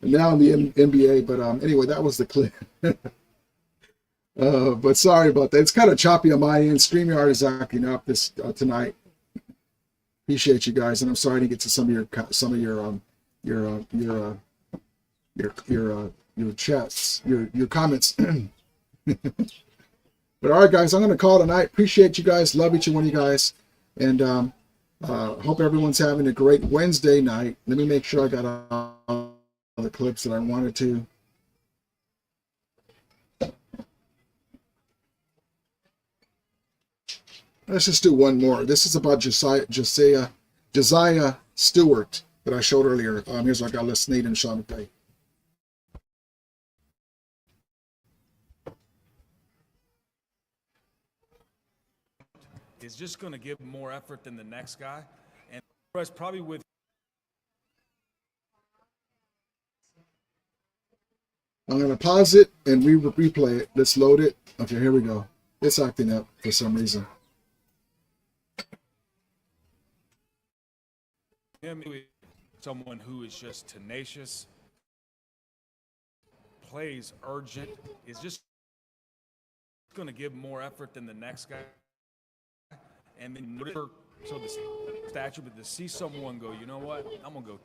now in the NBA. But anyway, that was the clip. But sorry about that. It's kind of choppy on my end. StreamYard is acting up this tonight. Appreciate you guys, and I'm sorry to get to some of your chats, your comments. But all right, guys, I'm going to call it a night. Appreciate you guys. Love each and one of you guys. And hope everyone's having a great Wednesday night. Let me make sure I got all the clips that I wanted to. Let's just do one more. This is about Josiah Stewart that I showed earlier. Here's what I got. Les Snead and Sean McVay. Is just going to give more effort than the next guy, and probably with I'm going to pause it and replay it. Let's load it. Okay, here we go. It's acting up for some reason. Him, someone who is just tenacious, plays urgent, is just going to give more effort than the next guy. And then, so the statue, but to see someone go, you know what, I'm going to go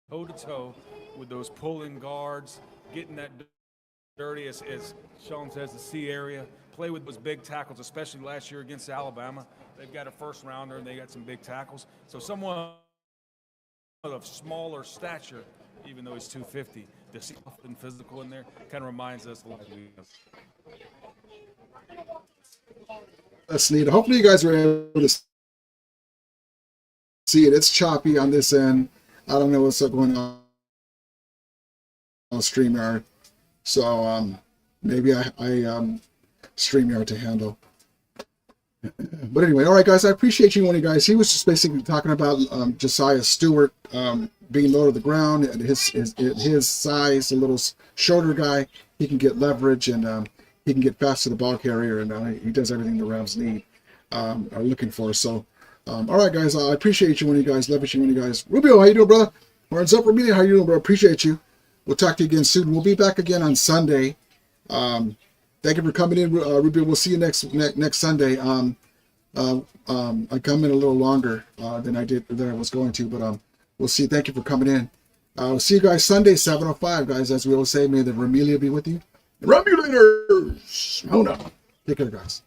toe-to-toe with those pulling guards, getting that dirty, as Sean says, the C area, play with those big tackles, especially last year against Alabama. They've got a first rounder and they got some big tackles. So someone of smaller stature, even though he's 250, to see something physical in there kind of reminds us a lot of That's neat. Hopefully you guys were able to see it. It's choppy on this end. I don't know what's going on StreamYard. So maybe I StreamYard to handle. But anyway, all right, guys, I appreciate you, one of you guys. He was just basically talking about Josiah Stewart being low to the ground at his size, a little shorter guy. He can get leverage and he can get fast to the ball carrier, and he does everything the Rams need, are looking for. So, all right, guys, I appreciate you, one of you guys. Love you, one of you guys. Rubio, how you doing, brother? Horns up, Rubio, how you doing, bro? Appreciate you. We'll talk to you again soon. We'll be back again on Sunday. Thank you for coming in, Rubio. We'll see you next Sunday. I come in a little longer than I was going to, but we'll see. Thank you for coming in. We'll see you guys Sunday, 7:05, guys. As we always say, may the Remelia be with you. Remulators! Oh no. Take care, guys.